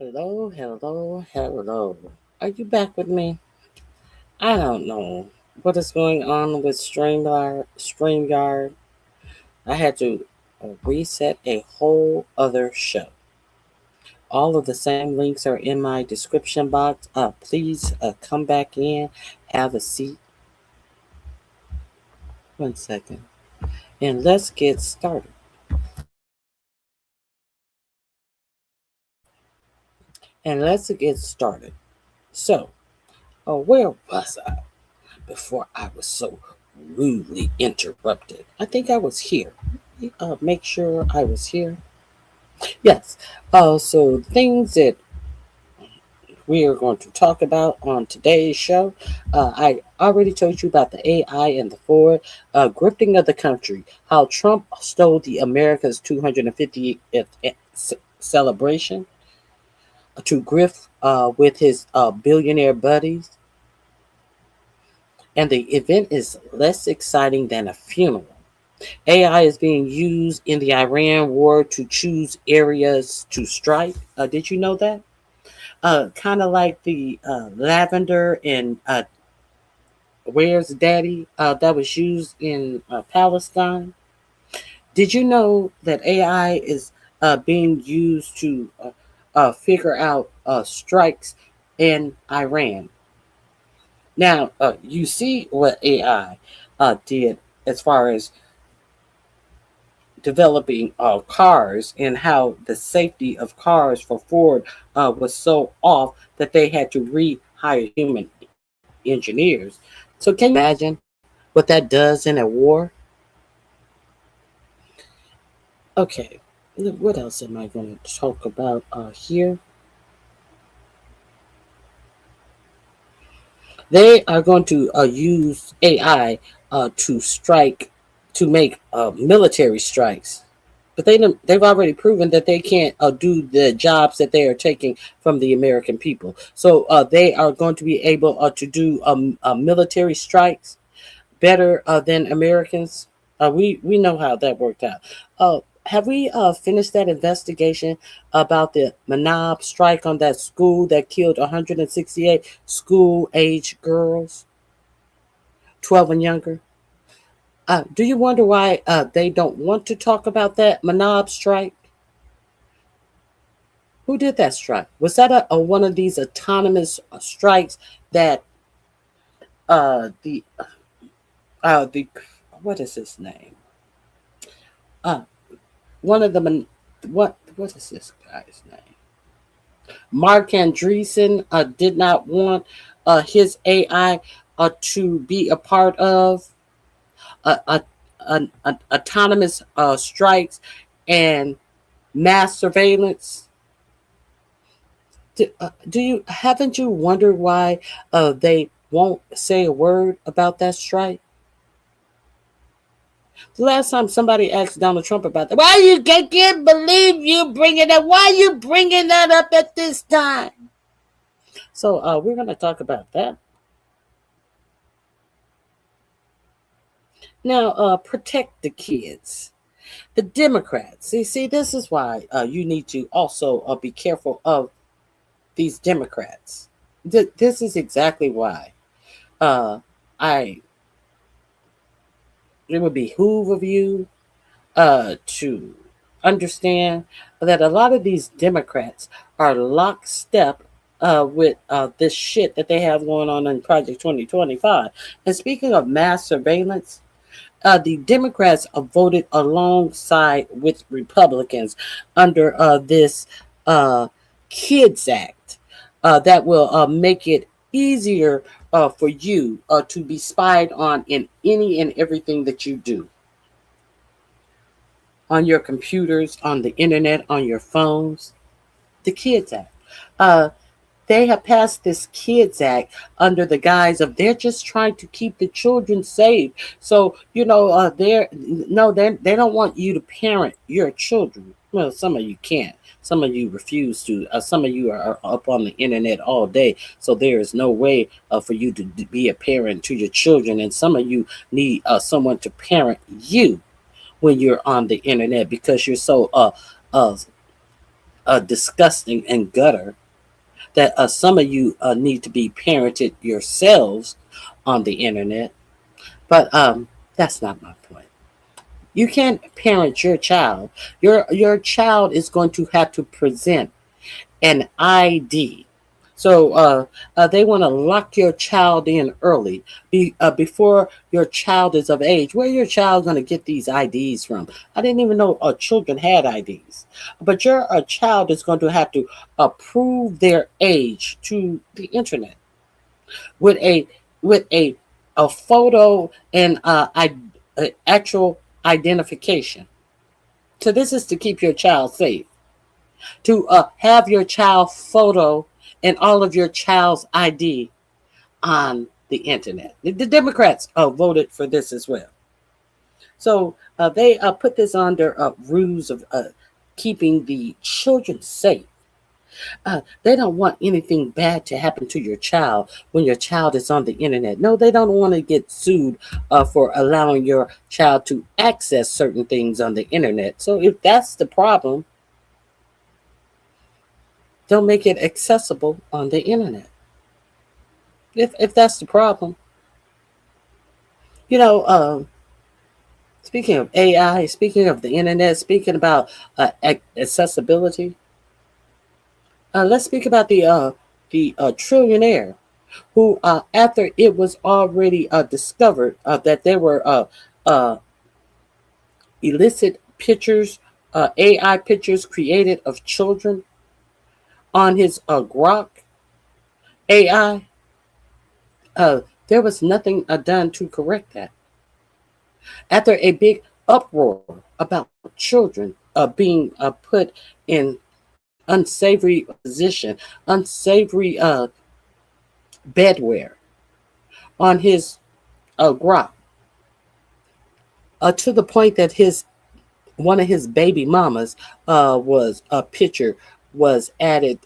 Hello, hello, hello. Are you back with me? I don't know what is going on with StreamYard. I had to reset a whole other show. All of the same links are in my description box. Please come back in, have a seat. 1 second. And let's get started. And let's get started. So, where was I before I was so rudely interrupted? I think I was here. Make sure I was here. Yes. So things that we are going to talk about on today's show. I already told you about the AI and the Ford grifting of the country. How Trump stole the America's 250th celebration to grift with his billionaire buddies, and the event is less exciting than a funeral. AI is being used in the Iran war to choose areas to strike. Did you know that? Kind of like the lavender and where's daddy that was used in Palestine. Did you know that AI is being used to figure out strikes in Iran? Now, you see what AI did as far as developing cars and how the safety of cars for Ford was so off that they had to rehire human engineers. So can you imagine what that does in a war? Okay, what else am I going to talk about here? They are going to use AI to strike, to make military strikes. But they've already proven that they can't do the jobs that they are taking from the American people. So they are going to be able to do military strikes better than Americans. We know how that worked out. Have we finished that investigation about the Manab strike on that school that killed 168 school age girls, 12 and younger? Do you wonder why they don't want to talk about that Manab strike? Who did that strike? Was that a one of these autonomous strikes that the the what is his name? Uh, one of the what is this guy's name? Mark Andreessen did not want his AI to be a part of uh, autonomous strikes and mass surveillance. Do you haven't you wondered why they won't say a word about that strike? The last time somebody asked Donald Trump about that, why you can't believe you bringing that? Why you bringing that up at this time? So we're going to talk about that. Now, protect the kids. The Democrats. See, this is why you need to also be careful of these Democrats. This is exactly why I it would behoove of you to understand that a lot of these Democrats are lockstep with this shit that they have going on in Project 2025. And speaking of mass surveillance, the Democrats voted alongside with Republicans under this uh, Kids Act that will make it easier for you to be spied on in any and everything that you do on your computers, on the internet, on your phones. The Kids Act. Uh, they have passed this Kids Act under the guise of they're just trying to keep the children safe. So they're no, they don't want you to parent your children. Well, some of you can't. Some of you refuse to. Some of you are up on the internet all day, so there is no way for you to be a parent to your children. And some of you need someone to parent you when you're on the internet because you're so uh disgusting and gutter that some of you need to be parented yourselves on the internet. But that's not my point. You can't parent your child. Your child is going to have to present an ID. So they want to lock your child in early, before your child is of age. Where your child going to get these IDs from? I didn't even know children had IDs. But your child is going to have to prove their age to the internet with a photo and actual identification. So this is to keep your child safe, to have your child photo and all of your child's ID on the internet. The Democrats voted for this as well. So they put this under rules of keeping the children safe. They don't want anything bad to happen to your child when your child is on the internet. No, they don't want to get sued for allowing your child to access certain things on the internet. So if that's the problem, don't make it accessible on the internet. If that's the problem, you know. Speaking of AI, speaking of the internet, speaking about accessibility, let's speak about the trillionaire who, after it was already discovered that there were illicit pictures, AI pictures created of children on his Grok AI, there was nothing done to correct that. After a big uproar about children being put in unsavory position, unsavory bedwear on his Grok, to the point that one of his baby mamas was a picture was added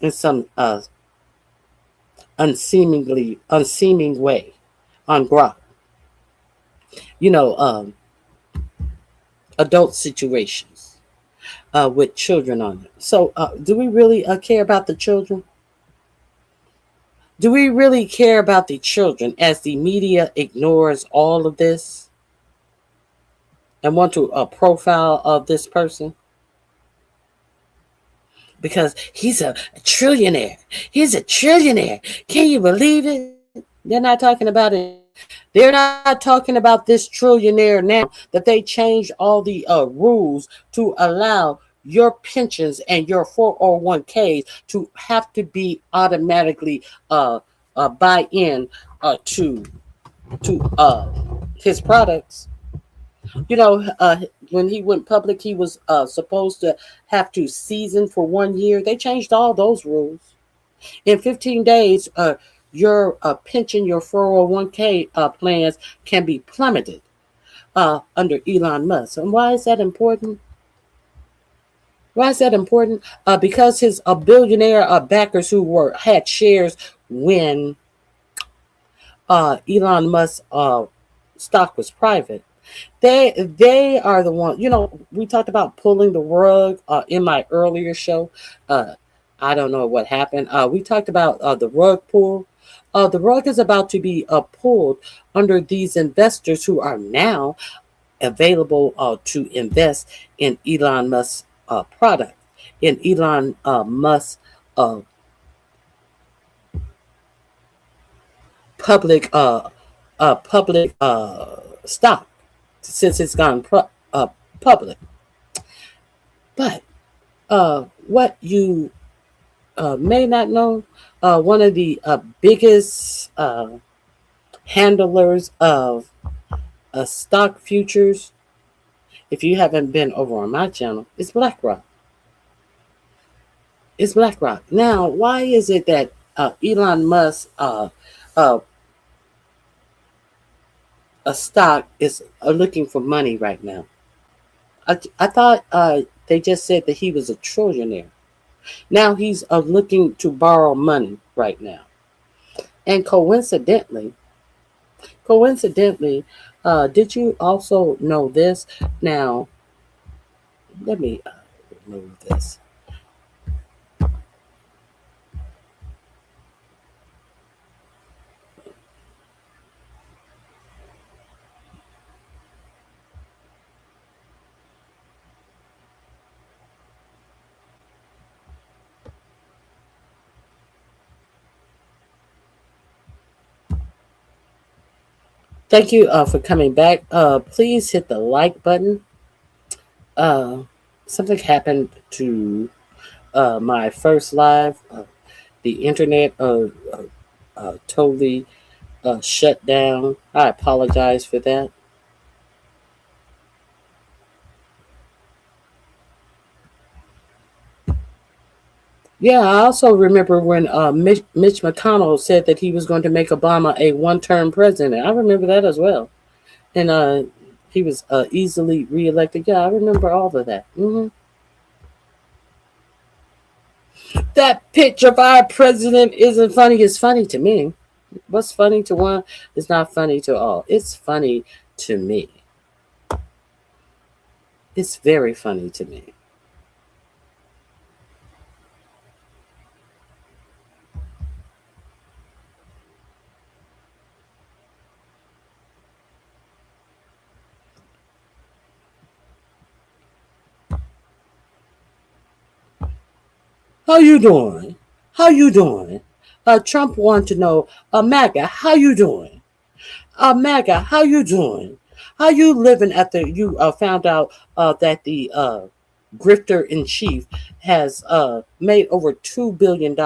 in some unseeming way on Grok. You know, adult situations with children on it. So, do we really care about the children? Do we really care about the children as the media ignores all of this and want to profile of this person? Because he's a trillionaire. He's a trillionaire. Can you believe it? They're not talking about it. They're not talking about this trillionaire now that they changed all the rules to allow your pensions and your 401ks to have to be automatically buy in to his products. You know, when he went public, he was supposed to have to season for 1 year. They changed all those rules. In 15 days, your pension, your 401k plans can be plummeted under Elon Musk. And why is that important? Why is that important? Because his billionaire backers who had shares when Elon Musk's stock was private, they are the ones. You know, we talked about pulling the rug in my earlier show. I don't know what happened. We talked about the rug pull. The rug is about to be pulled under these investors who are now available to invest in Elon Musk's product, in Elon Musk's public stock, since it's gone public. But what you may not know, one of the biggest handlers of stock futures, if you haven't been over on my channel, is BlackRock. It's BlackRock. Now, why is it that Elon Musk a stock is looking for money right now? I thought they just said that he was a trillionaire. Now he's looking to borrow money right now. And coincidentally, did you also know this? Now, let me remove this. Thank you for coming back. Please hit the like button. Uh, Something happened to my first live. The internet totally shut down. I apologize for that. Yeah, I also remember when Mitch McConnell said that he was going to make Obama a one-term president. I remember that as well. And he was easily reelected. Yeah, I remember all of that. That picture of our president isn't funny. It's funny to me. What's funny to one is not funny to all. It's funny to me. It's very funny to me. How you doing? How you doing? Trump wanted to know, Maga, how you doing? Maga, how you doing? How you living after you found out that the grifter in chief has made over $2 billion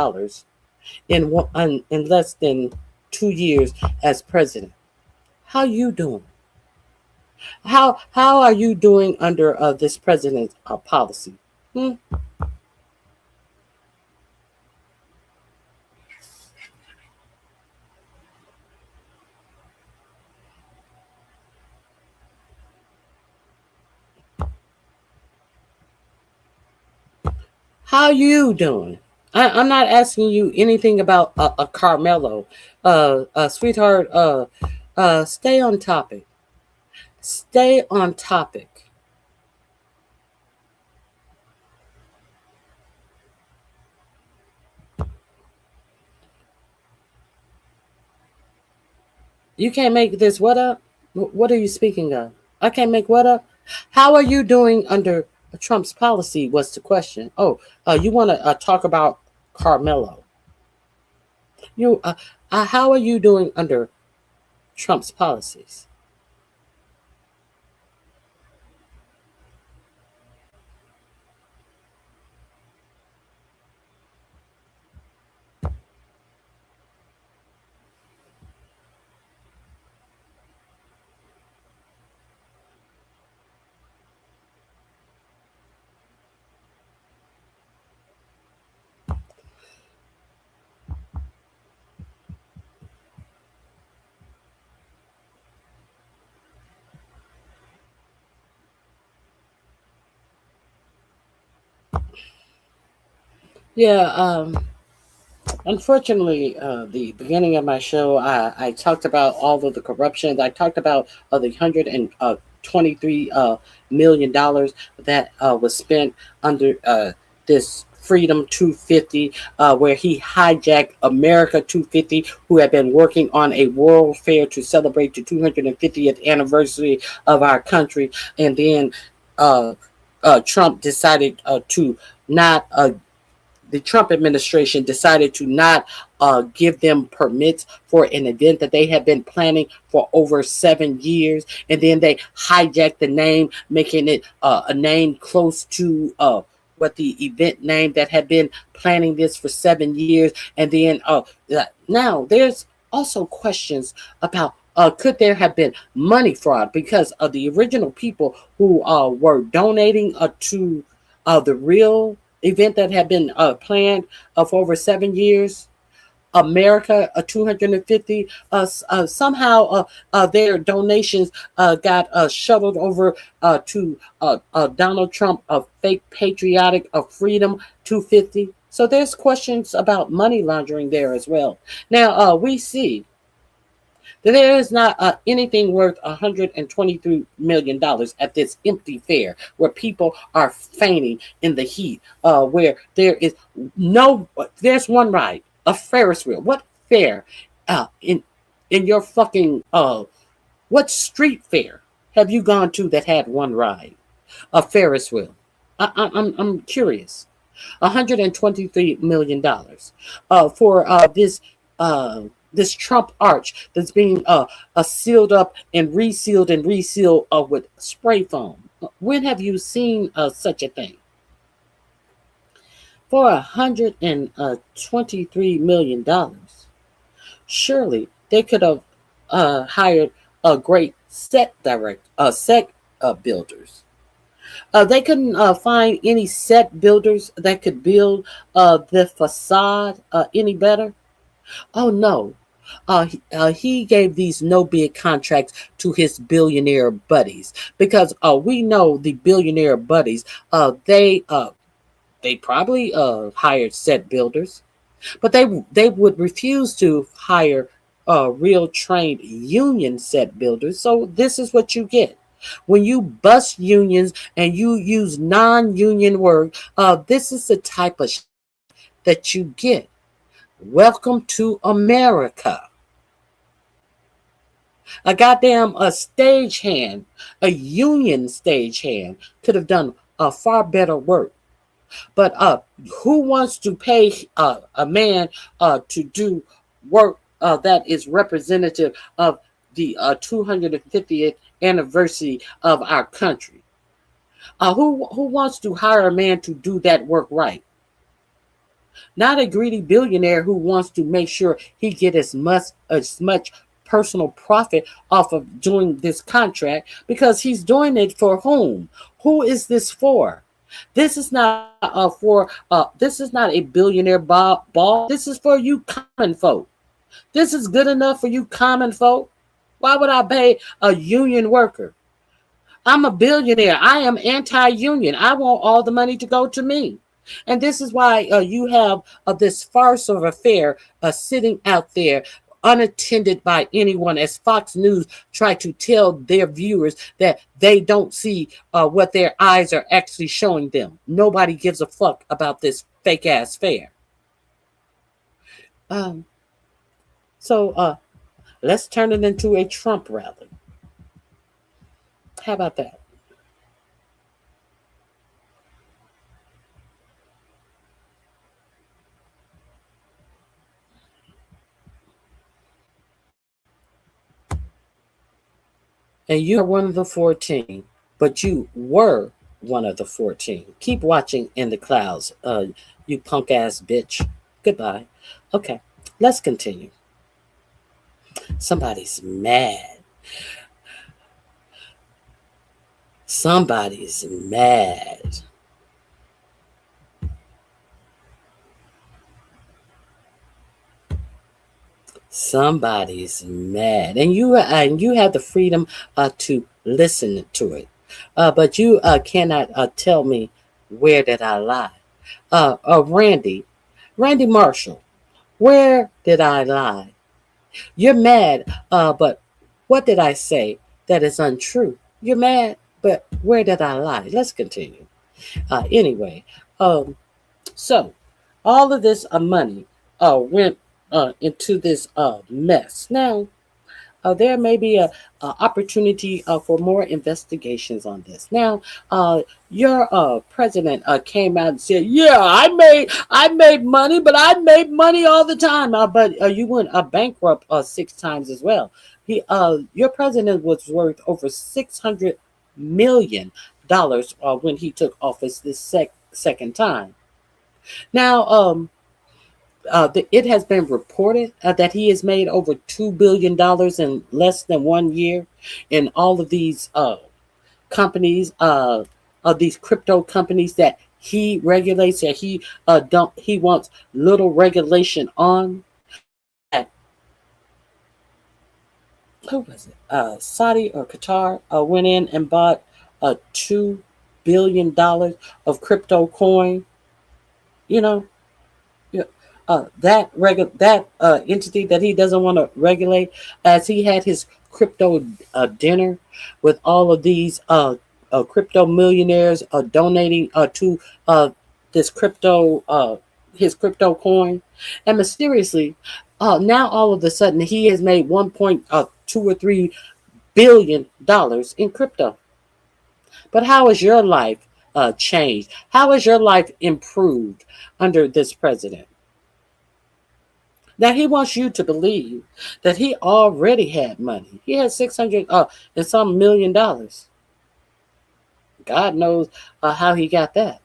in less than 2 years as president? How you doing? How are you doing under this president's policy? Hmm? How you doing? I'm not asking you anything about a Carmelo, sweetheart. Stay on topic. Stay on topic. You can't make this what up? What are you speaking of? I can't make what up? How are you doing under Trump's policy? Was the question. Oh, you want to talk about Carmelo? You, how are you doing under Trump's policies? Yeah. Unfortunately, the beginning of my show, I talked about all of the corruption. I talked about the $123 million that was spent under this Freedom 250, where he hijacked America 250, who had been working on a world fair to celebrate the 250th anniversary of our country. And then uh, Trump decided to not the Trump administration decided to not give them permits for an event that they had been planning for over 7 years. And then they hijacked the name, making it a name close to what the event name that had been planning this for 7 years. And then now there's also questions about could there have been money fraud because of the original people who were donating to the real event that had been planned for over 7 years. America 250 somehow their donations got shuttled over to Donald Trump of fake patriotic of freedom 250. So there's questions about money laundering there as well. Now we see there is not anything worth $123 million at this empty fair where people are fainting in the heat, where there is there's one ride, a Ferris wheel. What fair in your fucking, what street fair have you gone to that had one ride? A Ferris wheel. I'm curious. $123 million for this. this Trump arch that's being sealed up and resealed with spray foam. When have you seen such a thing? For $123 million, surely they could have hired a great set builders. They couldn't find any set builders that could build the facade any better. Oh no. He gave these no bid contracts to his billionaire buddies because we know the billionaire buddies. They probably hired set builders, but they would refuse to hire real trained union set builders. So this is what you get when you bust unions and you use non-union work. This is the type of that you get. Welcome to America. A goddamn stagehand, a union stagehand, could have done a far better work. But who wants to pay a man to do work that is representative of the 250th anniversary of our country? Who wants to hire a man to do that work right? Not a greedy billionaire who wants to make sure he get as much personal profit off of doing this contract, because he's doing it for whom? Who is this for? This is not this is not a billionaire ball. This is for you common folk. This is good enough for you common folk. Why would I pay a union worker? I'm a billionaire. I am anti-union. I want all the money to go to me. And this is why you have this farce of affair sitting out there unattended by anyone, as Fox News try to tell their viewers that they don't see what their eyes are actually showing them. Nobody gives a fuck about this fake ass fair. So let's turn it into a Trump rally. How about that? And you are one of the 14, but you were one of the 14. Keep watching in the clouds, you punk ass bitch. Goodbye. Okay, let's continue. Somebody's mad. Somebody's mad. Somebody's mad, and you have the freedom to listen to it, but you cannot tell me where did I lie. Randy Marshall, where did I lie? You're mad, but what did I say that is untrue? You're mad, but where did I lie? Let's continue. Anyway, so all of this money went into this mess. Now, there may be a opportunity for more investigations on this. Now, your president came out and said, "Yeah, I made money, but I made money all the time." But you went bankrupt 6 times as well. Your president was worth over $600 million when he took office this second time. Now, it has been reported that he has made over $2 billion in less than 1 year in all of these companies, these crypto companies that he regulates, that he wants little regulation on. Who was it? Saudi or Qatar went in and bought $2 billion of crypto coin. You know, that entity that he doesn't want to regulate, as he had his crypto dinner with all of these crypto millionaires donating to this crypto his crypto coin, and mysteriously now all of a sudden he has made 1.2 or $3 billion in crypto. But how has your life changed? How has your life improved under this president? Now he wants you to believe that he already had money. He had 600 and some $1 million. God knows how he got that.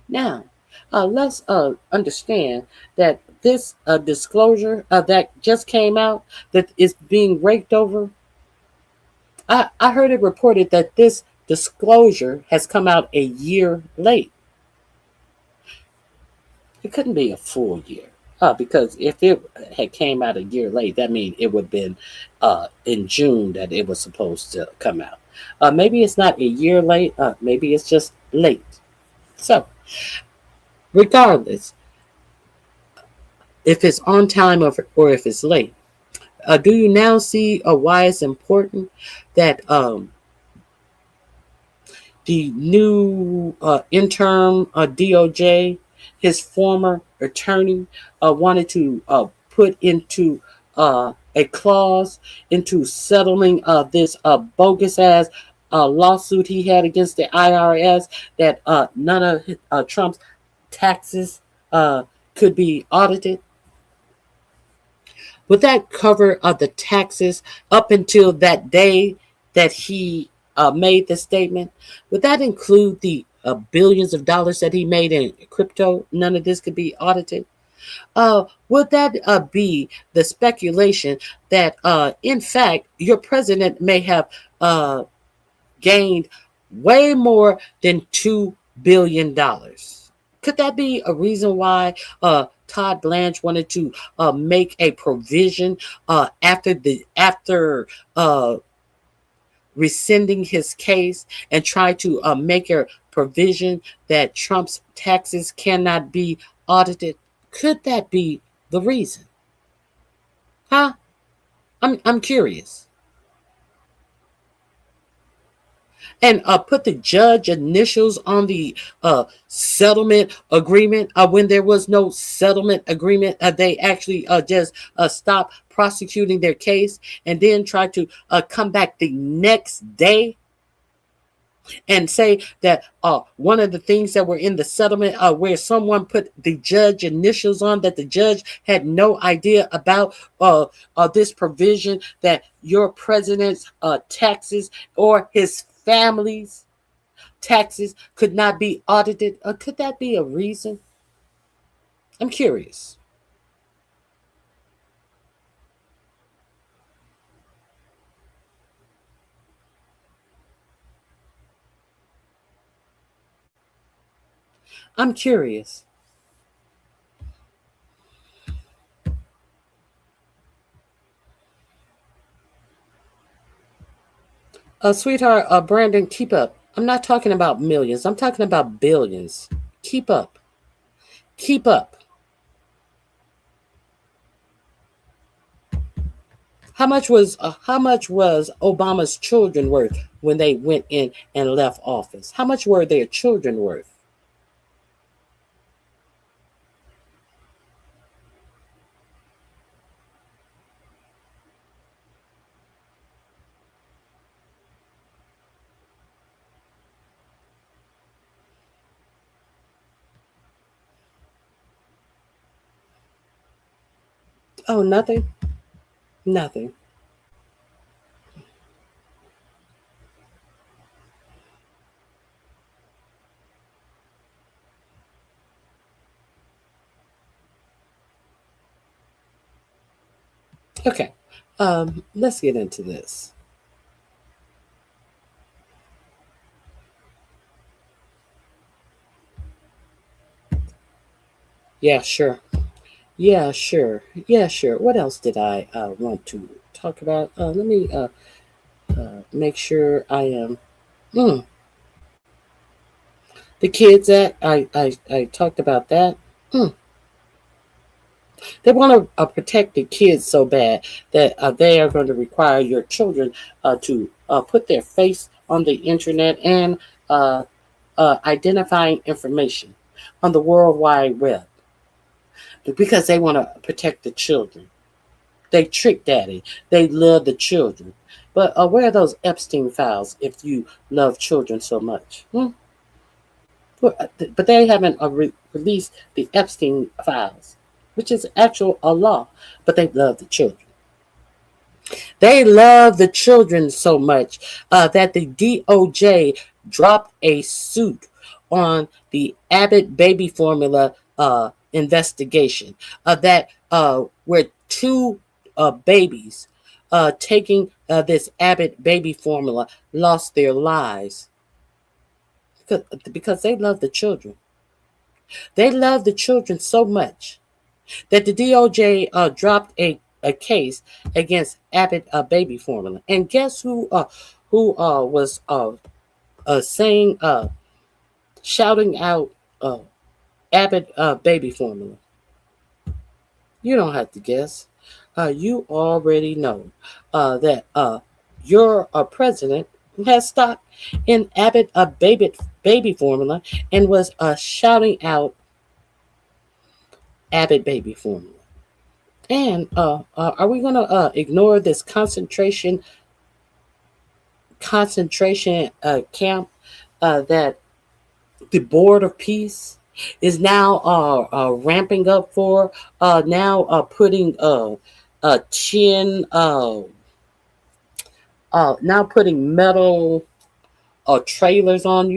Now, let's understand that this disclosure that just came out that is being raked over. I heard it reported that this disclosure has come out a year late. It couldn't be a full year. Because if it had came out a year late, that means it would have been in June that it was supposed to come out. Maybe it's not a year late. Maybe it's just late. So, regardless, if it's on time or if it's late, do you now see why it's important that the new interim DOJ, his former attorney, wanted to put into a clause into settling this bogus ass lawsuit he had against the IRS that none of Trump's taxes could be audited? Would that cover the taxes up until that day that he made the statement? Would that include the billions of dollars that he made in crypto? None of this could be audited. Would that be the speculation that, in fact, your president may have gained way more than $2 billion? Could that be a reason why Todd Blanche wanted to make a provision after rescinding his case and try to make a provision that Trump's taxes cannot be audited? Could that be the reason? Huh? I'm curious. And put the judge initials on the settlement agreement when there was no settlement agreement. They actually just stopped prosecuting their case and then try to come back the next day and say that one of the things that were in the settlement where someone put the judge initials on, that the judge had no idea about this provision that your president's taxes or his family's taxes could not be audited. Could that be a reason? I'm curious. I'm curious. Sweetheart, Brandon, keep up. I'm not talking about millions. I'm talking about billions. Keep up. Keep up. How much was Obama's children worth when they went in and left office? How much were their children worth? Oh, nothing. Nothing. Okay. Let's get into this. Yeah, sure. Yeah, sure. Yeah, sure. What else did I want to talk about? Let me make sure I am. Mm, the Kids Act. I talked about that. Mm. They want to protect the kids so bad that they are going to require your children to put their face on the internet and identifying information on the World Wide Web because they want to protect the children. They trick daddy. They love the children. But where are those Epstine files if you love children so much? But they haven't released the Epstein files. which is actual a law, but they love the children. They love the children so much that the DOJ dropped a suit on the Abbott baby formula investigation that where two babies taking this Abbott baby formula lost their lives because they love the children. They love the children so much that the DOJ dropped a case against Abbott baby formula. And guess who was saying shouting out Abbott baby formula? You don't have to guess. You already know that your president has stock in Abbott baby formula and was shouting out Abbott baby formula. And are we going to ignore this concentration camp that the Board of Peace is now ramping up for? Now putting now putting metal trailers on,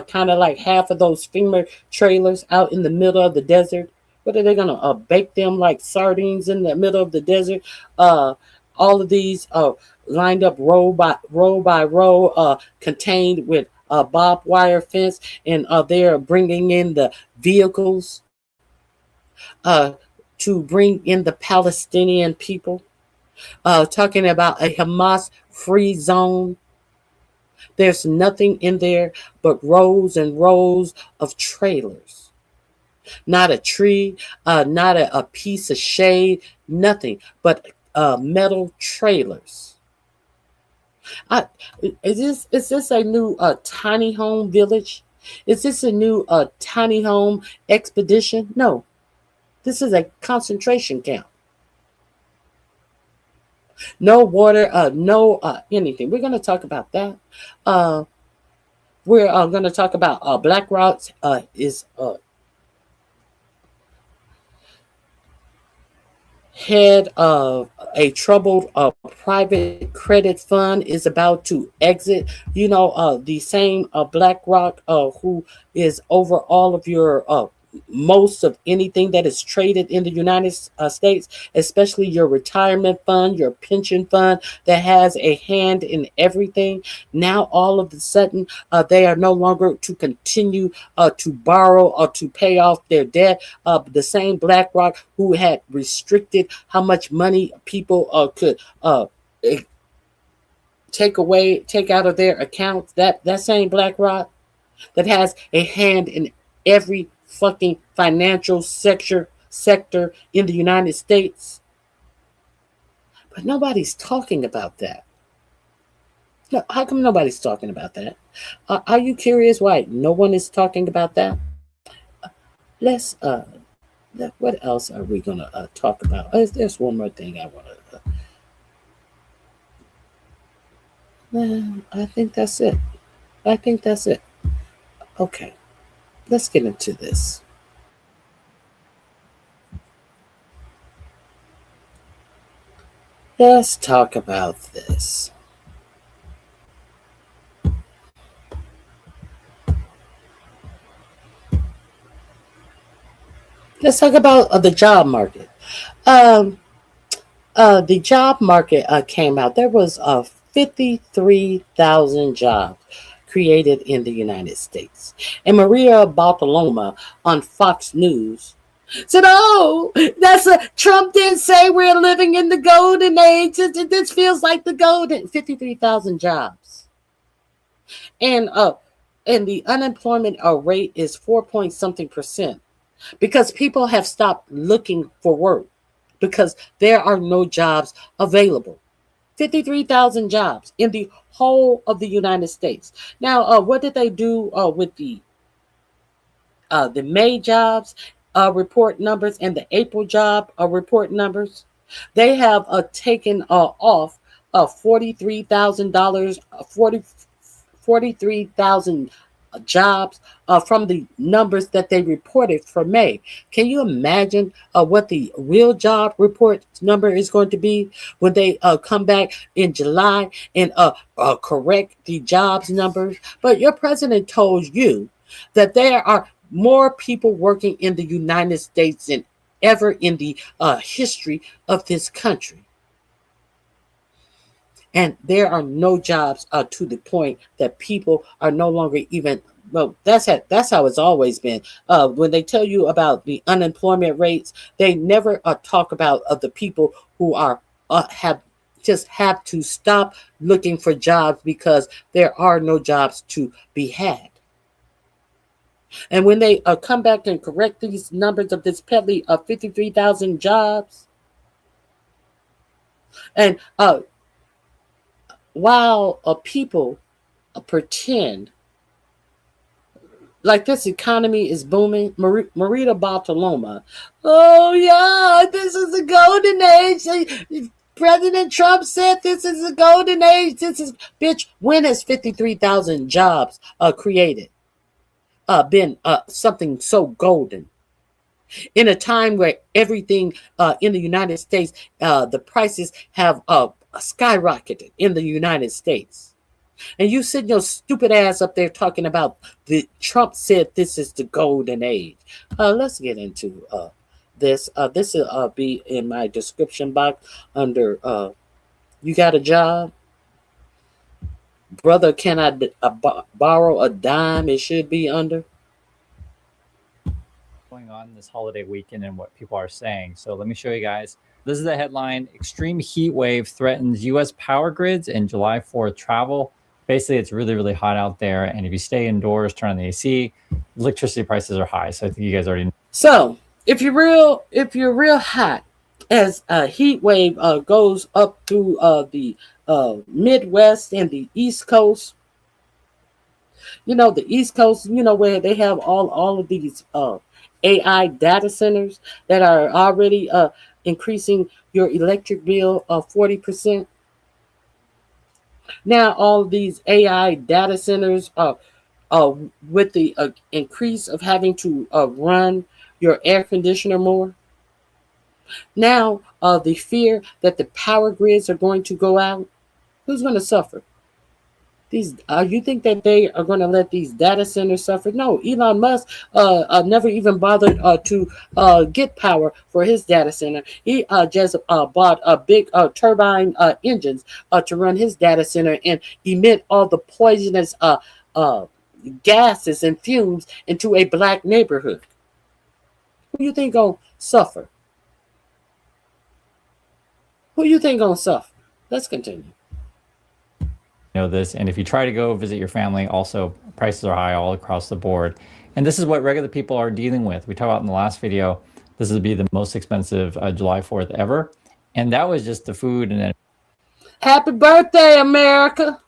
kind of like half of those FEMA trailers out in the middle of the desert. What are they going to bake them like sardines in the middle of the desert? All of these lined up row by row, contained with barbed wire fence, and they're bringing in the vehicles to bring in the Palestinian people. Talking about a Hamas free zone. There's nothing in there but rows and rows of trailers. Not a tree, not a piece of shade, nothing but metal trailers. Is this a new tiny home village? Is this a new tiny home expedition? No, this is a concentration camp. No water, no anything. We're going to talk about that. We're going to talk about BlackRock is head of a troubled private credit fund is about to exit. The same BlackRock who is over all of your most of anything that is traded in the United States, especially your retirement fund, your pension fund that has a hand in everything. Now, all of a sudden, they are no longer to continue to borrow or to pay off their debt. The same BlackRock who had restricted how much money people could take out of their accounts. That same BlackRock that has a hand in every fucking financial sector in the United States. But nobody's talking about that. No, how come nobody's talking about that? Are you curious why no one is talking about that? Let's what else are we gonna talk about? There's one more thing I want to. I think that's it. Okay, let's get into this. Let's talk about this. Let's talk about the job market. Um, the job market came out. There was 53,000 jobs created in the United States. And Maria Bartoloma on Fox News said, "Oh, Trump didn't say we're living in the golden age. This feels like the golden 53,000 jobs." And the unemployment rate is 4 point something percent because people have stopped looking for work because there are no jobs available. 53,000 jobs in the whole of the United States. Now, what did they do with the May jobs report numbers and the April job report numbers? They have taken off $43,000, 43,000 jobs from the numbers that they reported for May. Can you imagine what the real job report number is going to be when they come back in July and correct the jobs numbers? But your president told you that there are more people working in the United States than ever in the history of this country. And there are no jobs to the point that people are no longer even. Well, that's how it's always been. When they tell you about the unemployment rates, they never talk about the people who are have to stop looking for jobs because there are no jobs to be had. And when they come back and correct these numbers of this petty 53,000 jobs, and while people pretend like this economy is booming, Marita Bartoloma, oh yeah, this is a golden age. President Trump said this is a golden age. This is, bitch, when has 53,000 jobs created? Been something so golden? In a time where everything in the United States, the prices have skyrocketed in the United States. And you sitting your stupid ass up there talking about the Trump said this is the golden age. Let's get into this. This will be in my description box under you got a job? Brother, can I borrow a dime? It should be under. Going on this holiday weekend and what people are saying. So let me show you guys. This is the headline: extreme heat wave threatens U.S. power grids and July 4th travel. Basically, it's really, really hot out there. And if you stay indoors, turn on the AC, electricity prices are high. So I think you guys already know. So if you're real hot, as a heat wave goes up through the Midwest and the East Coast, the East Coast, where they have all of these AI data centers that are already increasing your electric bill 40%. Now all of these AI data centers with the increase of having to run your air conditioner more. Now the fear that the power grids are going to go out. Who's going to suffer? You think that they are going to let these data centers suffer? No, Elon Musk never even bothered to get power for his data center. He just bought a big turbine engines to run his data center and emit all the poisonous gases and fumes into a black neighborhood. Who you think gonna suffer? Who you think gonna suffer? Let's continue. Know this, and if you try to go visit your family, also prices are high all across the board, and this is what regular people are dealing with. We talked about in the last video, this would be the most expensive July 4th ever, and that was just the food. And then happy birthday, America!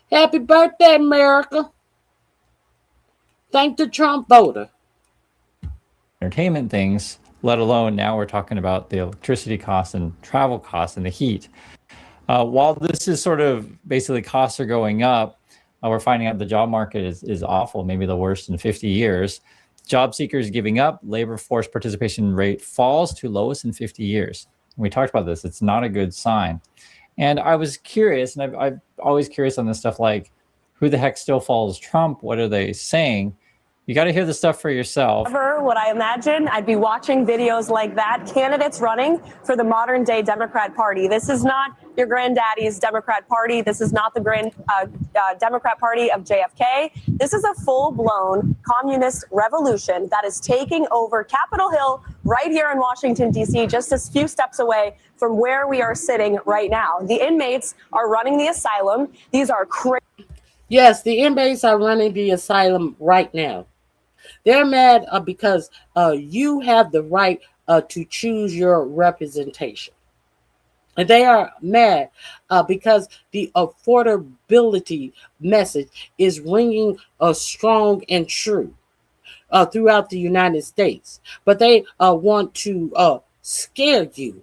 Happy birthday, America! Thank the Trump voter. Entertainment things, let alone now we're talking about the electricity costs and travel costs and the heat. While this is sort of basically costs are going up, we're finding out the job market is awful, maybe the worst in 50 years. Job seekers giving up, labor force participation rate falls to lowest in 50 years. And we talked about this, it's not a good sign. And I was curious, and I'm always curious on this stuff, like who the heck still follows Trump? What are they saying? You got to hear the stuff for yourself. What I imagine, I'd be watching videos like that. Candidates running for the modern day Democrat Party. This is not your granddaddy's Democrat Party. This is not the Democrat Party of JFK. This is a full-blown communist revolution that is taking over Capitol Hill right here in Washington, D.C., just a few steps away from where we are sitting right now. The inmates are running the asylum. These are crazy. Yes, the inmates are running the asylum right now. They're mad because you have the right to choose your representation. And they are mad because the affordability message is ringing strong and true throughout the United States. But they want to scare you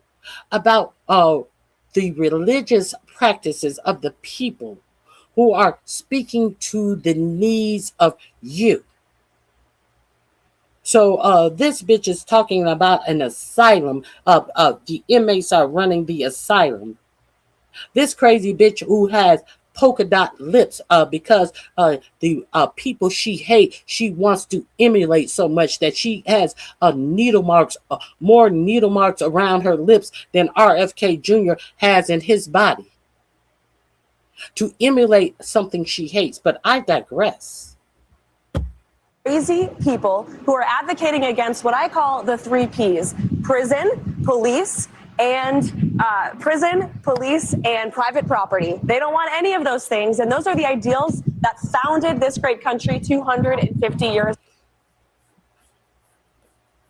about the religious practices of the people who are speaking to the needs of you. So this bitch is talking about an asylum. The inmates are running the asylum. This crazy bitch who has polka dot lips because the people she hates, she wants to emulate so much that she has needle marks, more needle marks around her lips than RFK Jr. has in his body to emulate something she hates. But I digress. Crazy people who are advocating against what I call the 3 Ps: prison, police, and private property. They don't want any of those things, and those are the ideals that founded this great country 250 years.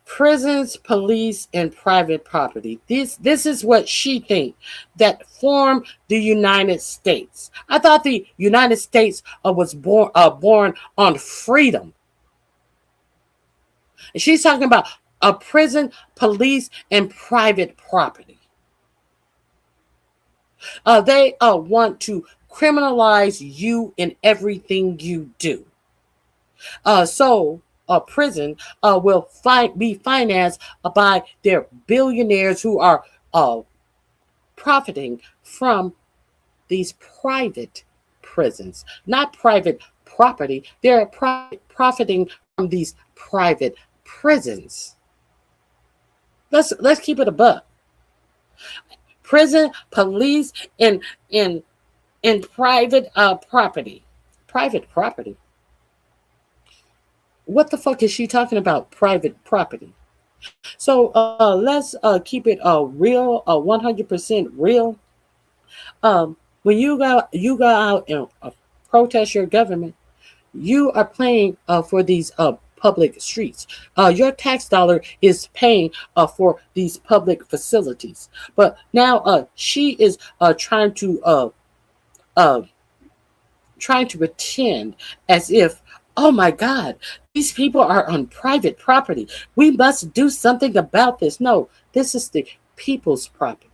Prisons, police, and private property. This is what she thinks that formed the United States. I thought the United States was born on freedom. And she's talking about a prison, police, and private property. They want to criminalize you in everything you do. So a prison will be financed by their billionaires who are profiting from these private prisons, not private property. They're profiting from these private prisons. Let's keep it a buck. Prison, police, and private property. Private property. What the fuck is she talking about? Private property. So let's keep it real, 100% real. When you go out and protest your government, you are paying for these public streets. Your tax dollar is paying for these public facilities. But now she is trying to pretend as if, oh my God, these people are on private property. We must do something about this. No, this is the people's property.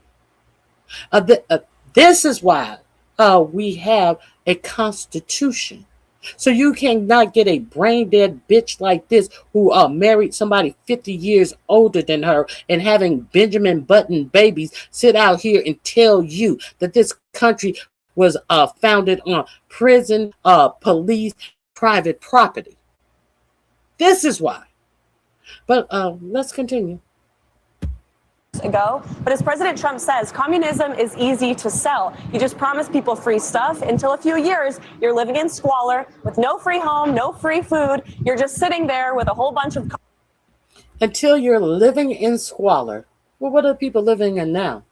This is why we have a constitution. So you cannot get a brain dead bitch like this who married somebody 50 years older than her and having Benjamin Button babies sit out here and tell you that this country was founded on prison, police, private property. This is why. But let's continue. Ago, but as President Trump says, communism is easy to sell. You just promise people free stuff. Until a few years, you're living in squalor with no free home, no free food. You're just sitting there with a whole bunch of... Until you're living in squalor. Well, what are people living in now?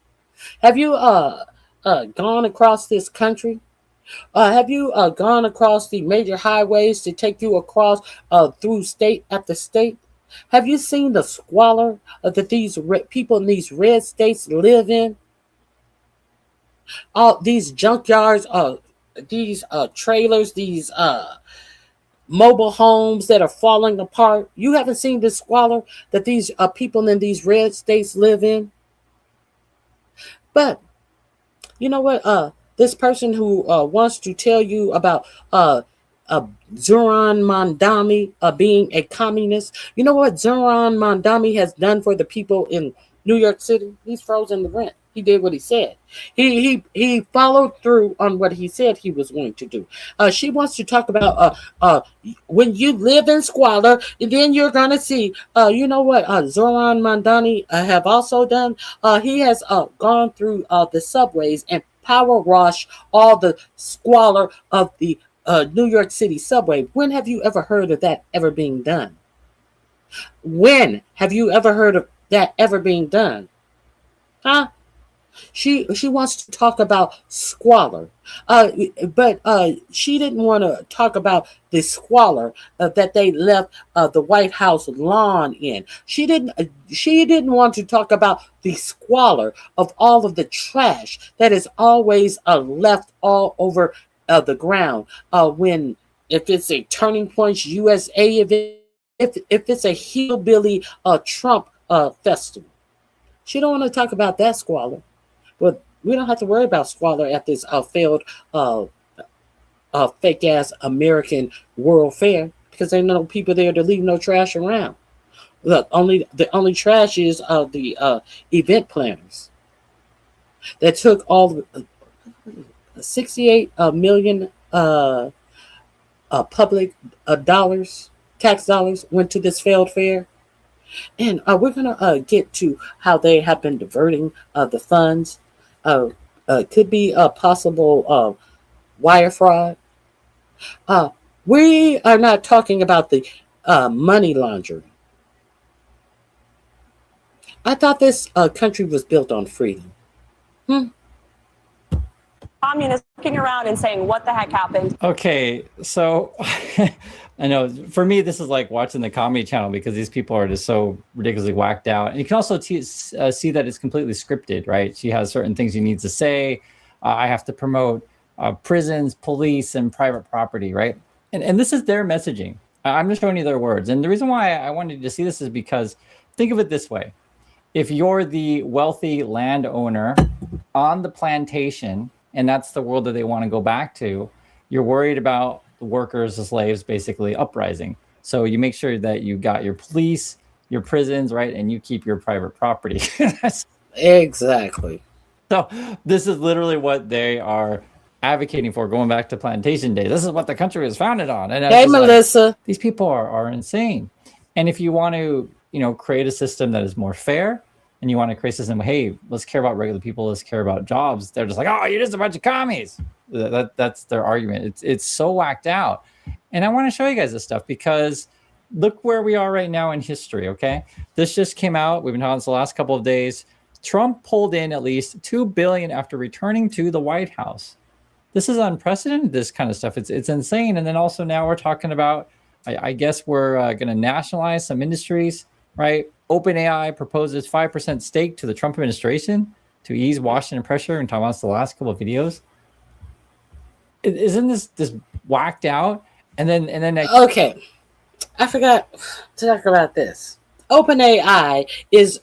Have you gone across this country? Have you gone across the major highways to take you across through state after state? Have you seen the squalor that these people in these red states live in? All these junkyards, these trailers, these mobile homes that are falling apart. You haven't seen the squalor that these people in these red states live in? But you know what? This person who wants to tell you about Zoran Mandami being a communist. You know what Zoran Mandami has done for the people in New York City? He's frozen the rent. He did what he said. He followed through on what he said he was going to do. She wants to talk about when you live in squalor, then you're going to see, you know what Zoran Mandani have also done? He has gone through the subways and power wash all the squalor of the New York City subway. When have you ever heard of that ever being done? When have you ever heard of that ever being done? Huh? She wants to talk about squalor, but she didn't want to talk about the squalor that they left the White House lawn in. She didn't want to talk about the squalor of all of the trash that is always left all over the ground. If it's a Turning Points USA event, if it's a hillbilly Trump festival, she don't want to talk about that squalor. But we don't have to worry about squalor at this failed fake ass American World Fair because there ain't no people there to leave no trash around. Look, the only trash is the event planners that took all 68 million public dollars, tax dollars, went to this failed fair. And we're going to get to how they have been diverting the funds. Could be a possible wire fraud. We are not talking about the money laundering. I thought this country was built on freedom. Communists looking around and saying, what the heck happened? Okay, so I know for me, this is like watching the comedy channel because these people are just so ridiculously whacked out. And you can also see that it's completely scripted, right? She has certain things she needs to say. I have to promote prisons, police, and private property, right? And this is their messaging. I'm just showing you their words. And the reason why I wanted you to see this is because think of it this way. If you're the wealthy landowner on the plantation, and that's the world that they want to go back to, you're worried about the workers, the slaves, basically uprising. So you make sure that you got your police, your prisons, right? And you keep your private property. Exactly. So this is literally what they are advocating for, going back to plantation day. This is what the country was founded on. And hey, Melissa. Like, these people are insane. And if you want to, create a system that is more fair, and you want to create a system, hey, let's care about regular people, let's care about jobs. They're just like, oh, you're just a bunch of commies. That's their argument. It's so whacked out. And I want to show you guys this stuff because look where we are right now in history, okay? This just came out. We've been talking this the last couple of days. Trump pulled in at least $2 billion after returning to the White House. This is unprecedented, this kind of stuff. It's insane. And then also now we're talking about, I guess we're going to nationalize some industries, right? OpenAI proposes 5% stake to the Trump administration to ease Washington pressure, and talking about the last couple of videos. Isn't this whacked out? And then okay, I forgot to talk about this. OpenAI is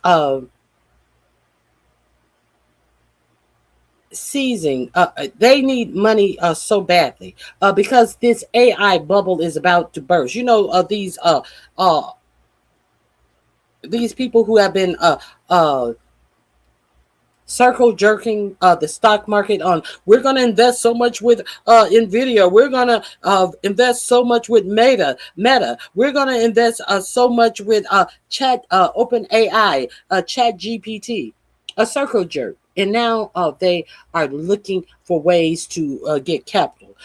seizing. They need money so badly because this AI bubble is about to burst. These people who have been circle jerking the stock market on, we're going to invest so much with Nvidia, we're going to invest so much with Meta, we're going to invest so much with OpenAI, Chat GPT, a circle jerk. And now they are looking for ways to get capital.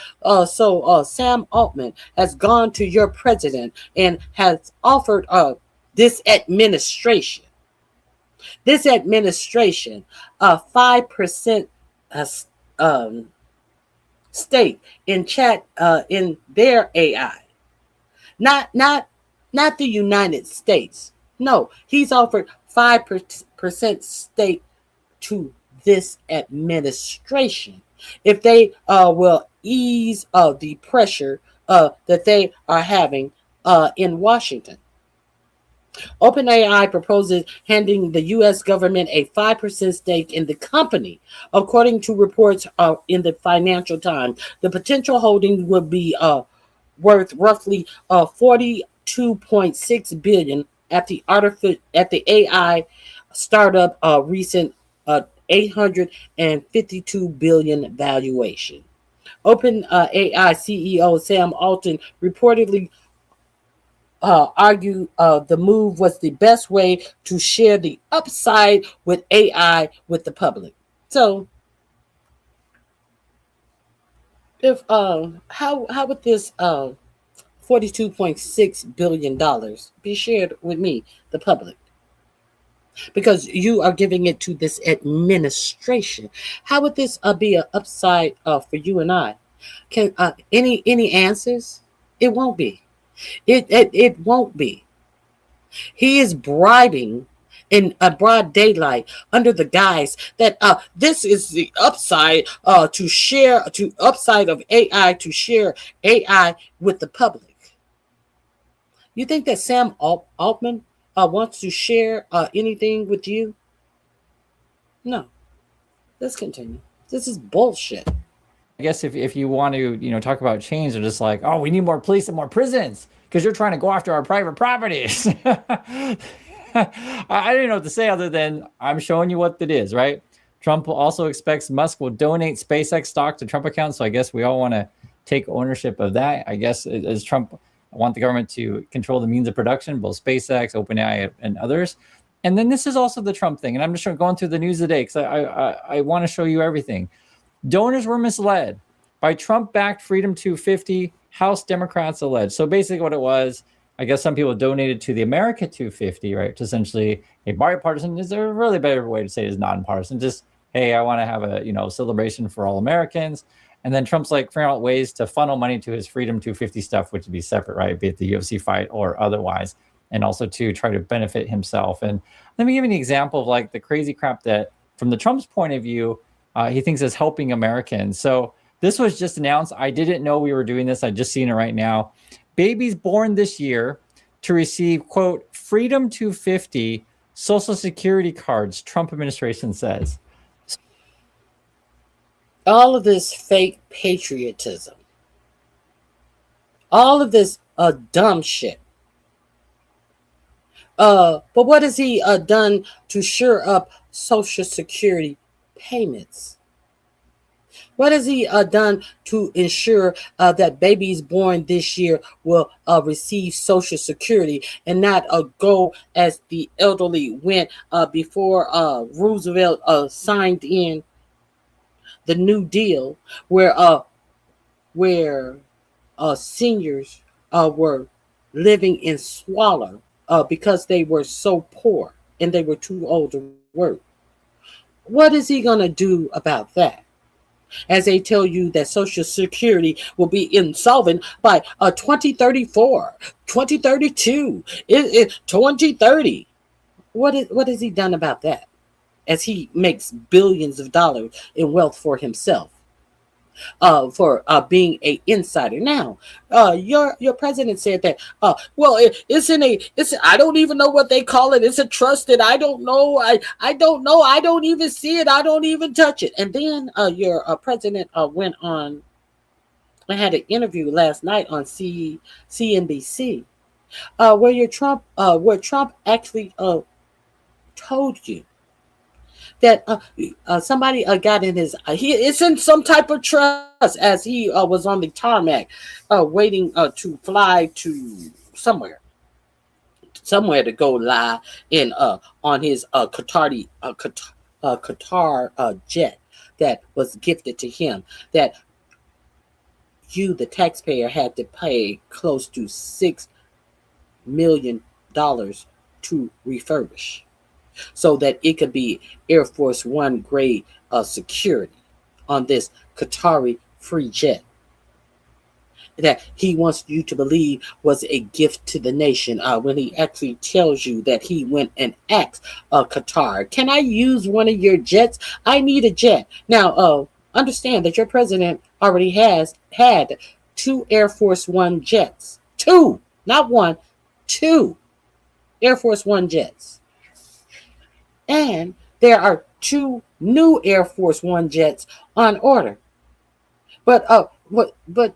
So Sam Altman has gone to your president and has offered this administration a 5% stake in chat in their AI. Not the United States. No, he's offered 5% stake to this administration if they will ease the pressure that they are having in Washington. OpenAI proposes handing the U.S. government a 5% stake in the company, according to reports in the Financial Times. The potential holding would be worth roughly $42.6 billion at the AI startup recent $852 billion valuation. OpenAI CEO Sam Altman reportedly argued the move was the best way to share the upside with AI with the public. So, if how would this $42.6 billion be shared with me, the public? Because you are giving it to this administration. How would this be an upside for you and I? Can any answers? It won't be. It won't be. He is bribing in a broad daylight under the guise that this is the upside to upside of AI, to share AI with the public. You think that Sam Altman wants to share anything with you? No. Let's continue. This is bullshit. guess if you want to, talk about change, they're just like, oh, we need more police and more prisons because you're trying to go after our private properties. I don't know what to say other than I'm showing you what it is, right? Trump also expects Musk will donate SpaceX stock to Trump accounts. So I guess we all want to take ownership of that. I guess as Trump want the government to control the means of production, both SpaceX, OpenAI, and others. And then this is also the Trump thing. And I'm just going through the news today because I want to show you everything. Donors were misled by Trump-backed Freedom 250, House Democrats allege. So basically what it was, I guess some people donated to the America 250, right? Which essentially a bipartisan, is a really better way to say it is nonpartisan. Just, hey, I want to have a celebration for all Americans. And then Trump's like figuring out ways to funnel money to his Freedom 250 stuff, which would be separate, right? Be it the UFC fight or otherwise. And also to try to benefit himself. And let me give you an example of like the crazy crap that from the Trump's point of view, he thinks is helping Americans. So this was just announced. I didn't know we were doing this. I just seen it right now. Babies born this year to receive, quote, Freedom 250 Social Security cards, Trump administration says. All of this fake patriotism, all of this dumb shit. But what has he done to shore up Social Security payments? What has he done to ensure that babies born this year will receive Social Security and not go as the elderly went before Roosevelt signed in the New Deal, where seniors were living in squalor because they were so poor and they were too old to work? What is he going to do about that? As they tell you that Social Security will be insolvent by 2034, 2032, 2030. What has he done about that? As he makes billions of dollars in wealth for himself, for being a insider. Now, your president said that. Well, it's I don't even know what they call it. It's a trust that I don't know. I don't know. I don't even see it. I don't even touch it. And then your president went on. I had an interview last night on CNBC, where Trump actually told you that somebody got in his it's in some type of trust as he was on the tarmac waiting to fly to somewhere to go lie in on his Qatar jet that was gifted to him, that you, the taxpayer, had to pay close to $6 million to refurbish, so that it could be Air Force One grade security on this Qatari free jet that he wants you to believe was a gift to the nation, when he actually tells you that he went and asked Qatar, can I use one of your jets? I need a jet. Now, understand that your president already has had 2 Air Force One jets. 2, not 1, 2 Air Force One jets. And there are 2 new Air Force One jets on order. But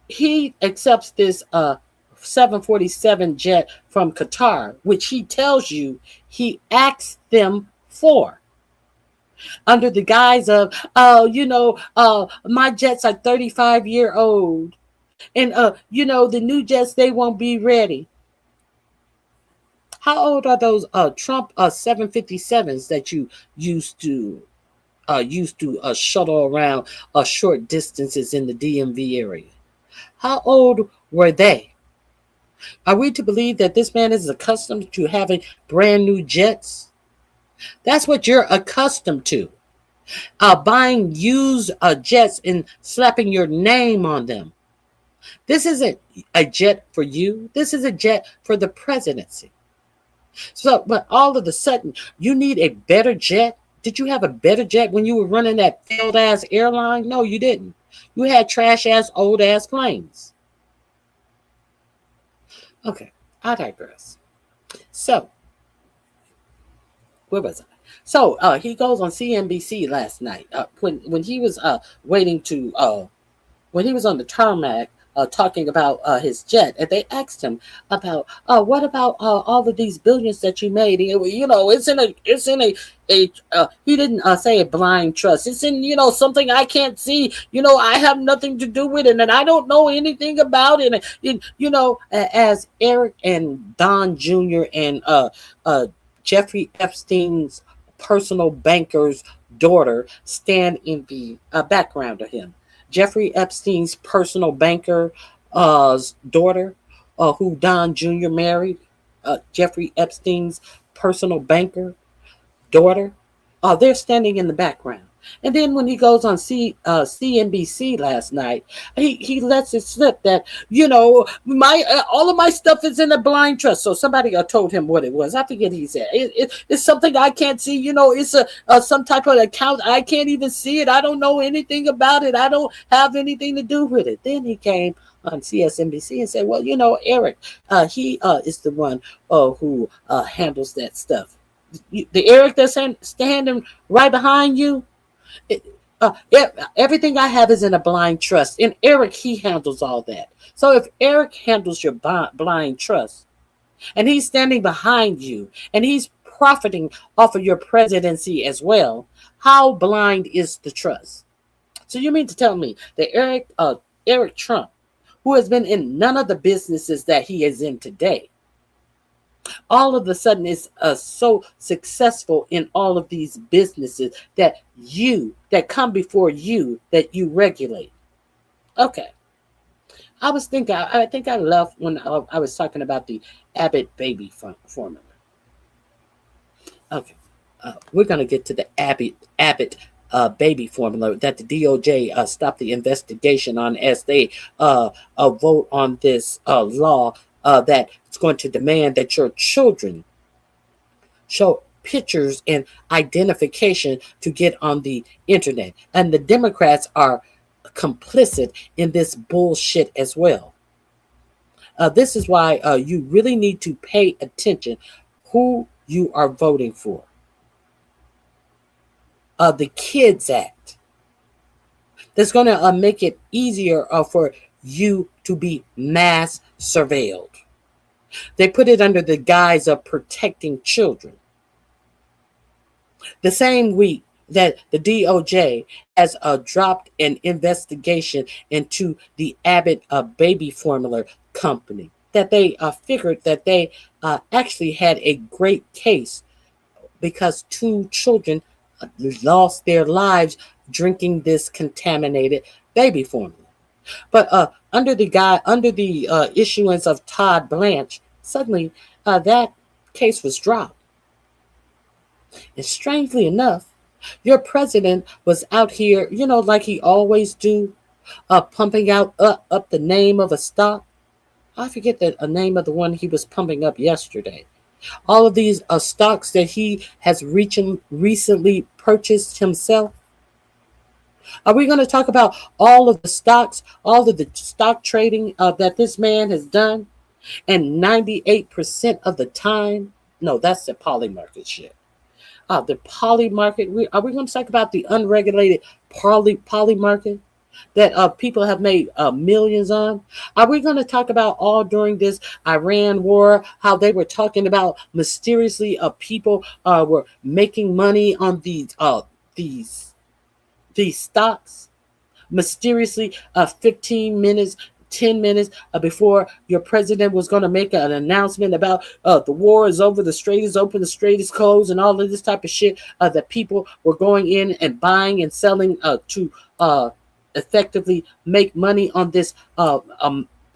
he accepts this 747 jet from Qatar, which he tells you he asked them for, under the guise of, my jets are 35-year-old, and the new jets, they won't be ready. How old are those Trump 757s that you used to shuttle around short distances in the DMV area? How old were they? Are we to believe that this man is accustomed to having brand new jets? That's what you're accustomed to. Buying used jets and slapping your name on them. This isn't a jet for you. This is a jet for the presidency. So, but all of a sudden, you need a better jet. Did you have a better jet when you were running that failed ass airline? No, you didn't. You had trash ass, old ass planes. Okay, I digress. So, where was I? So he goes on CNBC last night when he was waiting to when he was on the tarmac talking about his jet, and they asked him about what about all of these billions that you made. It's in a he didn't say a blind trust. It's in something I can't see. I have nothing to do with it, and I don't know anything about it. As Eric and Don Jr. and Jeffrey Epstein's personal banker's daughter stand in the background of him. Jeffrey Epstein's personal banker daughter, who Don Jr. married, Jeffrey Epstein's personal banker daughter, they're standing in the background. And then when he goes on CNBC last night, he lets it slip that my all of my stuff is in a blind trust. So somebody told him what it was. I forget. He said it's something I can't see. It's some type of account. I can't even see it. I don't know anything about it. I don't have anything to do with it. Then he came on CSNBC and said, well, Eric, he is the one who handles that stuff. The Eric that's standing right behind you. Everything I have is in a blind trust. And Eric, he handles all that. So if Eric handles your blind trust, and he's standing behind you, and he's profiting off of your presidency as well, how blind is the trust? So you mean to tell me that Eric Trump, who has been in none of the businesses that he is in today, all of a sudden is so successful in all of these businesses that come before you that you regulate? Okay. I think I left when I was talking about the ABBOTT baby formula. Okay. We're going to get to the ABBOTT baby formula that the DOJ stopped the investigation on as they vote on this law that it's going to demand that your children show pictures and identification to get on the internet. And the Democrats are complicit in this bullshit as well. This is why you really need to pay attention who you are voting for. The Kids Act that's going to make it easier for you to be mass surveilled. They put it under the guise of protecting children. The same week that the DOJ has dropped an investigation into the ABBOTT baby formula company, that they figured that they actually had a great case because 2 children lost their lives drinking this contaminated baby formula. But under the issuance of Todd Blanche, suddenly that case was dropped. And strangely enough, your president was out here, like he always do, pumping out up the name of a stock. I forget the name of the one he was pumping up yesterday. All of these stocks that he has recently purchased himself. Are we going to talk about all of the stocks, all of the stock trading that this man has done? And 98% of the time, no, that's the poly market shit. The poly market, are we going to talk about the unregulated poly market that people have made millions on? Are we going to talk about all during this Iran war, how they were talking about mysteriously people were making money on these stocks mysteriously 15 minutes 10 minutes before your president was going to make an announcement about the war is over, the strait is open, the strait is closed, and all of this type of shit, that people were going in and buying and selling to effectively make money on this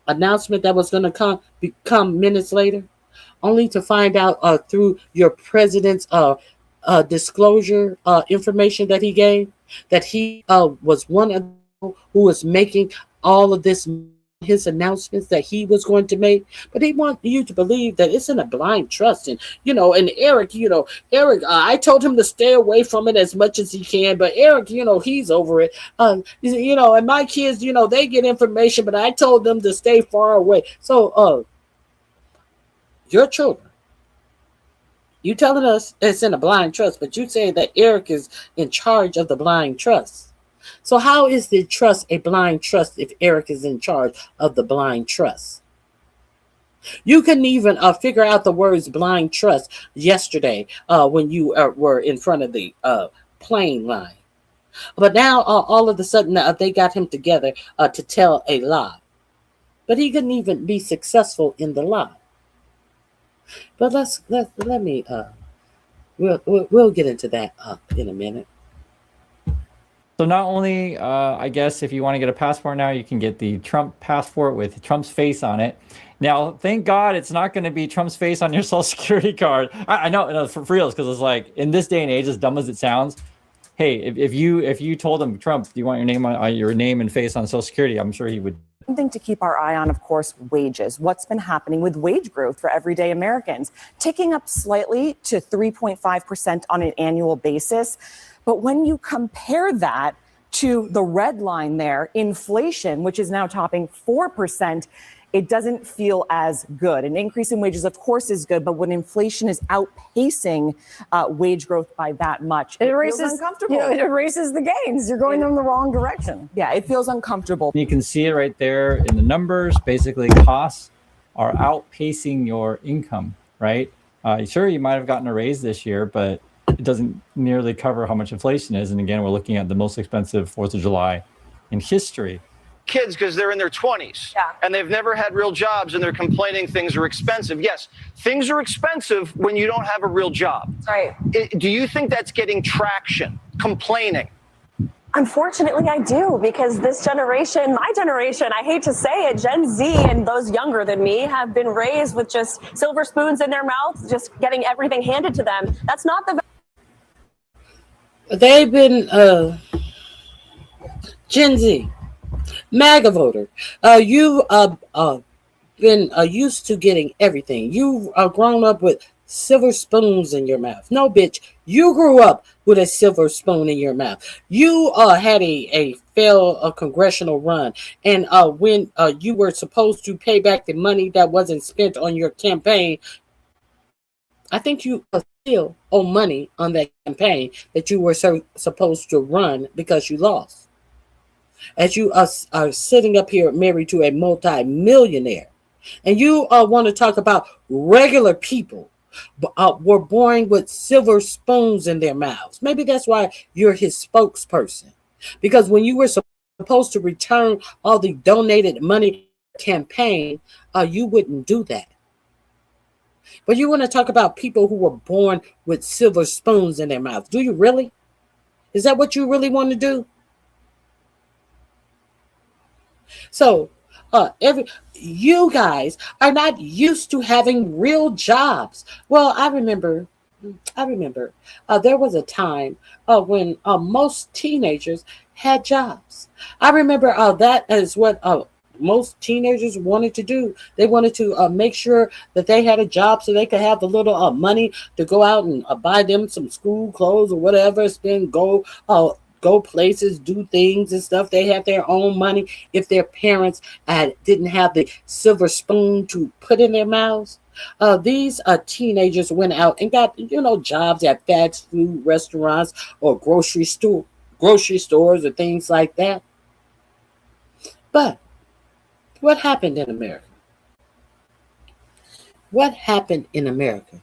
announcement that was going to become minutes later, only to find out through your president's disclosure information that he gave that he was one of them who was making all of this, his announcements that he was going to make. But they want you to believe that it's in a blind trust. And and Eric, I told him to stay away from it as much as he can, but Eric, he's over it. And my kids, they get information, but I told them to stay far away. So your children You telling us it's in a blind trust, but you say that Eric is in charge of the blind trust. So how is the trust a blind trust if Eric is in charge of the blind trust? You couldn't even figure out the words blind trust yesterday when you were in front of the plane line. But now all of a sudden they got him together to tell a lie. But he couldn't even be successful in the lie. But let me we'll get into that in a minute. So not only, I guess, if you want to get a passport now, you can get the Trump passport with Trump's face on it. Now, thank God it's not going to be Trump's face on your Social Security card. I know for reals, because it's like, in this day and age, as dumb as it sounds, hey, if you told him, Trump, do you want your name and face on Social Security? I'm sure he would. Something to keep our eye on, of course, wages. What's been happening with wage growth for everyday Americans? Ticking up slightly to 3.5% on an annual basis. But when you compare that to the red line there, inflation, which is now topping 4%, it doesn't feel as good. An increase in wages, of course, is good, but when inflation is outpacing wage growth by that much, it feels uncomfortable. It erases the gains. You're going in the wrong direction. Yeah, it feels uncomfortable. You can see it right there in the numbers. Basically, costs are outpacing your income, right? Sure, you might have gotten a raise this year, but it doesn't nearly cover how much inflation is. And again, we're looking at the most expensive 4th of July in history. Kids because they're in their 20s and they've never had real jobs and they're complaining things are expensive. Yes, things are expensive when you don't have a real job. Right. Do you think that's getting traction, complaining? Unfortunately, I do, because this generation, my generation, I hate to say it, Gen Z and those younger than me have been raised with just silver spoons in their mouths, just getting everything handed to them. That's not the... They've been Gen Z. MAGA voter, you've been used to getting everything. You've grown up with silver spoons in your mouth. No, bitch, you grew up with a silver spoon in your mouth. You had a failed congressional run, and when you were supposed to pay back the money that wasn't spent on your campaign, I think you still owe money on that campaign that you were supposed to run because you lost. As you are sitting up here married to a multi-millionaire, and you want to talk about regular people were born with silver spoons in their mouths. Maybe that's why you're his spokesperson, because when you were supposed to return all the donated money campaign, you wouldn't do that. But you want to talk about people who were born with silver spoons in their mouths. Do you really? Is that what you really want to do? So you guys are not used to having real jobs. Well, I remember there was a time when most teenagers had jobs. I remember that is what most teenagers wanted to do. They wanted to make sure that they had a job so they could have the little money to go out and buy them some school clothes or whatever, go places, do things and stuff. They have their own money. If their parents didn't have the silver spoon to put in their mouths, these teenagers went out and got jobs at fast food restaurants or grocery stores or things like that. But what happened in America? What happened in America?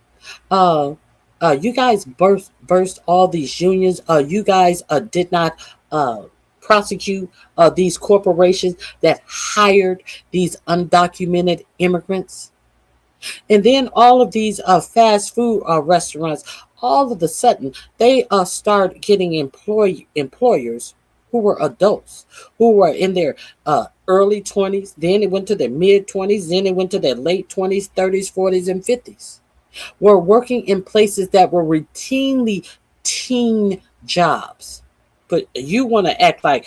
You guys burst all these unions. You guys did not prosecute these corporations that hired these undocumented immigrants. And then all of these fast food restaurants, all of a sudden, they start getting employers who were adults, who were in their early 20s. Then it went to their mid 20s. Then it went to their late 20s, 30s, 40s, and 50s. Were working in places that were routinely teen jobs. But you want to act like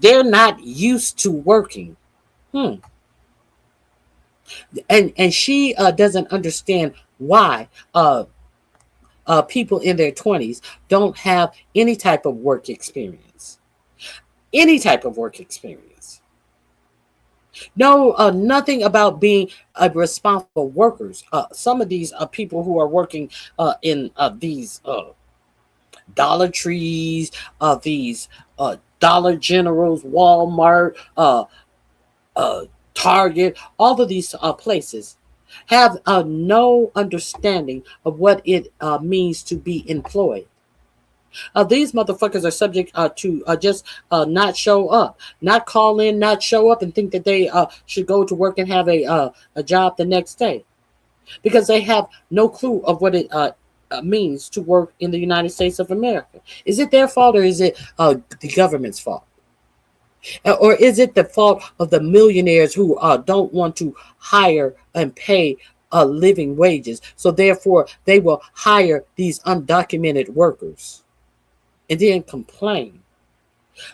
they're not used to working. And she doesn't understand why people in their 20s don't have any type of work experience. Any type of work experience. No, nothing about being responsible workers. Some of these people who are working in these Dollar Trees, these Dollar Generals, Walmart, Target, all of these places have no understanding of what it means to be employed. These motherfuckers are subject to just not show up, not call in, not show up, and think that they should go to work and have a job the next day because they have no clue of what it means to work in the United States of America. Is it their fault or is it the government's fault? Or is it the fault of the millionaires who don't want to hire and pay living wages? So therefore, they will hire these undocumented workers and then complain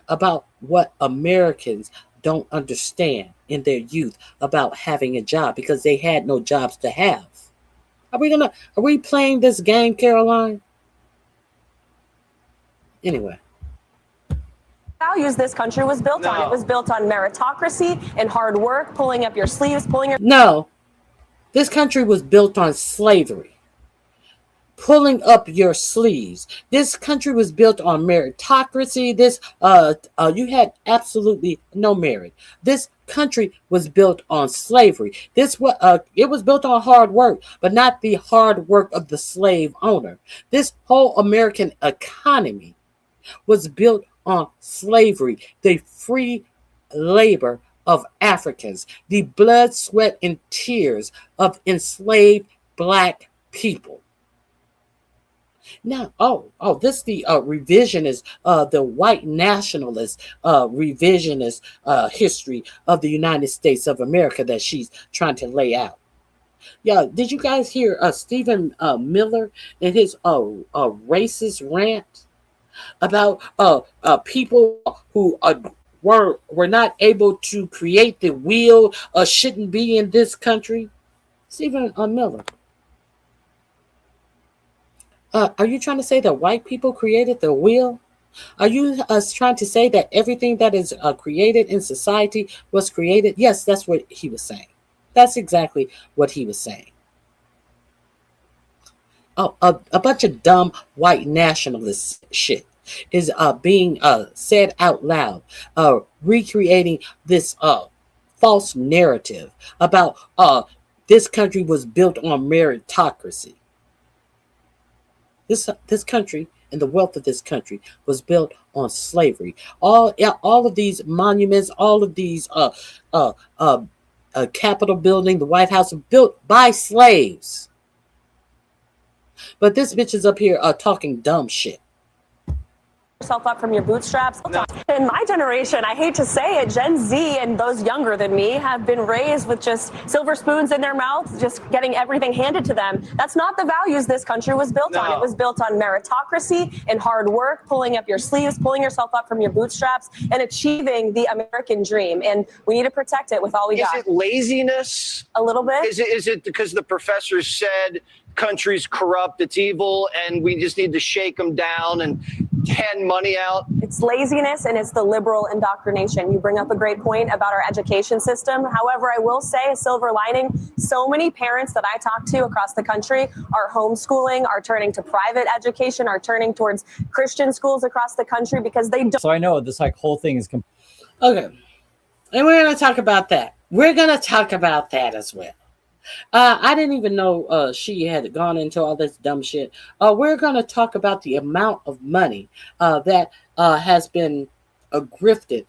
about what Americans don't understand in their youth about having a job because they had no jobs to have. Are we playing this game, Caroline? Anyway. Values this country was built on. It was built on meritocracy and hard work, pulling up your sleeves, pulling your... No. This country was built on slavery. Pulling up your sleeves. This country was built on meritocracy. You had absolutely no merit. This country was built on slavery. It was built on hard work, but not the hard work of the slave owner. This whole American economy was built on slavery, the free labor of Africans, the blood, sweat, and tears of enslaved Black people. Now, this is the revisionist, the white nationalist revisionist history of the United States of America that she's trying to lay out. Yeah, did you guys hear Stephen Miller and his racist rant about people who were not able to create the wheel shouldn't be in this country? Stephen Miller. Are you trying to say that white people created the wheel? Are you trying to say that everything that is created in society was created? Yes, that's what he was saying. That's exactly what he was saying. A bunch of dumb white nationalist shit is being said out loud, recreating this false narrative about this country was built on meritocracy. This country and the wealth of this country was built on slavery. All of these monuments, all of these Capitol building, the White House, were built by slaves. But this bitch is up here talking dumb shit. Yourself up from your bootstraps. In my generation, I hate to say it, Gen Z and those younger than me have been raised with just silver spoons in their mouths, just getting everything handed to them. That's not the values this country was built on. It was built on meritocracy and hard work, pulling up your sleeves, pulling yourself up from your bootstraps, and achieving the American dream. And we need to protect it with all we got. Is it laziness? A little bit. Is it because the professor said country's corrupt, it's evil, and we just need to shake them down and hand money out? It's laziness and it's the liberal indoctrination. You bring up a great point about our education system. However, I will say a silver lining, so many parents that I talk to across the country are homeschooling, are turning to private education, are turning towards Christian schools across the country because they don't. So I know this whole thing is okay. And we're going to talk about that. We're going to talk about that as well. I didn't even know she had gone into all this dumb shit. We're going to talk about the amount of money that has been grifted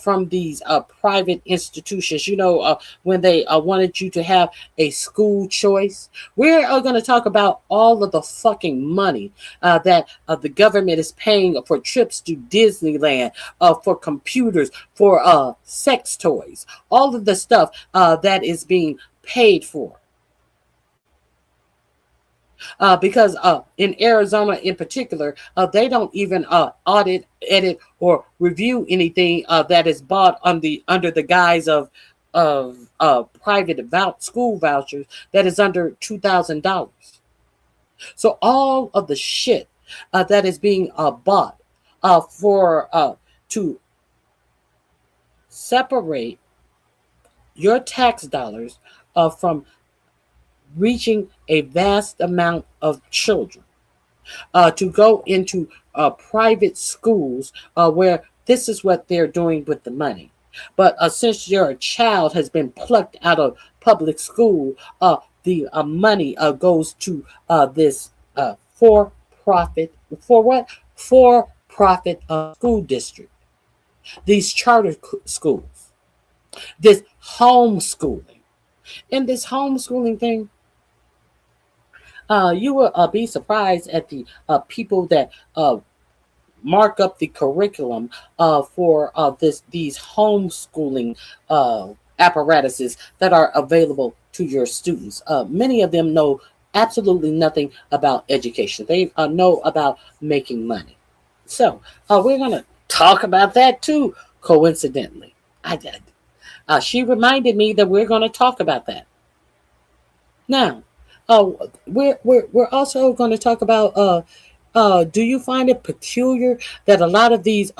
from these private institutions. You know, when they wanted you to have a school choice. We're going to talk about all of the fucking money that the government is paying for trips to Disneyland, for computers, for sex toys, all of the stuff that is being paid for. Because in Arizona in particular, they don't even audit, edit, or review anything that is bought under the guise of private school vouchers that is under $2,000. So all of the shit that is being bought to separate your tax dollars from reaching a vast amount of children to go into private schools where this is what they're doing with the money. But since your child has been plucked out of public school, the money goes to this for-profit, for what? For-profit school district. These charter schools, this homeschooling. And this homeschooling thing, you will be surprised at the people that mark up the curriculum for these homeschooling apparatuses that are available to your students. Many of them know absolutely nothing about education. They know about making money. So we're going to talk about that too, coincidentally. She reminded me that we're going to talk about that. Now, we're also going to talk about do you find it peculiar that a lot of these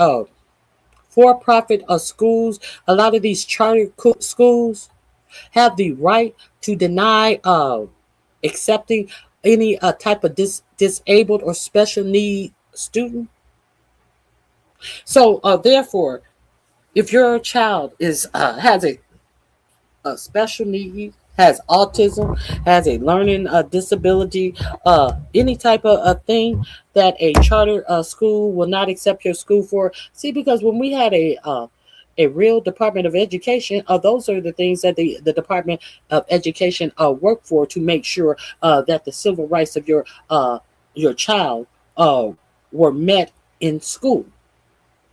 for-profit schools, a lot of these charter schools have the right to deny accepting any type of disabled or special need student? So therefore, if your child has a special need, has autism, has a learning disability, any type of thing that a charter school will not accept your school for. See, because when we had a real Department of Education, those are the things that the Department of Education work for, to make sure that the civil rights of your child were met in school.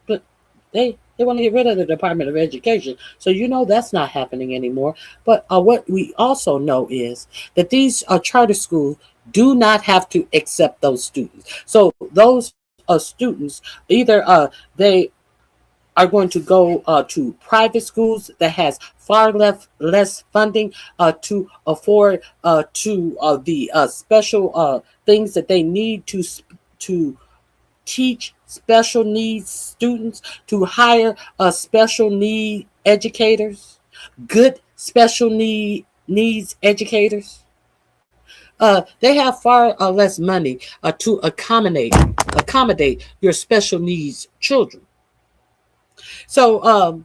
But they want to get rid of the Department of Education. So that's not happening anymore. But what we also know is that these charter schools do not have to accept those students. So those students, either they are going to go to private schools that has far less funding to afford to the special things that they need to teach special needs students, to hire special need educators, good special needs educators. They have far less money to accommodate your special needs children. So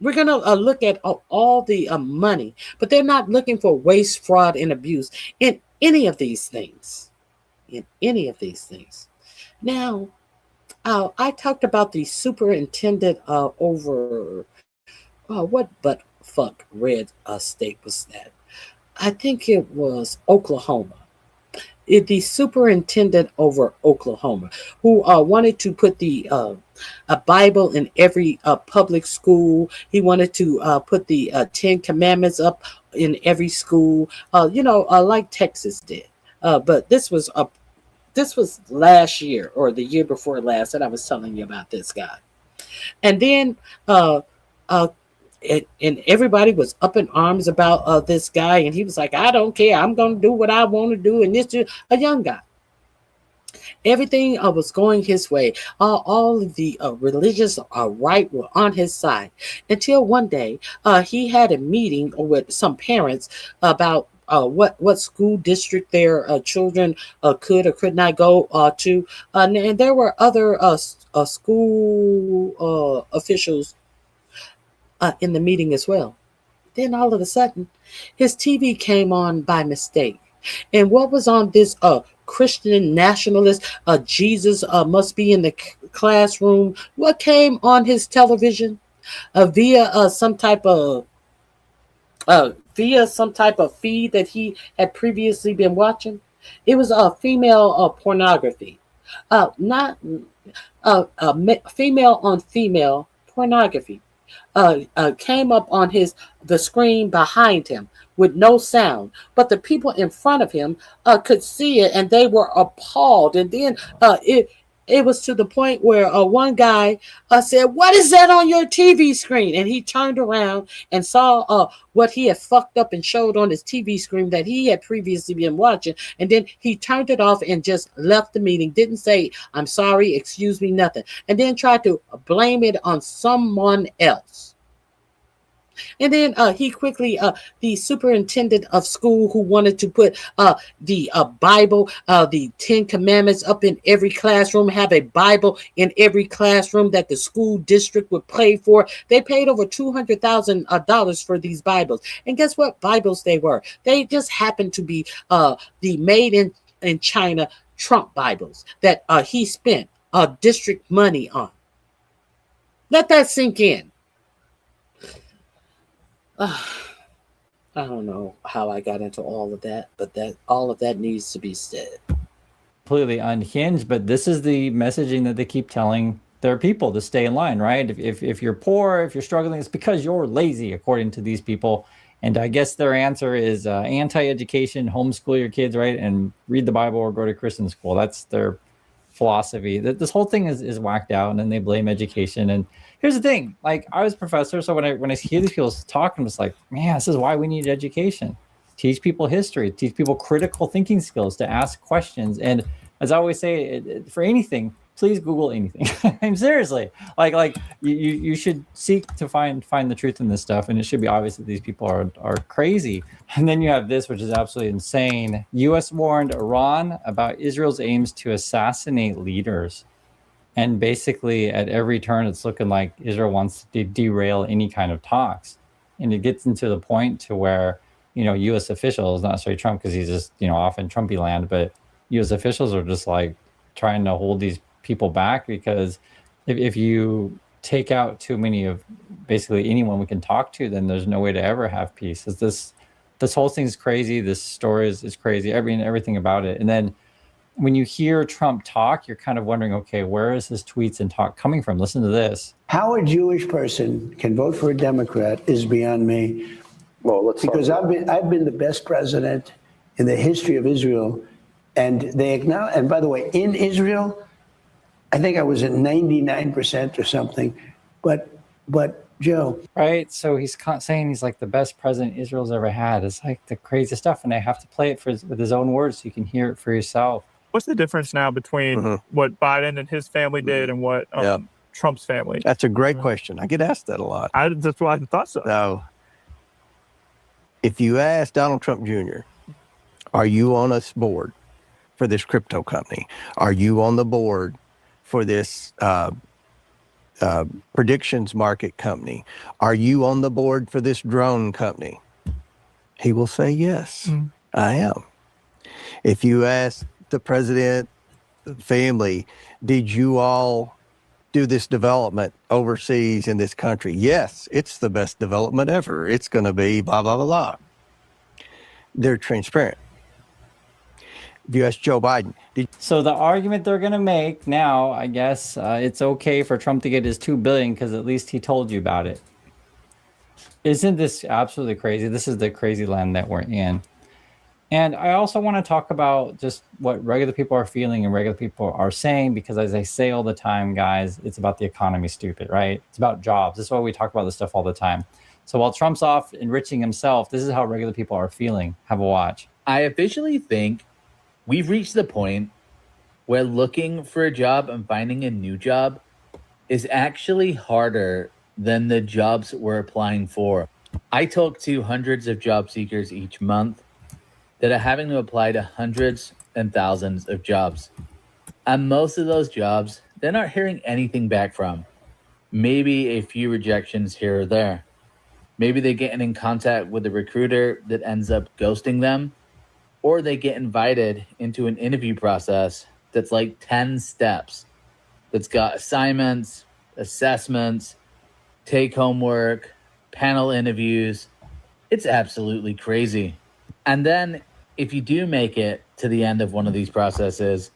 we're going to look at all the money, but they're not looking for waste, fraud, and abuse in any of these things. Now, I talked about the superintendent over what but fuck red state was that? I think it was Oklahoma. The superintendent over Oklahoma, who wanted to put a Bible in every public school. He wanted to put the 10 Commandments up in every school, like Texas did. But this was last year or the year before last that I was telling you about this guy. And then and everybody was up in arms about this guy, and he was like, I don't care, I'm going to do what I want to do. And this is a young guy. Everything was going his way. All of the religious right were on his side, until one day he had a meeting with some parents about what school district their children could or could not go to. And there were other school officials in the meeting as well. Then all of a sudden, his TV came on by mistake. And what was on this Christian nationalist, Jesus must be in the classroom, what came on his television via some type of feed that he had previously been watching? It was female pornography, not female on female pornography. Came up on the screen behind him with no sound, but the people in front of him could see it, and they were appalled. And then it was to the point where one guy said, "What is that on your TV screen?" And he turned around and saw what he had fucked up and showed on his TV screen that he had previously been watching. And then he turned it off and just left the meeting. Didn't say, "I'm sorry, excuse me," nothing. And then tried to blame it on someone else. And then he quickly, the superintendent of school who wanted to put the Bible, the 10 Commandments up in every classroom, have a Bible in every classroom that the school district would pay for. They paid over $200,000 for these Bibles. And guess what Bibles they were? They just happened to be the made in China Trump Bibles that he spent district money on. Let that sink in. I don't know how I got into all of that, but all of that needs to be said. Completely unhinged, but this is the messaging that they keep telling their people to stay in line, right? If you're poor, if you're struggling, it's because you're lazy, according to these people. And I guess their answer is anti-education, homeschool your kids, right? And read the Bible or go to Christian school. That's their philosophy. This whole thing is whacked out, and then they blame education. And here's the thing, like, I was a professor, so when I hear these people talking, I'm just like, man, this is why we need education. Teach people history, teach people critical thinking skills, to ask questions. And as I always say, for anything, please Google anything. I'm seriously, like you should seek to find the truth in this stuff, and it should be obvious that these people are crazy. And then you have this, which is absolutely insane. U.S. warned Iran about Israel's aims to assassinate leaders. And basically, at every turn, it's looking like Israel wants to derail any kind of talks. And it gets into the point to where, U.S. officials, not necessarily Trump, because he's just, off in Trumpy land, but U.S. officials are just like trying to hold these people back, because if you take out too many of basically anyone we can talk to, then there's no way to ever have peace. This whole thing is crazy. This story is crazy. Everything about it. And then when you hear Trump talk, you're kind of wondering, okay, where is his tweets and talk coming from? Listen to this. How a Jewish person can vote for a Democrat is beyond me. Well, because I've been the best president in the history of Israel, and they acknowledge. And by the way, in Israel, I think I was at 99% or something. But Joe, right? So he's saying he's like the best president Israel's ever had. It's like the craziest stuff, and I have to play it with his own words so you can hear it for yourself. What's the difference now between what Biden and his family did and what Trump's family? That's a great question. I get asked that a lot. That's why I thought so. So, if you ask Donald Trump Jr., are you on a board for this crypto company? Are you on the board for this predictions market company? Are you on the board for this drone company? He will say, yes, I am. If you ask the president, the family, did you all do this development overseas in this country? Yes, it's the best development ever. It's going to be blah, blah, blah, blah. They're transparent. If you ask Joe Biden. So the argument they're going to make now, I guess, it's okay for Trump to get his $2 billion because at least he told you about it. Isn't this absolutely crazy? This is the crazy land that we're in. And I also want to talk about just what regular people are feeling and regular people are saying, because as I say all the time, guys, it's about the economy, stupid, right? It's about jobs. This is why we talk about this stuff all the time. So while Trump's off enriching himself, this is how regular people are feeling. Have a watch. I officially think we've reached the point where looking for a job and finding a new job is actually harder than the jobs we're applying for. I talk to hundreds of job seekers each month that are having to apply to hundreds and thousands of jobs. And most of those jobs, they're not hearing anything back from. Maybe a few rejections here or there. Maybe they get in contact with a recruiter that ends up ghosting them, or they get invited into an interview process that's like 10 steps, that's got assignments, assessments, take-home work, panel interviews. It's absolutely crazy. And then if you do make it to the end of one of these processes,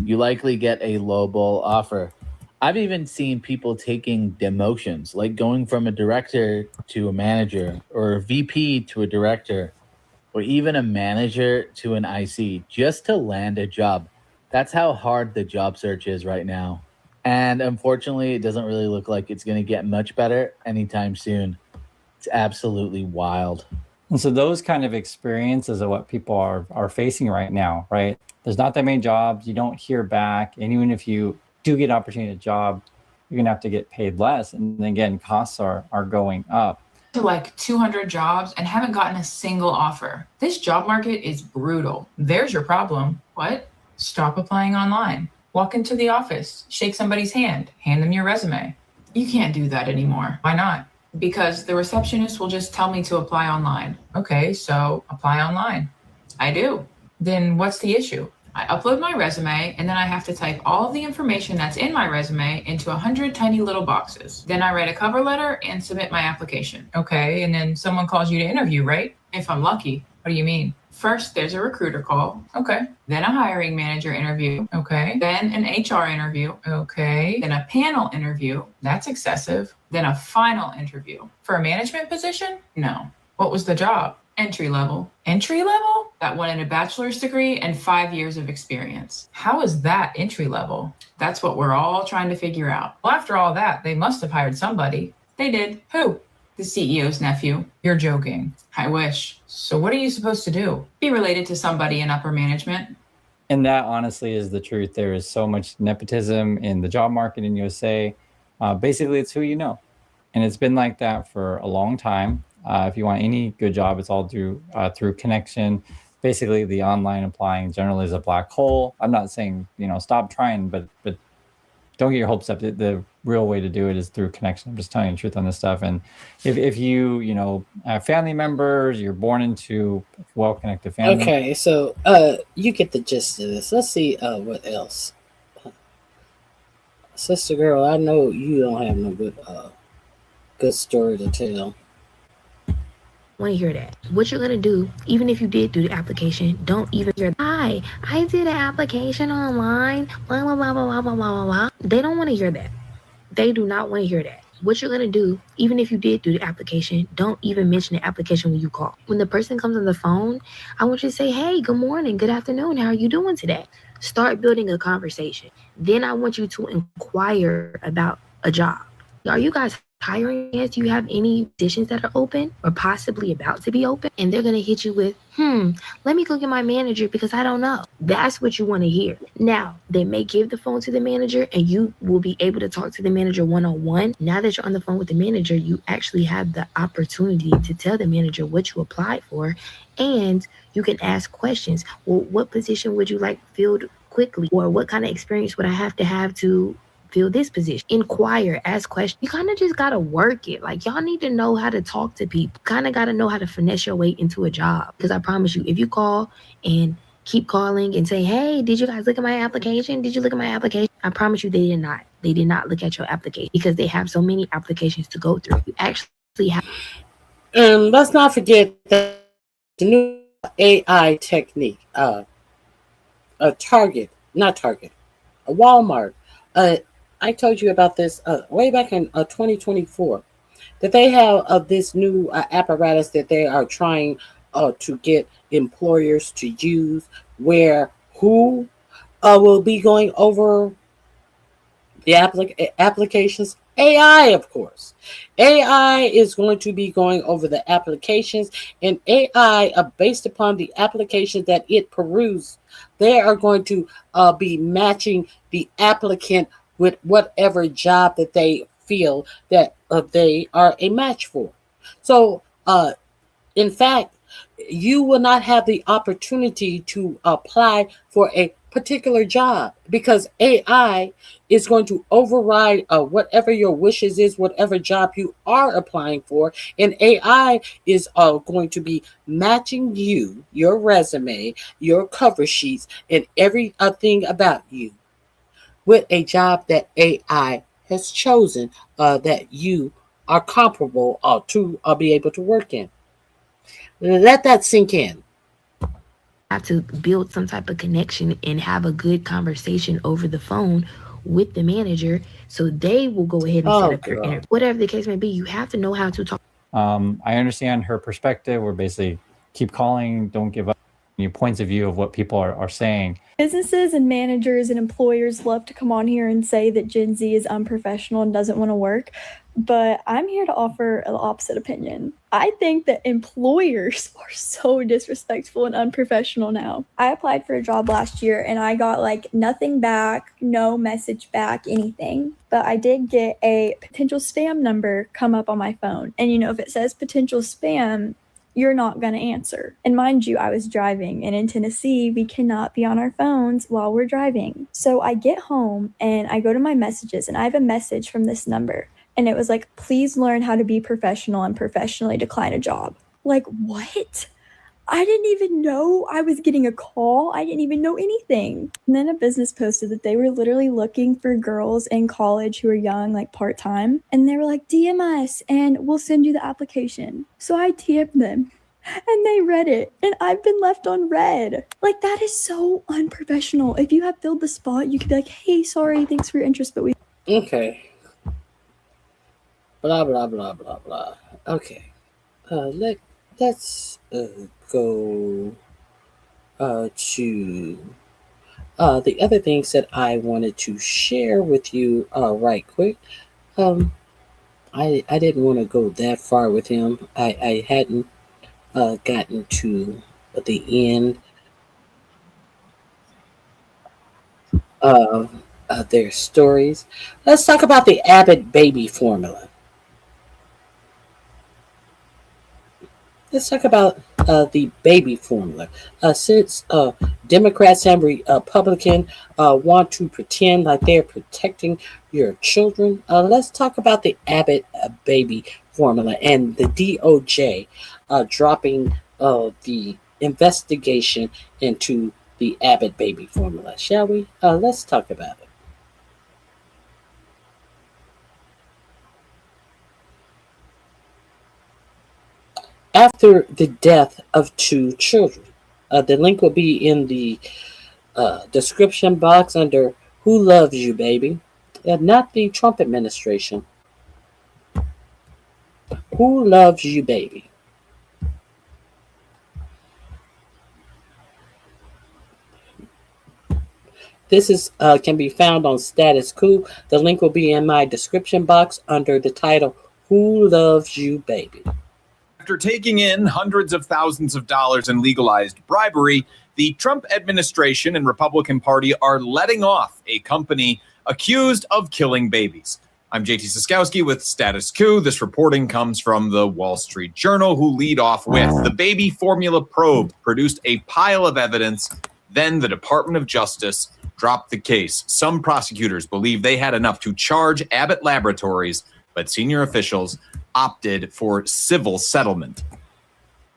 you likely get a lowball offer. I've even seen people taking demotions, like going from a director to a manager, or a VP to a director, or even a manager to an IC, just to land a job. That's how hard the job search is right now. And unfortunately, it doesn't really look like it's going to get much better anytime soon. It's absolutely wild. And so those kind of experiences are what people are facing right now, right? There's not that many jobs. You don't hear back. And even if you do get an opportunity at a job, you're going to have to get paid less. And again, costs are going up. to like 200 jobs and haven't gotten a single offer. This job market is brutal. There's your problem. What? Stop applying online. Walk into the office, shake somebody's hand, hand them your resume. You can't do that anymore. Why not? Because the receptionist will just tell me to apply online. Okay, so apply online. I do. Then what's the issue? I upload my resume and then I have to type all of the information that's in my resume into 100 tiny little boxes. Then I write a cover letter and submit my application. Okay, and then someone calls you to interview, right? If I'm lucky. What do you mean? First, there's a recruiter call. Okay. Then a hiring manager interview. Okay. Then an HR interview. Okay. Then a panel interview. That's excessive. Then a final interview. For a management position? No. What was the job? Entry level. Entry level? That wanted a bachelor's degree and 5 years of experience. How is that entry level? That's what we're all trying to figure out. Well, after all that, they must have hired somebody. They did. Who? The CEO's nephew. You're joking. I wish. So what are you supposed to do? Be related to somebody in upper management? And that honestly is the truth. There is so much nepotism in the job market in USA. Basically, it's who you know. And it's been like that for a long time. If you want any good job, it's all through connection. Basically, the online applying generally is a black hole. I'm not saying, stop trying, but don't get your hopes up. The real way to do it is through connection. I'm just telling you the truth on this stuff. And if you have family members, you're born into a well-connected family. Okay, so you get the gist of this. Let's see what else. Sister girl, I know you don't have no good story to tell. Want to hear that. What you're going to do, even if you did do the application, don't even hear, hi, I did an application online, blah, blah, blah, blah, blah, blah, blah, blah. They don't want to hear that. They do not want to hear that. What you're going to do, even if you did do the application, don't even mention the application when you call. When the person comes on the phone, I want you to say, hey, good morning, good afternoon, how are you doing today? Start building a conversation. Then I want you to inquire about a job. Are you guys hiring? Do you have any positions that are open or possibly about to be open? And they're going to hit you with, let me go get my manager because I don't know. That's what you want to hear. Now, they may give the phone to the manager and you will be able to talk to the manager one-on-one. Now that you're on the phone with the manager, you actually have the opportunity to tell the manager what you applied for, and you can ask questions. Well, what position would you like filled quickly? Or what kind of experience would I have to fill this position? Inquire, ask questions. You kind of just got to work it. Like, y'all need to know how to talk to people. Kind of got to know how to finesse your way into a job. Because I promise you, if you call and keep calling and say, hey, did you guys look at my application? Did you look at my application? I promise you they did not. They did not look at your application because they have so many applications to go through. You actually have. Let's not forget that the new AI technique, a Walmart, I told you about this way back in 2024, that they have this new apparatus that they are trying to get employers to use, where who will be going over the applications? AI, of course. AI is going to be going over the applications, and AI, based upon the applications that it perused, they are going to be matching the applicant with whatever job that they feel that they are a match for. So, in fact, you will not have the opportunity to apply for a particular job because AI is going to override whatever your wishes is, whatever job you are applying for. And AI is going to be matching you, your resume, your cover sheets, and everything about you with a job that AI has chosen that you are comparable to be able to work in. Let that sink in. Have to build some type of connection and have a good conversation over the phone with the manager, so they will go ahead and set up your interview. Whatever the case may be, you have to know how to talk. I understand her perspective. We're basically keep calling, don't give up. points of view of what people are saying. Businesses and managers and employers love to come on here and say that Gen Z is unprofessional and doesn't want to work, but I'm here to offer an opposite opinion. I think that employers are so disrespectful and unprofessional now. I applied for a job last year and I got like nothing back, no message back, anything. But I did get a potential spam number come up on my phone. And you know, if it says potential spam, you're not going to answer. And mind you, I was driving, and in Tennessee, we cannot be on our phones while we're driving. So I get home and I go to my messages and I have a message from this number. And it was like, please learn how to be professional and professionally decline a job. Like, what? I didn't even know I was getting a call. I didn't even know anything. And then a business posted that they were literally looking for girls in college who are young, like part-time. And they were like, DM us and we'll send you the application. So I DM'd them and they read it. And I've been left on red. Like, that is so unprofessional. If you have filled the spot, you could be like, hey, sorry, thanks for your interest, but we... Okay. Blah, blah, blah, blah, blah. Okay. Let's go to the other things that I wanted to share with you right quick. I didn't want to go that far with him. I hadn't gotten to the end of their stories. Let's talk about the Abbott baby formula. Let's talk about the baby formula. Since Democrats and Republicans want to pretend like they're protecting your children, let's talk about the Abbott baby formula and the DOJ dropping the investigation into the Abbott baby formula. Shall we? Let's talk about it. After the death of 2 children. The link will be in the description box under Who Loves You, Baby? Not the Trump administration. Who Loves You, Baby? This is can be found on Status Quo. The link will be in my description box under the title Who Loves You, Baby? After taking in hundreds of thousands of dollars in legalized bribery, the Trump administration and Republican Party are letting off a company accused of killing babies. I'm JT Siskowski with Status Quo. This reporting comes from the Wall Street Journal, who lead off with the baby formula probe produced a pile of evidence. Then the Department of Justice dropped the case. Some prosecutors believe they had enough to charge Abbott Laboratories, but senior officials opted for civil settlement.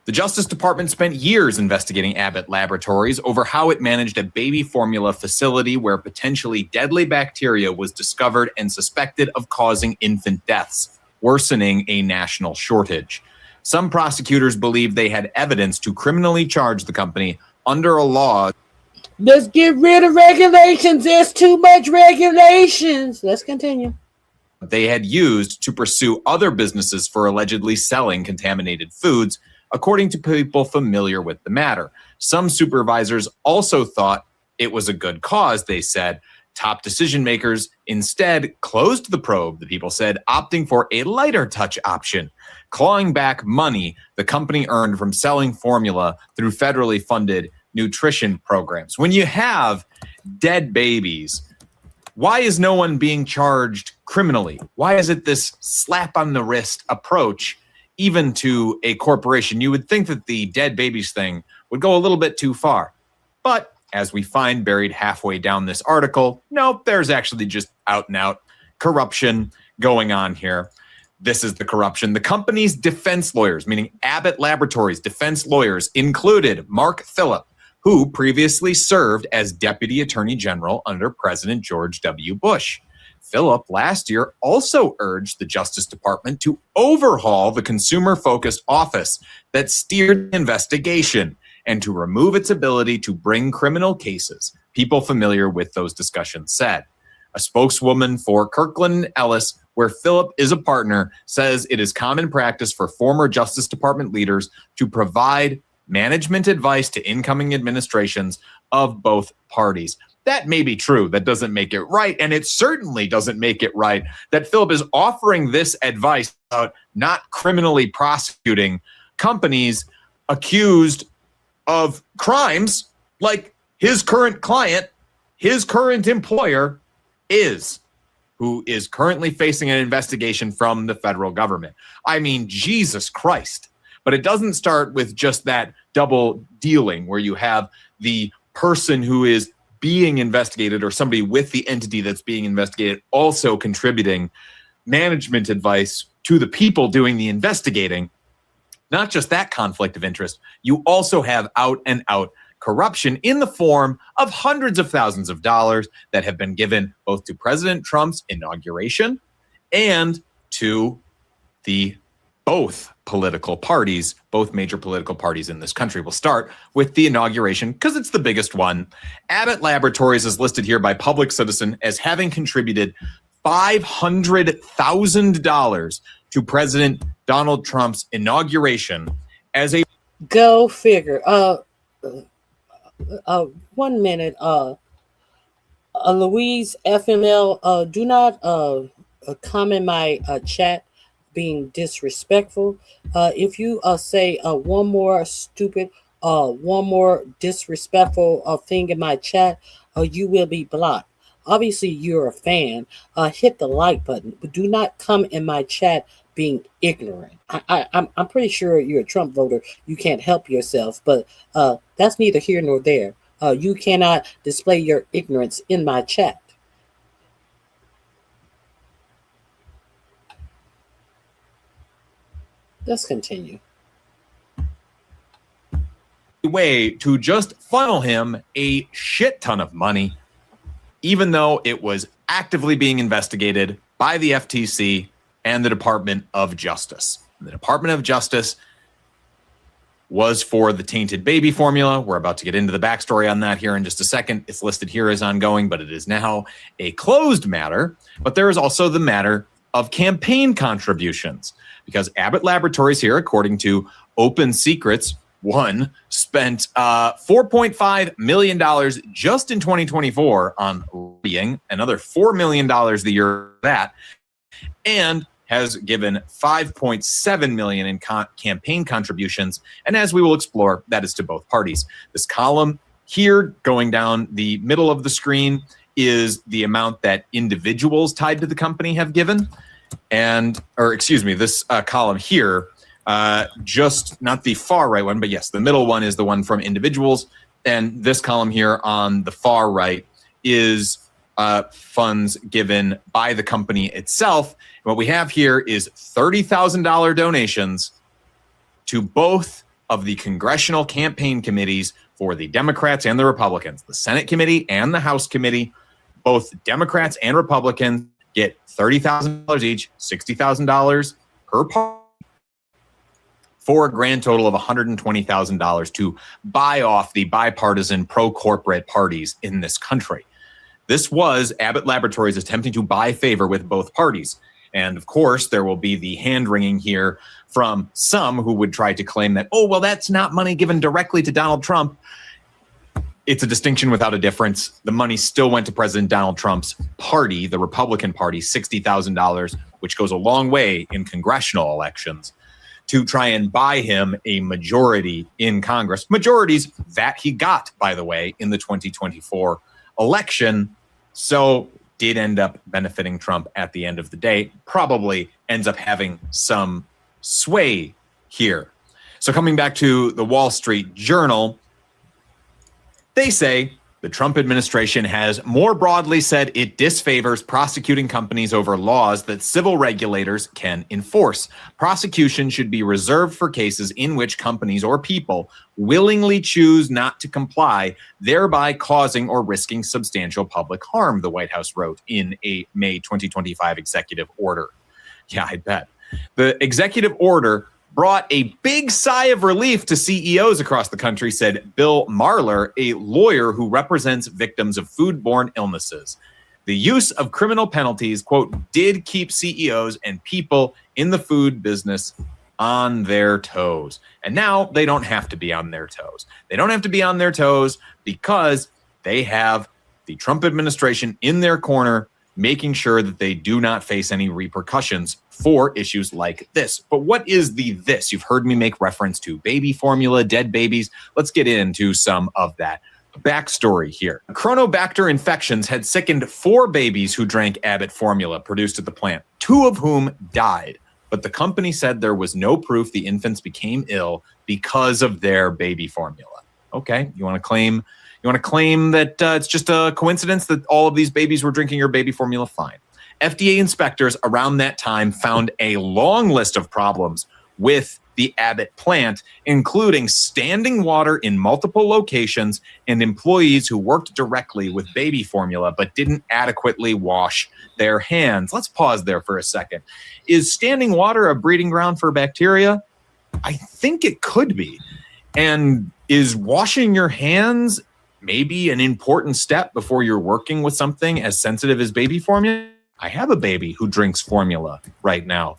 The Justice Department spent years investigating Abbott Laboratories over how it managed a baby formula facility where potentially deadly bacteria was discovered and suspected of causing infant deaths, worsening a national shortage. Some prosecutors believe they had evidence to criminally charge the company under a law. Let's get rid of regulations. There's too much regulations. Let's continue. They had used to pursue other businesses for allegedly selling contaminated foods, according to people familiar with the matter. Some supervisors also thought it was a good cause, they said. Top decision makers instead closed the probe, the people said, opting for a lighter touch option, clawing back money the company earned from selling formula through federally funded nutrition programs. When you have dead babies, why is no one being charged criminally? Why is it this slap on the wrist approach, even to a corporation? You would think that the dead babies thing would go a little bit too far. But as we find buried halfway down this article, no, there's actually just out and out corruption going on here. This is the corruption. The company's defense lawyers, meaning Abbott Laboratories defense lawyers, included Mark Phillip, who previously served as Deputy Attorney General under President George W. Bush. Phillip last year also urged the Justice Department to overhaul the consumer-focused office that steered the investigation and to remove its ability to bring criminal cases, people familiar with those discussions said. A spokeswoman for Kirkland & Ellis, where Phillip is a partner, says it is common practice for former Justice Department leaders to provide management advice to incoming administrations of both parties. That may be true. That doesn't make it right. And it certainly doesn't make it right that Philip is offering this advice about not criminally prosecuting companies accused of crimes like his current client, his current employer is, who is currently facing an investigation from the federal government. I mean, Jesus Christ. But it doesn't start with just that double dealing where you have the person who is being investigated or somebody with the entity that's being investigated also contributing management advice to the people doing the investigating. Not just that conflict of interest, you also have out and out corruption in the form of hundreds of thousands of dollars that have been given both to President Trump's inauguration and to the both political parties, both major political parties in this country. We'll start with the inauguration because it's the biggest one. Abbott Laboratories is listed here by Public Citizen as having contributed $500,000 to President Donald Trump's inauguration as a... Go figure. 1 minute. Louise FML, do not comment my chat being disrespectful. If you say one more stupid, one more disrespectful thing in my chat, you will be blocked. Obviously, you're a fan. Hit the like button, but do not come in my chat being ignorant. I'm pretty sure you're a Trump voter. You can't help yourself, but that's neither here nor there. You cannot display your ignorance in my chat. Let's continue. Way to just funnel him a shit ton of money, even though it was actively being investigated by the FTC and the Department of Justice. The Department of Justice was for the tainted baby formula. We're about to get into the backstory on that here in just a second. It's listed here as ongoing, but it is now a closed matter. But there is also the matter of campaign contributions, because Abbott Laboratories here, according to Open Secrets, spent $4.5 million just in 2024 on lobbying, another $4 million the year that, and has given $5.7 million in campaign contributions. And as we will explore, that is to both parties. This column here going down the middle of the screen is the amount that individuals tied to the company have given. This column here, just not the far right one, but yes, the middle one is the one from individuals. And this column here on the far right is funds given by the company itself. And what we have here is $30,000 donations to both of the congressional campaign committees for the Democrats and the Republicans, the Senate committee and the House committee. Both Democrats and Republicans get $30,000 each, $60,000 per party, for a grand total of $120,000 to buy off the bipartisan pro-corporate parties in this country. This was Abbott Laboratories attempting to buy favor with both parties. And of course, there will be the hand-wringing here from some who would try to claim that, oh, well, that's not money given directly to Donald Trump. It's a distinction without a difference. The money still went to President Donald Trump's party, the Republican Party, $60,000, which goes a long way in congressional elections, to try and buy him a majority in Congress. Majorities that he got, by the way, in the 2024 election. So did end up benefiting Trump at the end of the day. Probably ends up having some sway here. So coming back to the Wall Street Journal, they say the Trump administration has more broadly said it disfavors prosecuting companies over laws that civil regulators can enforce. Prosecution should be reserved for cases in which companies or people willingly choose not to comply, thereby causing or risking substantial public harm, the White House wrote in a May 2025 executive order. Yeah, I bet. The executive order brought a big sigh of relief to CEOs across the country, said Bill Marler, a lawyer who represents victims of foodborne illnesses. The use of criminal penalties, quote, did keep CEOs and people in the food business on their toes. And now they don't have to be on their toes. They don't have to be on their toes because they have the Trump administration in their corner, making sure that they do not face any repercussions for issues like this. But what is the this? You've heard me make reference to baby formula, dead babies. Let's get into some of that backstory here. Chronobacter infections had sickened 4 babies who drank Abbott formula produced at the plant, 2 of whom died. But the company said there was no proof the infants became ill because of their baby formula. Okay, you want to claim that it's just a coincidence that all of these babies were drinking your baby formula? Fine. FDA inspectors around that time found a long list of problems with the Abbott plant, including standing water in multiple locations and employees who worked directly with baby formula but didn't adequately wash their hands. Let's pause there for a second. Is standing water a breeding ground for bacteria? I think it could be. And is washing your hands maybe an important step before you're working with something as sensitive as baby formula? I have a baby who drinks formula right now.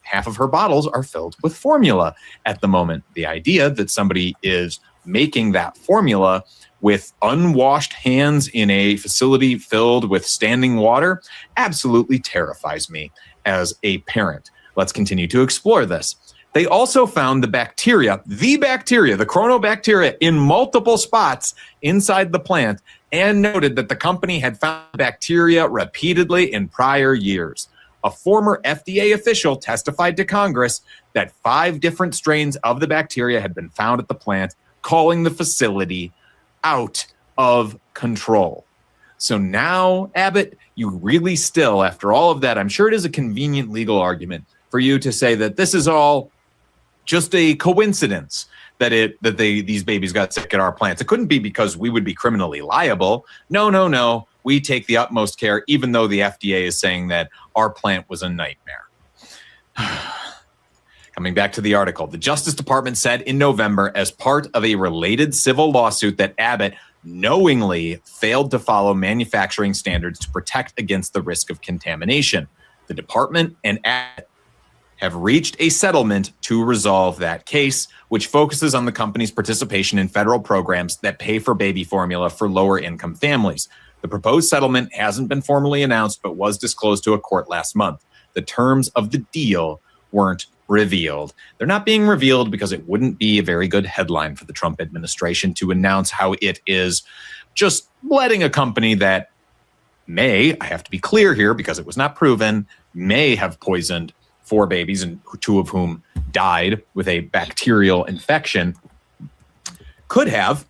Half of her bottles are filled with formula at the moment. The idea that somebody is making that formula with unwashed hands in a facility filled with standing water absolutely terrifies me as a parent. Let's continue to explore this. They also found the bacteria, the chronobacteria, in multiple spots inside the plant, and noted that the company had found bacteria repeatedly in prior years. A former FDA official testified to Congress that 5 different strains of the bacteria had been found at the plant, calling the facility out of control. So now, Abbott, you really still, after all of that, I'm sure it is a convenient legal argument for you to say that this is all just a coincidence that these babies got sick at our plants. It couldn't be because we would be criminally liable. No. We take the utmost care, even though the FDA is saying that our plant was a nightmare. Coming back to the article, the Justice Department said in November, as part of a related civil lawsuit, that Abbott knowingly failed to follow manufacturing standards to protect against the risk of contamination. The department and Abbott have reached a settlement to resolve that case, which focuses on the company's participation in federal programs that pay for baby formula for lower income families. The proposed settlement hasn't been formally announced, but was disclosed to a court last month. The terms of the deal weren't revealed. They're not being revealed because it wouldn't be a very good headline for the Trump administration to announce how it is just letting a company that may, I have to be clear here because it was not proven, may have poisoned 4 babies, and 2 of whom died with a bacterial infection, could have,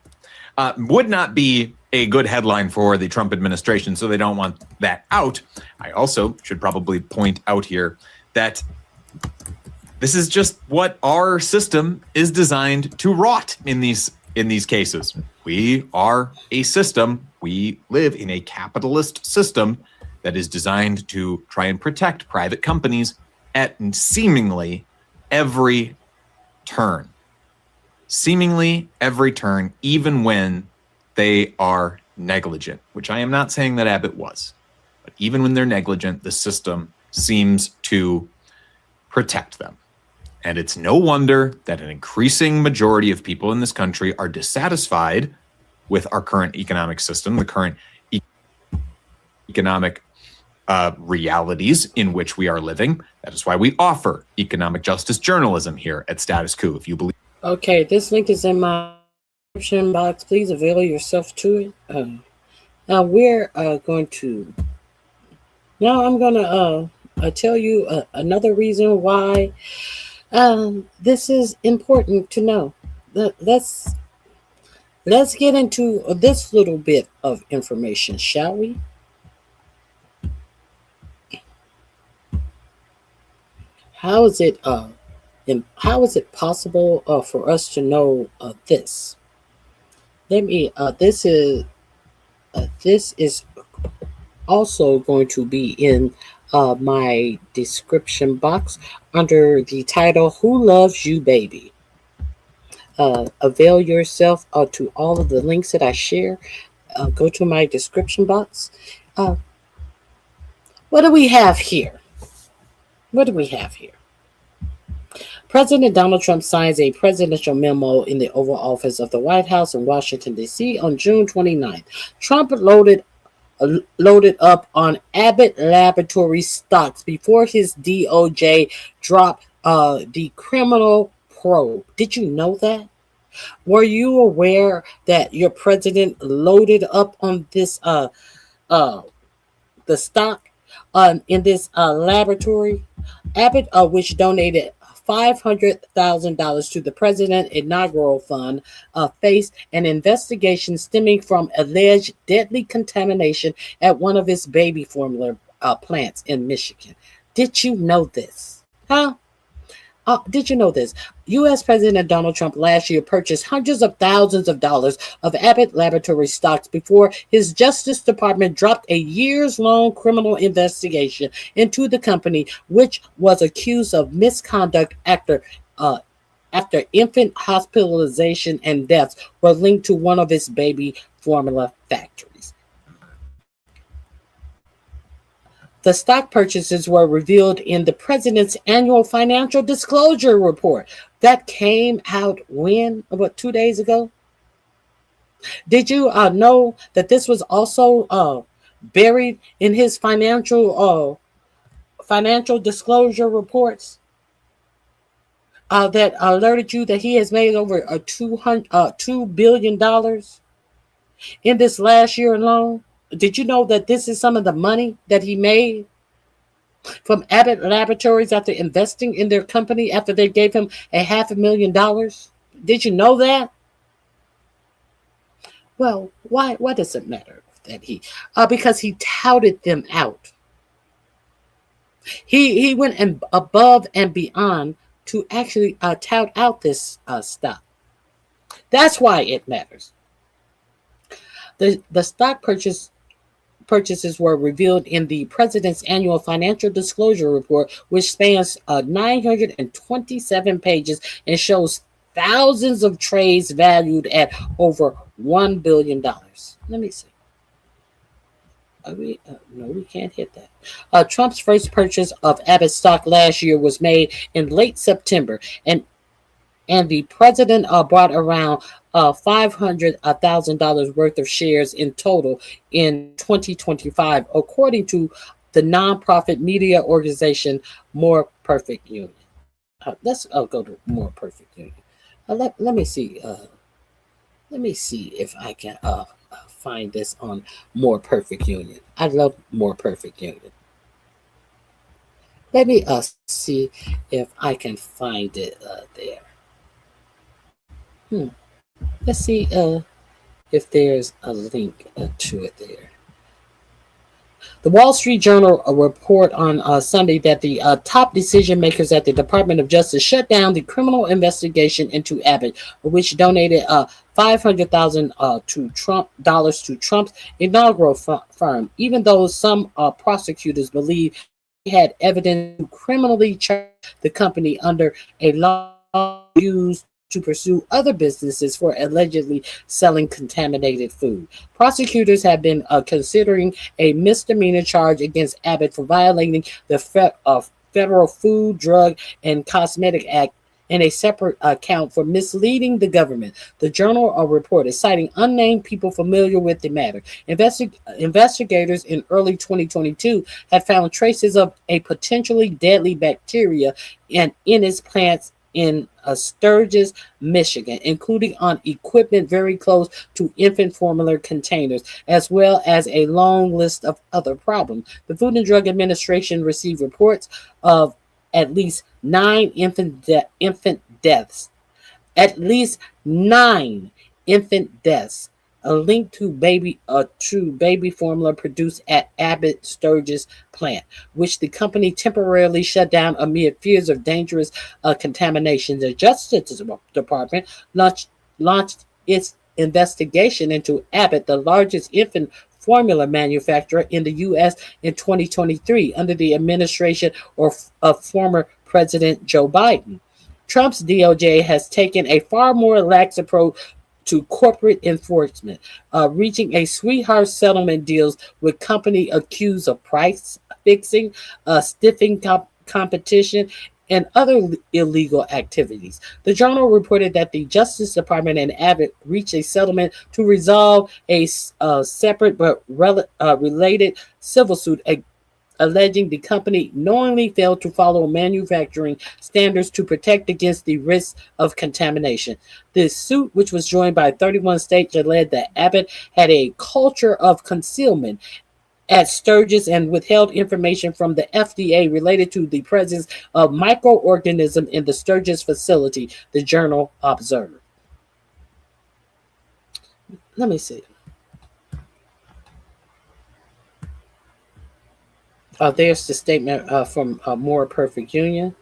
would not be a good headline for the Trump administration, so they don't want that out. I also should probably point out here that this is just what our system is designed to rot in these cases. We are a system. We live in a capitalist system that is designed to try and protect private companies at seemingly every turn. Seemingly every turn, even when they are negligent, which I am not saying that Abbott was. But even when they're negligent, the system seems to protect them. And it's no wonder that an increasing majority of people in this country are dissatisfied with our current economic system, the current economic realities in which we are living. That is why we offer economic justice journalism here at Status Quo. If you believe. Okay, this link is in my description box. Please avail yourself to it. Now we're going to. Now I'm going to tell you another reason why this is important to know. Let's get into this little bit of information, shall we? How is it possible for us to know this? This is also going to be in my description box under the title "Who Loves You, Baby?" Avail yourself to all of the links that I share. Go to my description box. What do we have here? President Donald Trump signs a presidential memo in the Oval Office of the White House in Washington, D.C. on June 29th. Trump loaded up on Abbott Laboratory stocks before his DOJ dropped the criminal probe. Did you know that? Were you aware that your president loaded up on this the stock in this laboratory? Abbott, which donated $500,000 to the president's inaugural fund, faced an investigation stemming from alleged deadly contamination at one of its baby formula plants in Michigan. Did you know this? Huh? Did you know this? U.S. President Donald Trump last year purchased hundreds of thousands of dollars of Abbott Laboratory stocks before his Justice Department dropped a years-long criminal investigation into the company, which was accused of misconduct after infant hospitalization and deaths were linked to one of its baby formula factories. The stock purchases were revealed in the president's annual financial disclosure report that came out about 2 days ago. Did you know that this was also buried in his financial disclosure reports that alerted you that he has made over $2 billion in this last year alone? Did you know that this is some of the money that he made from Abbott Laboratories after investing in their company after they gave him $500,000? Did you know that? Well, why does it matter that because he touted them out. He went above and beyond to actually tout out this stock. That's why it matters. The stock purchases were revealed in the president's annual financial disclosure report, which spans 927 pages and shows thousands of trades valued at over $1 billion. Let me see. No, we can't hit that. Trump's first purchase of Abbott stock last year was made in late September, and the president bought around $500,000 worth of shares in total in 2025, according to the nonprofit media organization More Perfect Union. Let's go to More Perfect Union. Let me see. Let me see if I can find this on More Perfect Union. I love More Perfect Union. Let me see if I can find it there. Let's see if there's a link to it there. The Wall Street Journal report on Sunday that the top decision makers at the Department of Justice shut down the criminal investigation into Abbott, which donated $500,000 to Trump's inaugural firm, even though some prosecutors believe he had evidence to criminally charge the company under a law used to pursue other businesses for allegedly selling contaminated food. Prosecutors have been considering a misdemeanor charge against Abbott for violating the Federal Food, Drug, and Cosmetic Act and a separate count for misleading the government. The Journal reported, citing unnamed people familiar with the matter. Investigators in early 2022 had found traces of a potentially deadly bacteria in its plants in Sturgis, Michigan, including on equipment very close to infant formula containers, as well as a long list of other problems. The Food and Drug Administration received reports of at least 9 infant deaths. At least 9 infant deaths linked to baby formula produced at Abbott Sturgis plant, which the company temporarily shut down amid fears of dangerous contamination. The Justice Department launched its investigation into Abbott, the largest infant formula manufacturer in the U.S. in 2023 under the administration of former President Joe Biden. Trump's DOJ has taken a far more lax approach to corporate enforcement, reaching a sweetheart settlement deals with company accused of price fixing, stiffing competition, and other illegal activities. The journal reported that the Justice Department and Abbott reached a settlement to resolve a separate but related civil suit alleging the company knowingly failed to follow manufacturing standards to protect against the risk of contamination. This suit, which was joined by 31 states, alleged that Abbott had a culture of concealment at Sturgis and withheld information from the FDA related to the presence of microorganisms in the Sturgis facility, the journal observed. Let me see. There's the statement from More Perfect Union.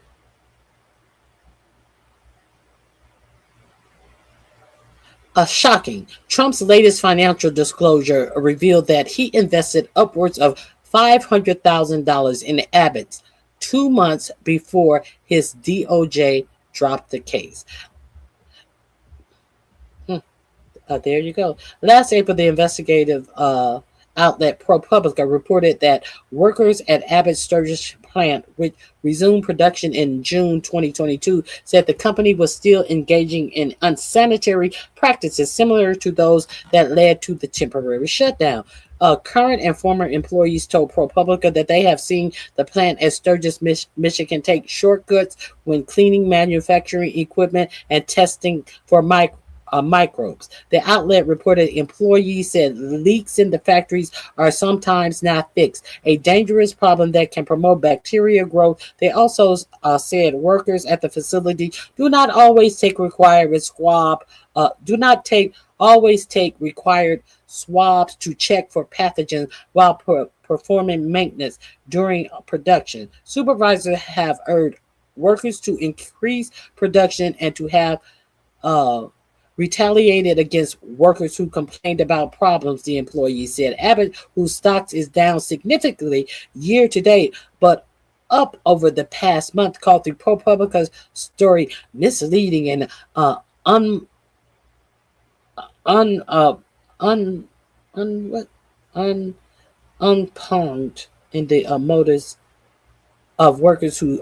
Shocking. Trump's latest financial disclosure revealed that he invested upwards of $500,000 in Abbott's 2 months before his DOJ dropped the case. There you go. Last April, the investigative outlet ProPublica reported that workers at Abbott Sturgis plant, which resumed production in June 2022, said the company was still engaging in unsanitary practices similar to those that led to the temporary shutdown. Current and former employees told ProPublica that they have seen the plant at Sturgis, Michigan take shortcuts when cleaning manufacturing equipment and testing for microbes. The outlet reported employees said leaks in the factories are sometimes not fixed, a dangerous problem that can promote bacteria growth. They also said workers at the facility do not always take required swabs to check for pathogens while performing maintenance during production. Supervisors have urged workers to increase production and to have retaliated against workers who complained about problems, the employee said. Abbott, whose stocks is down significantly year to date, but up over the past month, called the ProPublica story misleading and unponged in the motives of workers who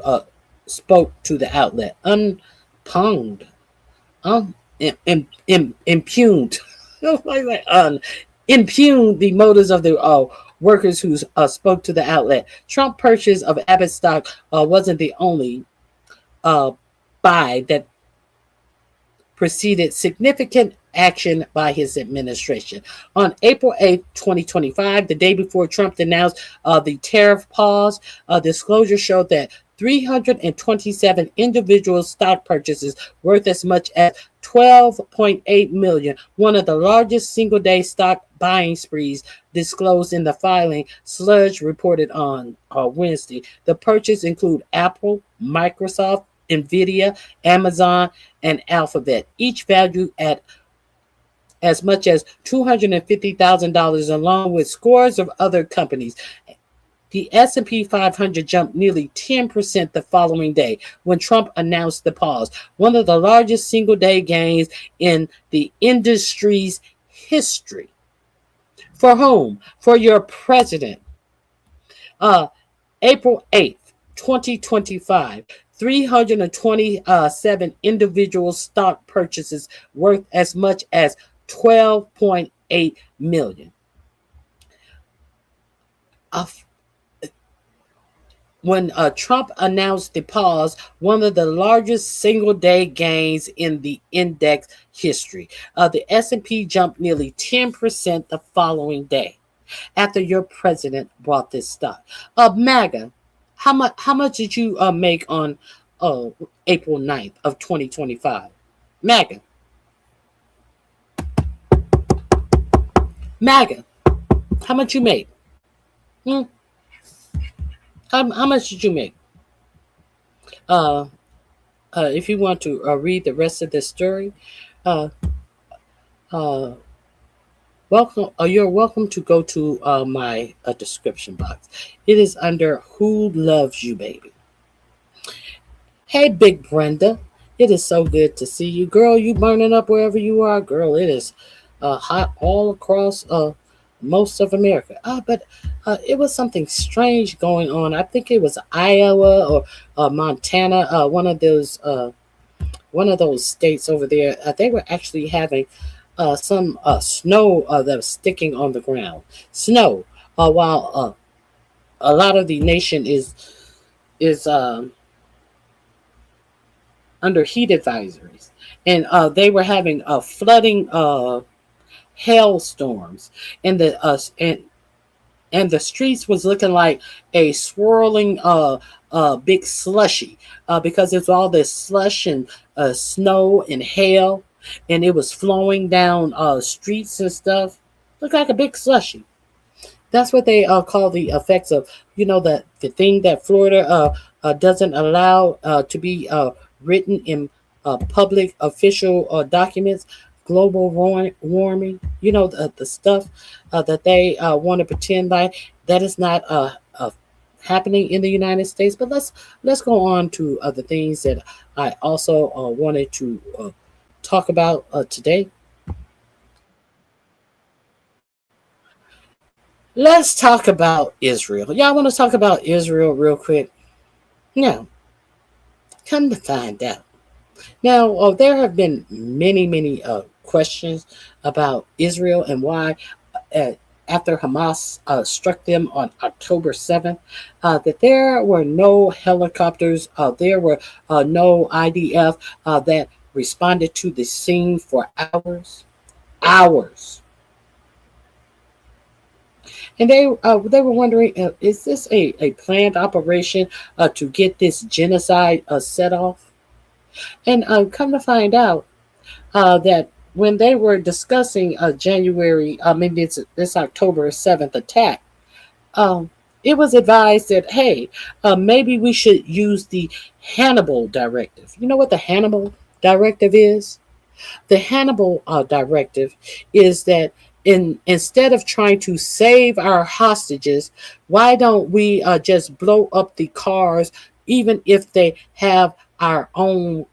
spoke to the outlet. Unponged. Impugned the motives of the workers who spoke to the outlet. Trump purchase of Abbott stock wasn't the only buy that preceded significant action by his administration. On April 8, 2025, the day before Trump announced the tariff pause, disclosure showed that 327 individual stock purchases worth as much as $12.8 million, one of the largest single-day stock buying sprees disclosed in the filing, Sludge reported on Wednesday. The purchases include Apple, Microsoft, Nvidia, Amazon, and Alphabet, each valued at as much as $250,000, along with scores of other companies. The S&P 500 jumped nearly 10% the following day when Trump announced the pause, one of the largest single-day gains in the industry's history. For whom? For your president. April 8th, 2025, 327 individual stock purchases worth as much as $12.8 million. When Trump announced the pause, one of the largest single-day gains in the index history. The S&P jumped nearly 10% the following day after your president bought this stock. Maga, how much did you make on April 9th of 2025? Maga, how much you make? How much did you make? If you want to read the rest of the story, welcome. You're welcome to go to my description box. It is under "Who Loves You, Baby." Hey, Big Brenda, it is so good to see you, girl. You burning up wherever you are, girl. It is hot all across most of America. But it was something strange going on. I think it was Iowa or Montana, one of those states over there. They were actually having some snow that was sticking on the ground. Snow, while a lot of the nation is under heat advisories, and they were having flooding hailstorms, and the streets was looking like a swirling big slushy because it's all this slush and snow and hail, and it was flowing down streets and stuff. Looked like a big slushy. That's what they call the effects of, the thing that Florida doesn't allow to be written in public official documents, global warming, the stuff that they want to pretend like that is not happening in the United States. But let's go on to the things that I also wanted to talk about today. Let's talk about Israel. Y'all want to talk about Israel real quick? Now, come to find out. Now, there have been many questions about Israel and why, after Hamas struck them on October 7th, that there were no helicopters, there were no IDF that responded to the scene for hours. And they were wondering, is this a planned operation to get this genocide set off? And come to find out that when they were discussing January, maybe it's this October 7th attack, it was advised that, hey, maybe we should use the Hannibal Directive. You know what the Hannibal Directive is? The Hannibal Directive is that instead of trying to save our hostages, why don't we just blow up the cars, even if they have our own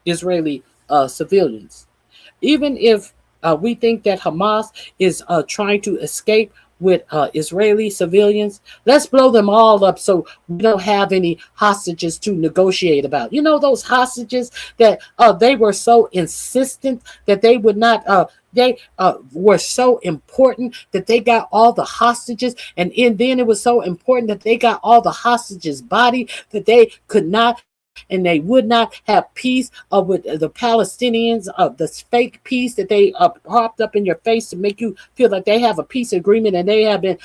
Israeli civilians? Even if we think that Hamas is trying to escape with Israeli civilians, let's blow them all up so we don't have any hostages to negotiate about. You know, those hostages that they were so insistent that they would not, they were so important that they got all the hostages, and then it was so important that they got all the hostages' body that they could not and they would not have peace with the Palestinians, this fake peace that they propped up in your face to make you feel like they have a peace agreement, and they have been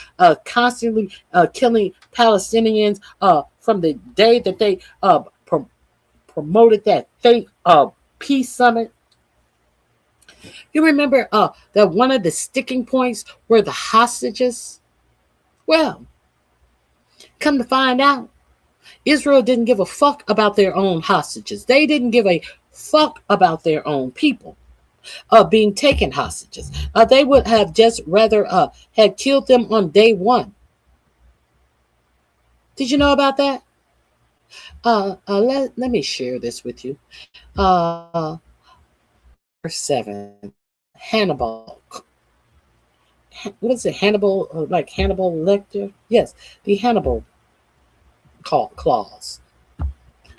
constantly killing Palestinians from the day that they promoted that fake peace summit. You remember that one of the sticking points were the hostages? Well, come to find out, Israel didn't give a fuck about their own hostages. They didn't give a fuck about their own people being taken hostages. They would have just rather had killed them on day one. Did you know about that? Let me share this with you. Verse 7, Hannibal. What is it? Hannibal, like Hannibal Lecter? Yes, the Hannibal clause.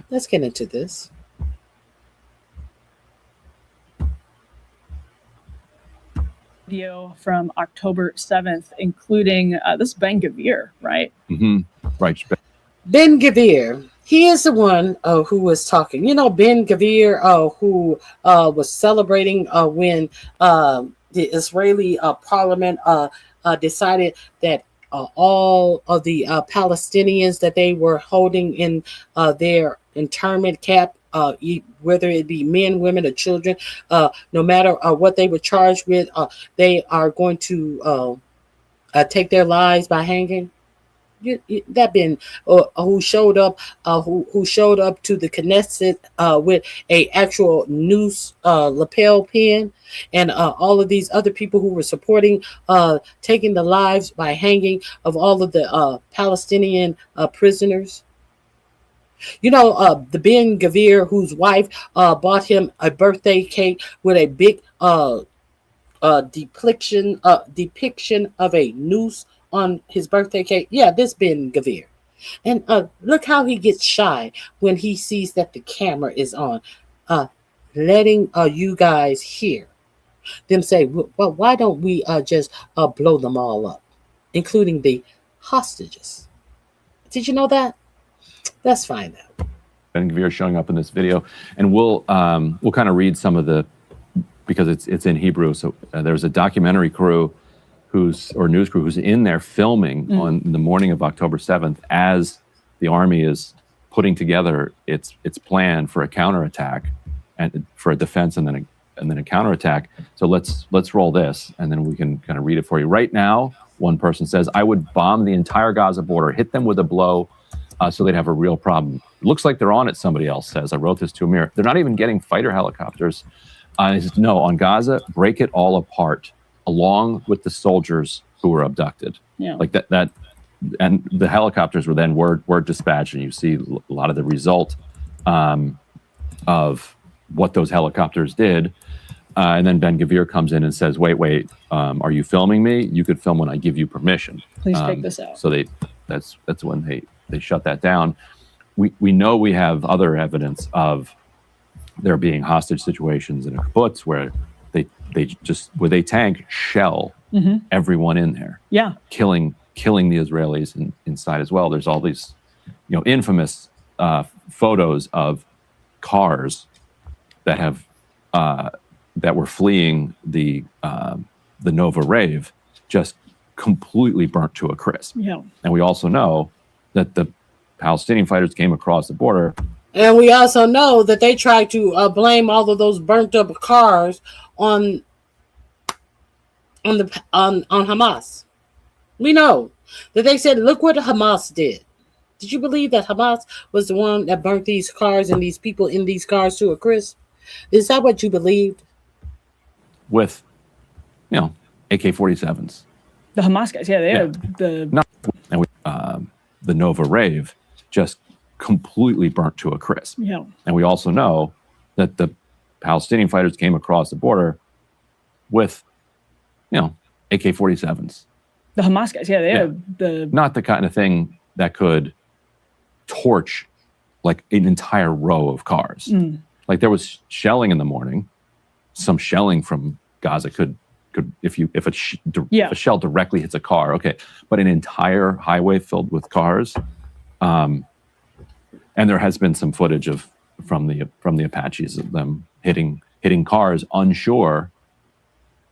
Let's get into this. Video from October 7th, including this Ben Gvir, right? Mm-hmm. Right. Ben Gvir. He is the one who was talking. You know, Ben Gvir, who was celebrating when the Israeli parliament decided that all of the Palestinians that they were holding in their internment camp, whether it be men, women, or children, no matter what they were charged with, they are going to take their lives by hanging. That been who showed up to the Knesset with a actual noose lapel pin, and all of these other people who were supporting taking the lives by hanging of all of the Palestinian prisoners. You know, the Ben Gvir whose wife bought him a birthday cake with a big depiction of a noose on his birthday cake. Yeah, this Ben Gvir. And look how he gets shy when he sees that the camera is on, letting you guys hear them say, well, why don't we just blow them all up, including the hostages? Did you know that? That's fine though. Ben Gvir showing up in this video, and we'll kind of read some of the, because it's in Hebrew. So there's a documentary crew news crew who's in there filming on the morning of October 7th as the army is putting together its plan for a counterattack and for a defense and then a counterattack. So let's roll this, and then we can kind of read it for you. Right now, one person says, I would bomb the entire Gaza border, hit them with a blow, so they'd have a real problem. It looks like they're on it, somebody else says. I wrote this to Amir. They're not even getting fighter helicopters. He says, no, on Gaza, break it all apart, along with the soldiers who were abducted. Yeah. Like that, and the helicopters were dispatched, and you see a lot of the result of what those helicopters did. And then Ben Gvir comes in and says, wait, are you filming me? You could film when I give you permission. Please take this out. So that's when they shut that down. We know we have other evidence of there being hostage situations in a kibbutz where they tank shell everyone in there. Yeah. Killing the Israelis inside as well. There's all these, infamous photos of cars that have that were fleeing the Nova Rave, just completely burnt to a crisp. Yeah. And we also know that the Palestinian fighters came across the border. And we also know that they tried to blame all of those burnt up cars on Hamas. We know that they said, look what Hamas did. Did you believe that Hamas was the one that burnt these cars and these people in these cars to a crisp? Is that what you believed? With, AK-47s. The Hamas guys, they had the Nova Rave just completely burnt to a crisp. Yeah. And we also know that the Palestinian fighters came across the border with, AK-47s. The Hamas guys, they had not the kind of thing that could torch like an entire row of cars. Like there was shelling in the morning. Some shelling from Gaza could if a shell directly hits a car, okay, but an entire highway filled with cars, and there has been some footage from the Apaches of them hitting cars, unsure,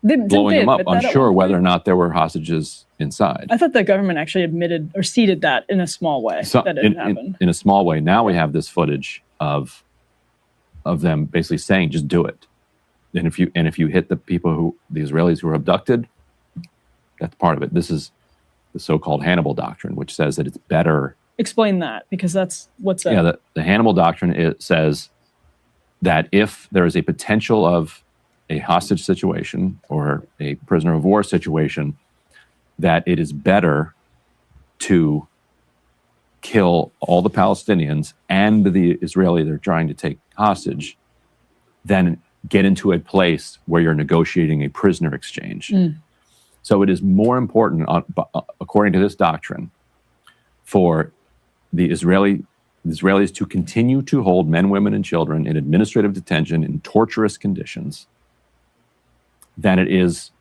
blowing them up, unsure whether or not there were hostages inside. I thought the government actually admitted or ceded that in a small way that it happened. In a small way. Now we have this footage of them basically saying, just do it. And if you hit the Israelis who were abducted, that's part of it. This is the so-called Hannibal Doctrine, which says that it's better. Explain that, because that's what's that? Yeah, the Hannibal Doctrine says that if there is a potential of a hostage situation or a prisoner of war situation, that it is better to kill all the Palestinians and the Israeli they're trying to take hostage than get into a place where you're negotiating a prisoner exchange. So it is more important, according to this doctrine, for the Israelis to continue to hold men, women, and children in administrative detention in torturous conditions than it is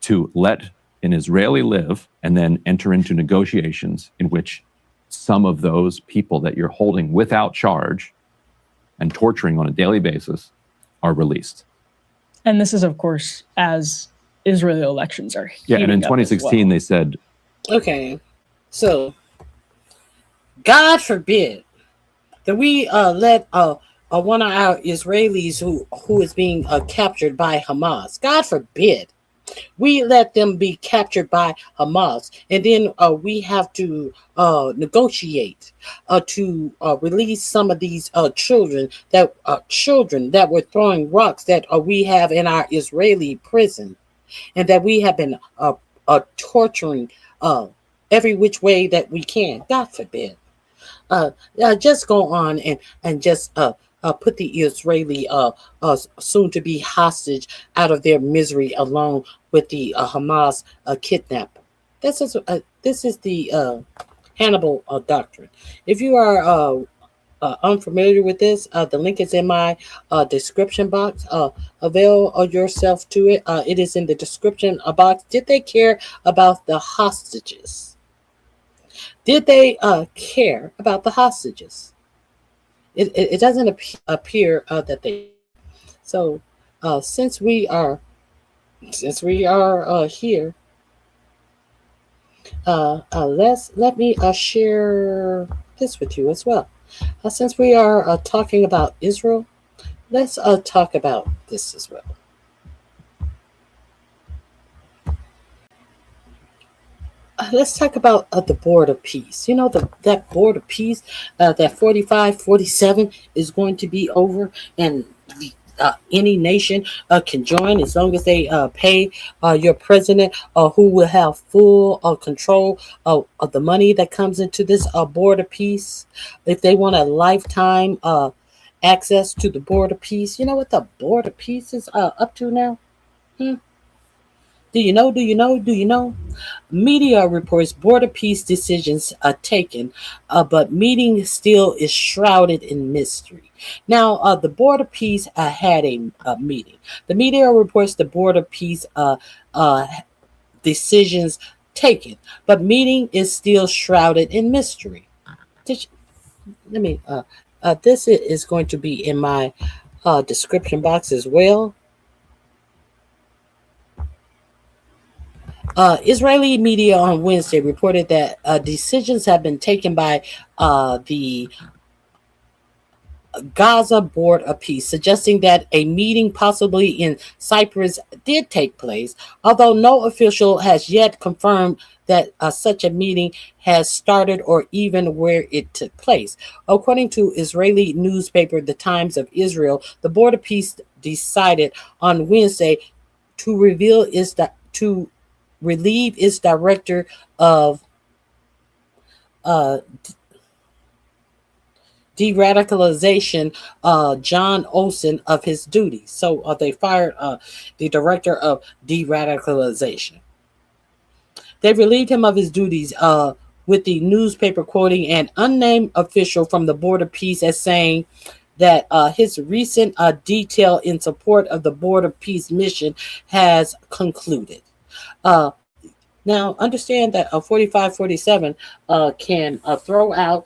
to let an Israeli live and then enter into negotiations in which some of those people that you're holding without charge and torturing on a daily basis are released. And this is, of course, as Israeli elections are and in heating up 2016 they said, okay, so God forbid that we let one of our Israelis who is being captured by Hamas, God forbid we let them be captured by Hamas, and then we have to negotiate to release some of these children that were throwing rocks that we have in our Israeli prison, and that we have been torturing every which way that we can. God forbid. Just go on and just put the Israeli soon-to-be hostage out of their misery, along with the Hamas kidnapper. This is the Hannibal doctrine. If you are unfamiliar with this, the link is in my description box. Avail yourself to it. It is in the description box. Did they care about the hostages? Did they care about the hostages? It doesn't appear that they. So since we are here, let me share this with you as well. Since we are talking about Israel, let's talk about this as well. Let's talk about the board of peace. You know, that board of peace, that 45-47 is going to be over, and any nation can join as long as they pay your president, who will have full control of the money that comes into this board of peace. If they want a lifetime access to the board of peace, you know what the board of peace is up to now? Do you know? Do you know? Do you know? Media reports board of peace decisions are taken, but meeting still is shrouded in mystery. Now, the board of peace had a meeting. The media reports the board of peace decisions taken, but meeting is still shrouded in mystery. This is going to be in my description box as well. Israeli media on Wednesday reported that decisions have been taken by the Gaza Board of Peace, suggesting that a meeting possibly in Cyprus did take place, although no official has yet confirmed that such a meeting has started or even where it took place. According to Israeli newspaper The Times of Israel, the Board of Peace decided on Wednesday to relieve its director of de-radicalization, John Olson, of his duties. So they fired the director of de-radicalization. They relieved him of his duties, with the newspaper quoting an unnamed official from the Board of Peace as saying that his recent detail in support of the Board of Peace mission has concluded. Now, understand that 45-47 can throw out,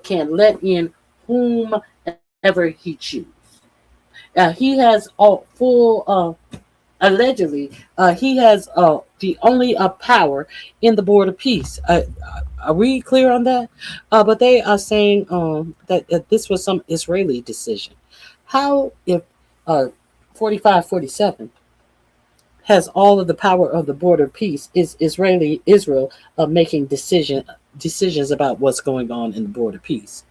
can let in whomever he chooses. He has allegedly, he has the only power in the Board of Peace. Are we clear on that? But they are saying that this was some Israeli decision. How if 45-47 has all of the power of the Board of Peace, is Israel making decisions about what's going on in the Board of Peace?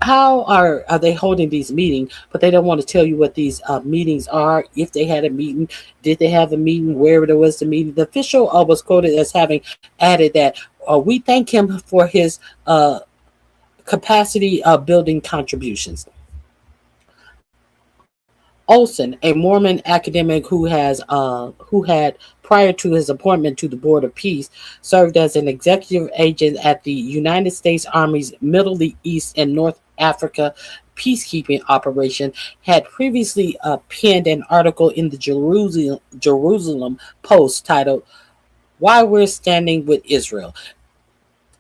How are they holding these meetings, but they don't want to tell you what these meetings are? If they had a meeting, did they have a meeting, where there was the meeting? The official was quoted as having added that we thank him for his capacity building contributions. Olson, a Mormon academic who had, prior to his appointment to the Board of Peace, served as an executive agent at the United States Army's Middle East and North Africa peacekeeping operation, had previously penned an article in the Jerusalem Post titled "Why We're Standing with Israel: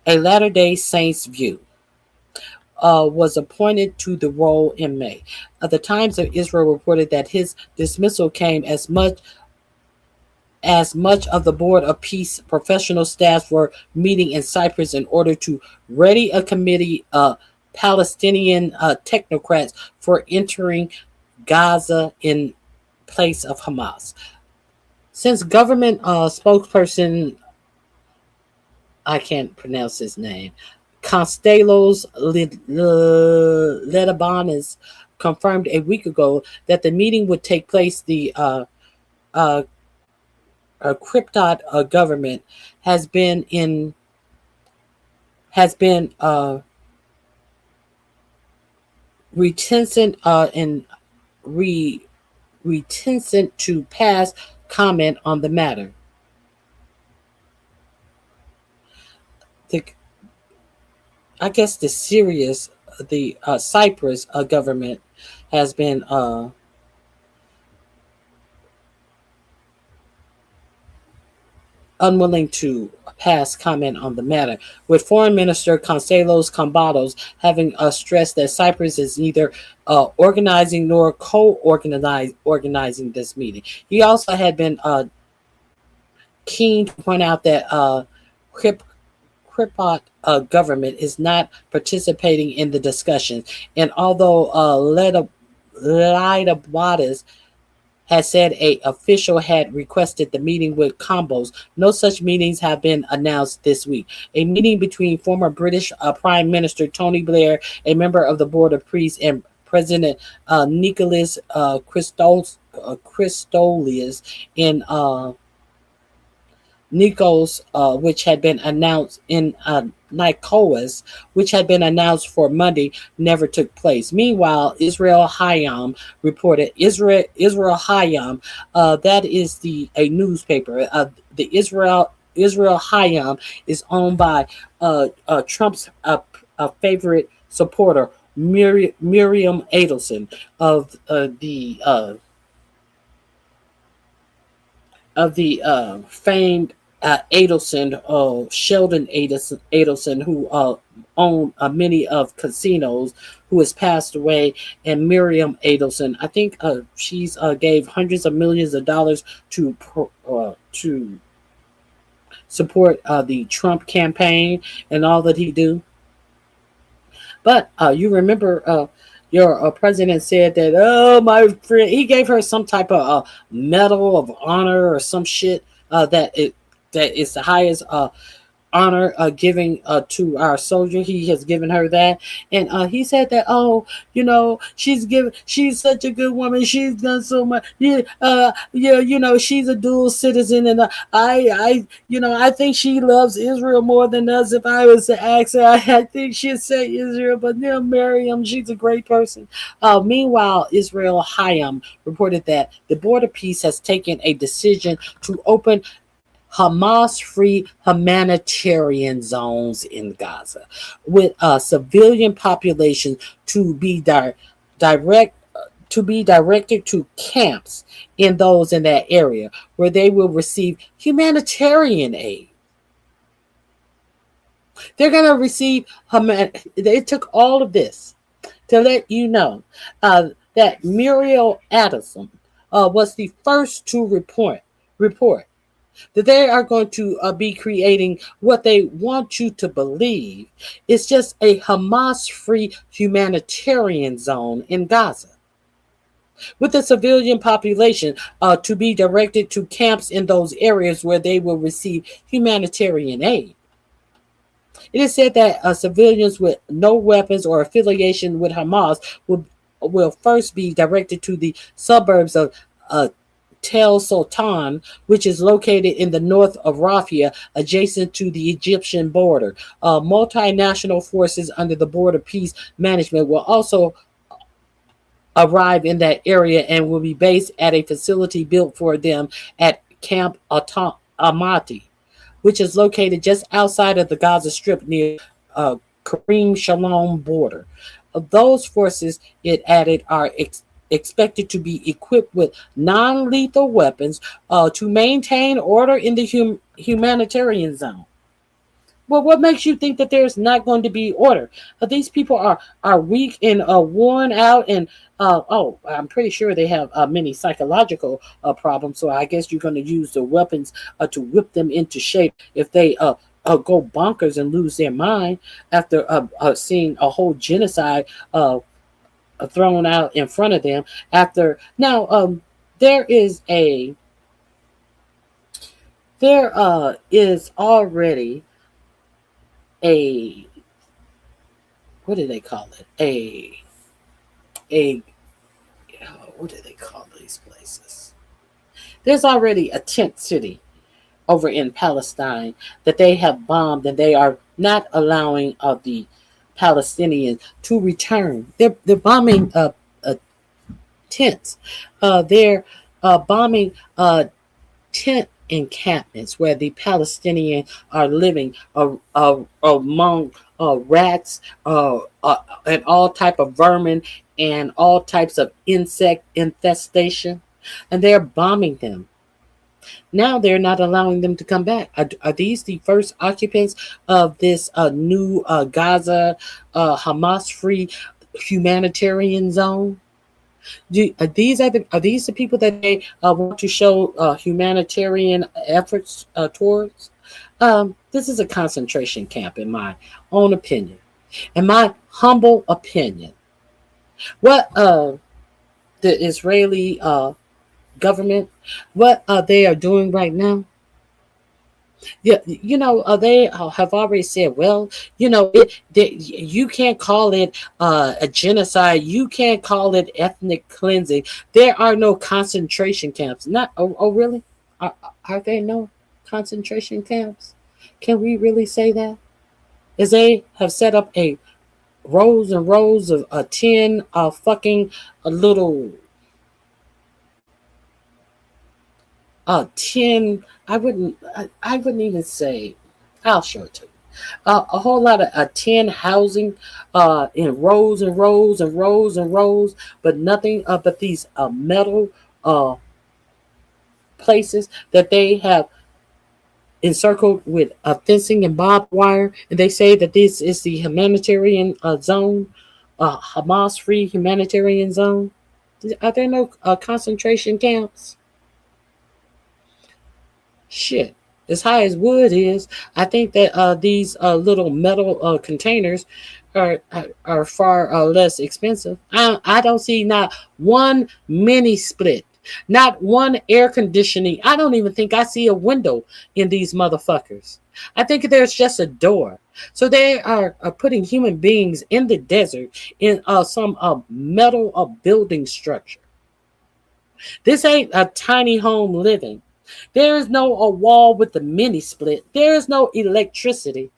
A Latter-day Saints View." Was appointed to the role in May. The Times of Israel reported that his dismissal came as much of the Board of Peace professional staff were meeting in Cyprus in order to ready a committee of Palestinian technocrats for entering Gaza in place of Hamas. Since government spokesperson, I can't pronounce his name, Constellos Ledabanes, confirmed a week ago that the meeting would take place, the Kryptot government has been reticent to pass comment on the matter. I guess the Cyprus government has been unwilling to pass comment on the matter, with Foreign Minister Konstantinos Kambados having stressed that Cyprus is neither organizing nor co-organizing this meeting. He also had been keen to point out that Cypriot government is not participating in the discussions, and although Leida has said an official had requested the meeting with Combos, no such meetings have been announced this week. A meeting between former British Prime Minister Tony Blair, a member of the Board of Priests, and President Nicholas Christolius in Nikos, which had been announced in Nicoas, which had been announced for Monday, never took place. Meanwhile, Israel Hayam reported. Israel Hayam, that is a newspaper. The Israel Hayam is owned by Trump's favorite supporter, Miriam Adelson of the famed Adelson, Sheldon Adelson, who owned many of casinos, who has passed away, and Miriam Adelson. I think she's gave hundreds of millions of dollars to support the Trump campaign and all that he do. But you remember your president said that, oh, my friend, he gave her some type of medal of honor or some shit that is the highest honor giving to our soldier. He has given her that, and he said that, oh, she's such a good woman, she's done so much, she's a dual citizen, and I think she loves Israel more than us. If I was to ask her, I think she'd say Israel, but Miriam, she's a great person. Meanwhile, Israel Hayam reported that the Board of Peace has taken a decision to open Hamas-free humanitarian zones in Gaza, with civilian population to be directed to camps in that area where they will receive humanitarian aid. They're going to receive They took all of this to let you know that Muriel Adelson was the first to report that they are going to be creating what they want you to believe is just a Hamas-free humanitarian zone in Gaza, with the civilian population to be directed to camps in those areas where they will receive humanitarian aid. It is said that civilians with no weapons or affiliation with Hamas will first be directed to the suburbs of Tel Sultan, which is located in the north of Rafah, adjacent to the Egyptian border. Multinational forces under the Board of Peace Management will also arrive in that area and will be based at a facility built for them at Camp Amati, which is located just outside of the Gaza Strip near Karim Shalom border. Those forces, it added, are expected to be equipped with non-lethal weapons to maintain order in the humanitarian zone. Well, what makes you think that there's not going to be order? These people are weak and worn out, and I'm pretty sure they have many psychological problems. So I guess you're going to use the weapons to whip them into shape if they go bonkers and lose their mind after seeing a whole genocide thrown out in front of them. There is already a, what do they call it? What do they call these places? There's already a tent city over in Palestine that they have bombed, and they are not allowing the Palestinians to return. They're bombing tents. They're bombing tent encampments where the Palestinians are living among rats and all type of vermin and all types of insect infestation, and they're bombing them. Now they're not allowing them to come back. Are these the first occupants of this new Gaza Hamas-free humanitarian zone? Are these the people that they want to show humanitarian efforts towards? This is a concentration camp, in my own opinion, in my humble opinion. What the Israeli government, what they are doing right now? Yeah, they have already said, well, you can't call it a genocide. You can't call it ethnic cleansing. There are no concentration camps. Really? Are there no concentration camps? Can we really say that? As they have set up rows and rows of 10 fucking little 10, I wouldn't even say, I'll show it to you. A whole lot of 10 housing in rows and rows and rows and rows, but nothing but these metal places that they have encircled with fencing and barbed wire. And they say that this is the humanitarian zone, Hamas-free humanitarian zone. Are there no concentration camps? Shit, as high as wood is, I think that these little metal containers are far less expensive. I don't see not one mini split, not one air conditioning. I don't even think I see a window in these motherfuckers. I think there's just a door. So they are putting human beings in the desert in some metal building structure. This ain't a tiny home living. There is no wall with the mini split. There is no electricity.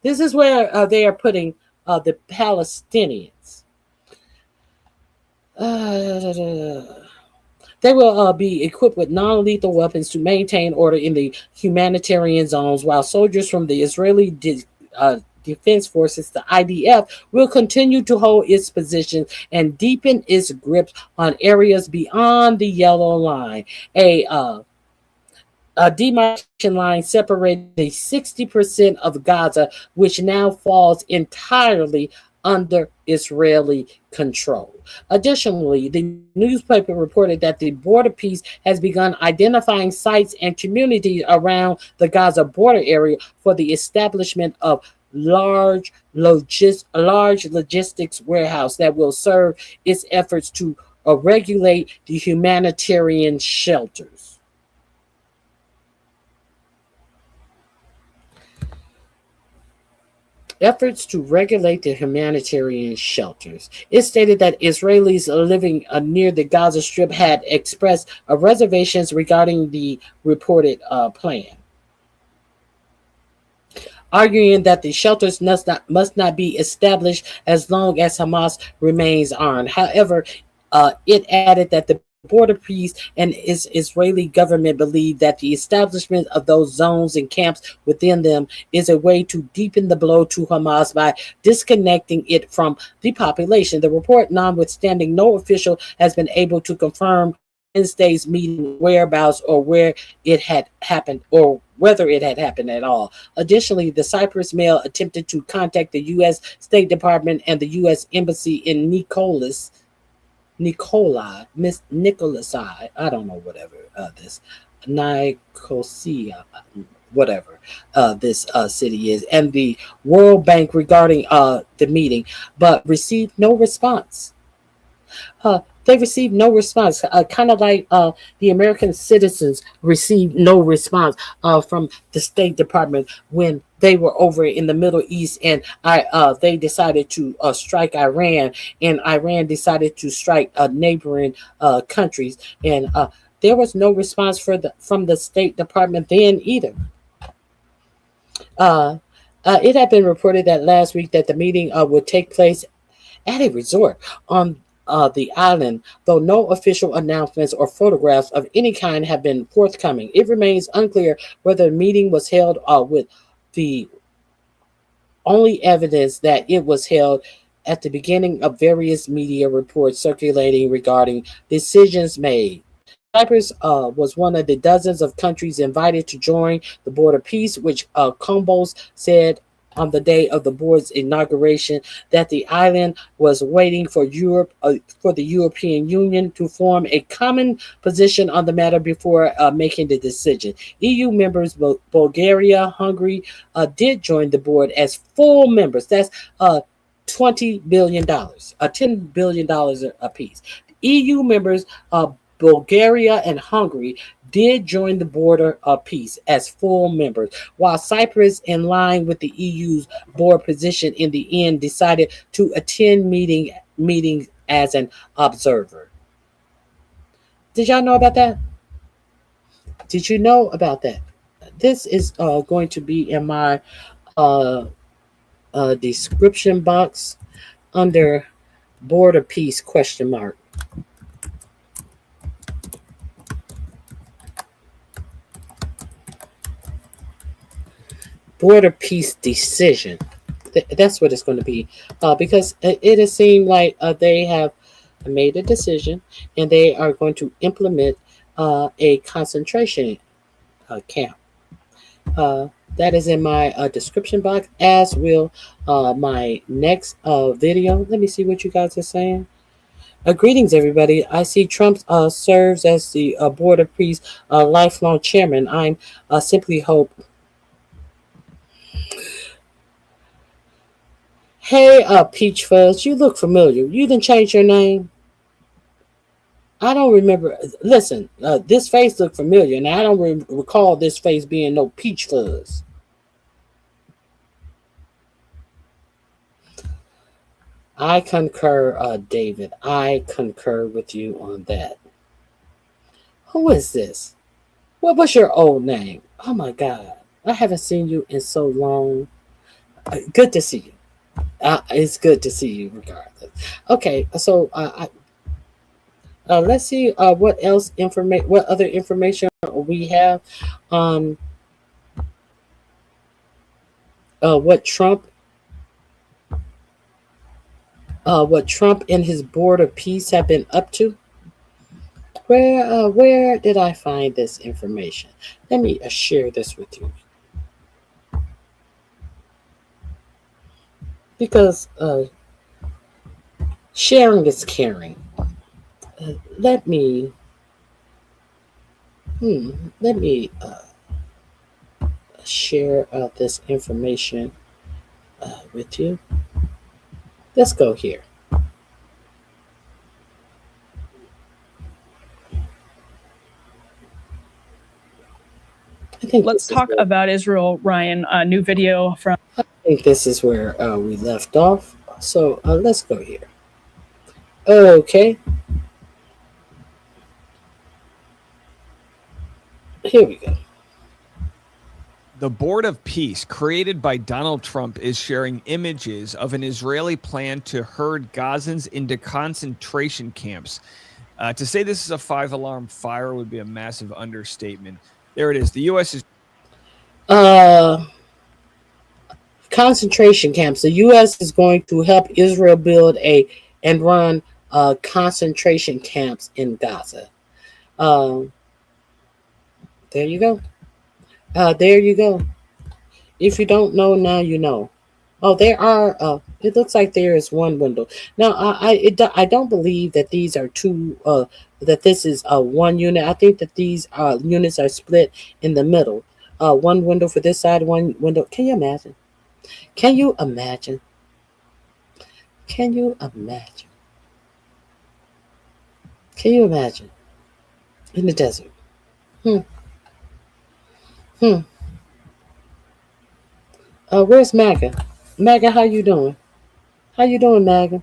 This is where they are putting the Palestinians. They will be equipped with non-lethal weapons to maintain order in the humanitarian zones, while soldiers from the Israeli Defense Forces, the IDF, will continue to hold its position and deepen its grip on areas beyond the yellow line. A demarcation line separating the 60% of Gaza, which now falls entirely under Israeli control. Additionally, the newspaper reported that the border peace has begun identifying sites and communities around the Gaza border area for the establishment of large logistics warehouse that will serve its efforts to regulate the humanitarian shelters. Efforts to regulate the humanitarian shelters. It stated that Israelis living near the Gaza Strip had expressed reservations regarding the reported plan, arguing that the shelters must not be established as long as Hamas remains armed. However, it added that the border peace and its Israeli government believe that the establishment of those zones and camps within them is a way to deepen the blow to Hamas by disconnecting it from the population. The report, notwithstanding, no official has been able to confirm Wednesday's meeting whereabouts or where it had happened or whether it had happened at all. Additionally, the Cyprus Mail attempted to contact the U.S. State Department and the U.S. Embassy in Nicosia, I don't know, whatever this Nicosia, whatever this city is, and the World Bank regarding the meeting, but received no response. They received no response, kind of like the American citizens received no response from the State Department when they were over in the Middle East, and they decided to strike Iran, and Iran decided to strike neighboring countries, and there was no response from the State Department then either. It had been reported that last week that the meeting would take place at a resort on the island, though no official announcements or photographs of any kind have been forthcoming. It remains unclear whether the meeting was held with the only evidence that it was held at the beginning of various media reports circulating regarding decisions made. Cyprus was one of the dozens of countries invited to join the Board of Peace, which Combos said on the day of the board's inauguration that the island was waiting for Europe, for the European Union to form a common position on the matter before making the decision. EU members Bulgaria, Hungary did join the board as full members. That's $20 billion, $10 billion a piece. EU members Bulgaria and Hungary did join the Board of Peace as full members, while Cyprus, in line with the EU's board position in the end, decided to attend meetings as an observer. Did y'all know about that? Did you know about that? This is going to be in my description box under Board of Peace ? Board of Peace decision. That's what it's going to be, because it has seemed like they have made a decision and they are going to implement a concentration camp. That is in my description box, as will my next video. Let me see what you guys are saying. Greetings, everybody. I see Trump serves as the Board of Peace lifelong chairman. I'm simply hope. Hey, Peach Fuzz, you look familiar. You didn't change your name? I don't remember. Listen, this face looked familiar, and I don't recall this face being no Peach Fuzz. I concur, David. I concur with you on that. Who is this? What was your old name? Oh, my God. I haven't seen you in so long. Good to see you. It's good to see you regardless. Okay, so let's see what else what other information we have on what Trump and his Board of Peace have been up to. Where did I find this information? Let me share this with you. Because sharing is caring. Let me share this information with you. Let's go here. Let's talk about Israel, Ryan. A new video from. I think this is where we left off. So let's go here. Okay. Here we go. The Board of Peace, created by Donald Trump, is sharing images of an Israeli plan to herd Gazans into concentration camps. To say this is a 5-alarm fire would be a massive understatement. There it is. The U.S. is... concentration camps. The U.S. is going to help Israel build and run concentration camps in Gaza. There you go. There you go. If you don't know, now you know. Oh, there are. It looks like there is one window. Now, I don't believe that these are two. That this is one unit. I think that these units are split in the middle. One window for this side, one window. Can you imagine? Can you imagine? Can you imagine? Can you imagine? In the desert. Where's Maga? Maga, how you doing? How you doing, Maga?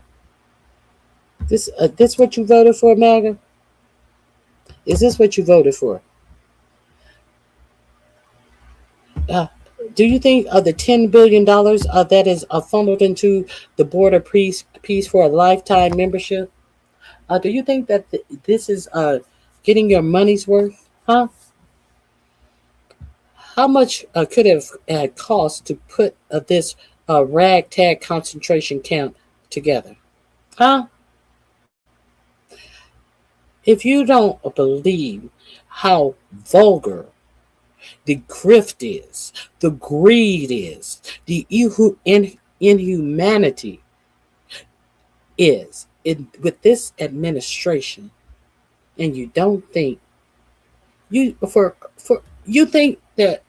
This what you voted for, Maga? Is this what you voted for? Do you think the $10 billion that is funneled into the border peace for a lifetime membership? Do you think that this is getting your money's worth? Huh? How much could it have cost to put this ragtag concentration camp together? Huh? If you don't believe how vulgar the grift is, the greed is, the inhumanity is with this administration, and you don't think you think that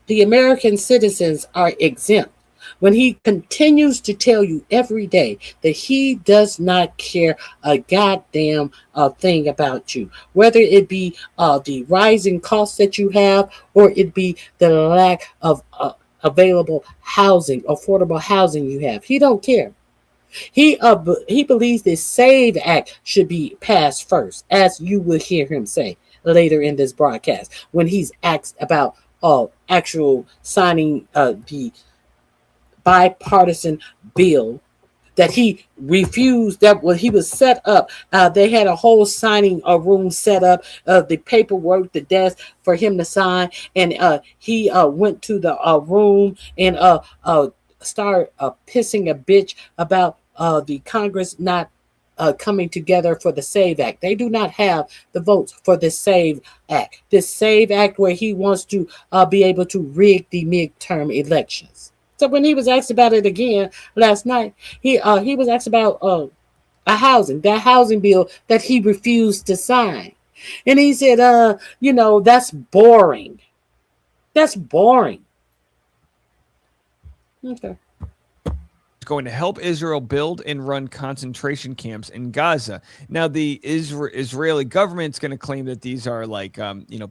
the American citizens are exempt when he continues to tell you every day that he does not care a goddamn thing about you, whether it be the rising costs that you have or it be the lack of available housing, affordable housing you have. He don't care. He believes the SAVE Act should be passed first, as you will hear him say later in this broadcast when he's asked about actual signing the bipartisan bill that he refused. That when he was set up, they had a whole signing room set up, the paperwork, the desk for him to sign, and he went to the room and started pissing a bitch about the Congress not coming together for the SAVE Act. They do not have the votes for this SAVE Act. This SAVE Act where he wants to be able to rig the midterm elections. So when he was asked about it again last night, he was asked about that housing bill that he refused to sign. And he said, that's boring. That's boring. Okay. Going to help Israel build and run concentration camps in Gaza. Now, the Israeli government's going to claim that these are like,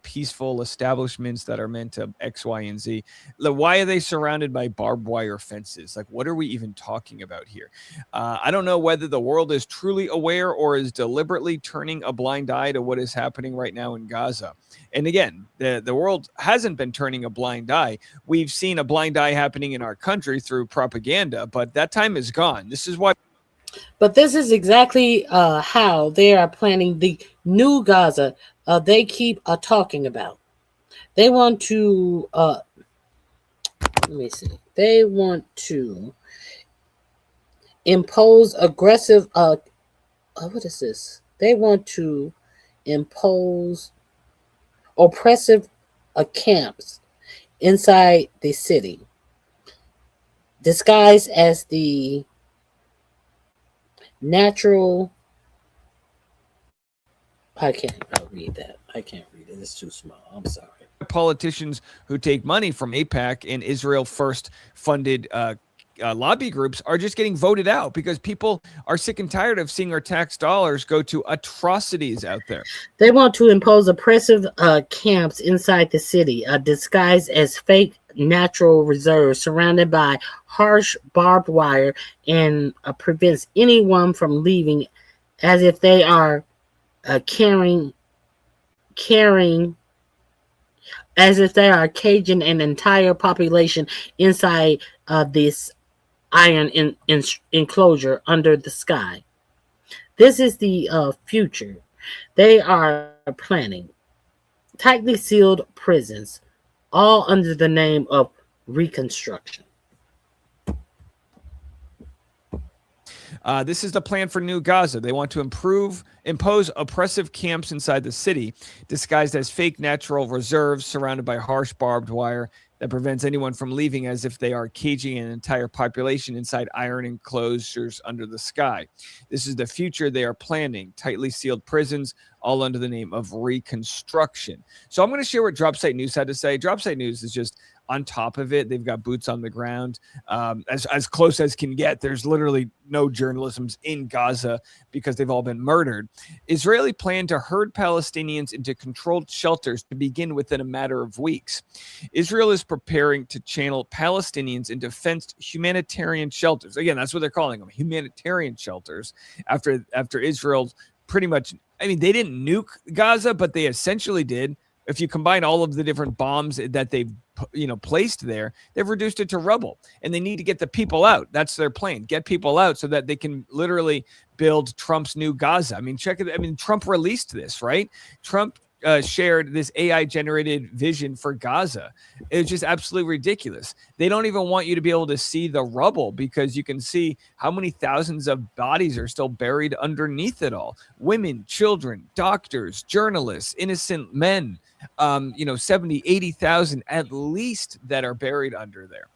peaceful establishments that are meant to X, Y, and Z. Why are they surrounded by barbed wire fences? Like, what are we even talking about here? I don't know whether the world is truly aware or is deliberately turning a blind eye to what is happening right now in Gaza. And again, the world hasn't been turning a blind eye. We've seen a blind eye happening in our country through propaganda, but that time is gone. This is why. But this is exactly how they are planning the new Gaza they keep talking about. They want to, let me see, they want to impose aggressive, what is this? They want to impose oppressive camps inside the city, disguised as the natural. I can't read that. I can't read it. It's too small. I'm sorry. Politicians who take money from AIPAC and Israel First funded lobby groups are just getting voted out because people are sick and tired of seeing our tax dollars go to atrocities out there. They want to impose oppressive camps inside the city, disguised as fake natural reserves surrounded by harsh barbed wire, and prevents anyone from leaving, as if they are carrying as if they are caging an entire population inside this iron enclosure under the sky. This is the future. They are planning tightly sealed prisons, all under the name of reconstruction. This is the plan for New Gaza. They want to impose oppressive camps inside the city, disguised as fake natural reserves surrounded by harsh barbed wire that prevents anyone from leaving, as if they are caging an entire population inside iron enclosures under the sky. This is the future they are planning, tightly sealed prisons, all under the name of reconstruction. So I'm going to share what Dropsite News had to say. Dropsite News is just on top of it. They've got boots on the ground, as close as can get. There's literally no journalism's in Gaza because they've all been murdered. Israeli plan to herd Palestinians into controlled shelters to begin within a matter of weeks. Israel is preparing to channel Palestinians into fenced humanitarian shelters. Again, that's what they're calling them, humanitarian shelters, after Israel pretty much, I mean, they didn't nuke Gaza, but they essentially did. If you combine all of the different bombs that they've placed there, they've reduced it to rubble, and they need to get the people out. That's their plan. Get people out so that they can literally build Trump's new Gaza. I mean, check it. I mean, Trump released this, right? Trump shared this AI generated vision for Gaza. It's just absolutely ridiculous. They don't even want you to be able to see the rubble because you can see how many thousands of bodies are still buried underneath it all. Women, children, doctors, journalists, innocent men, 70, 80,000 at least that are buried under there.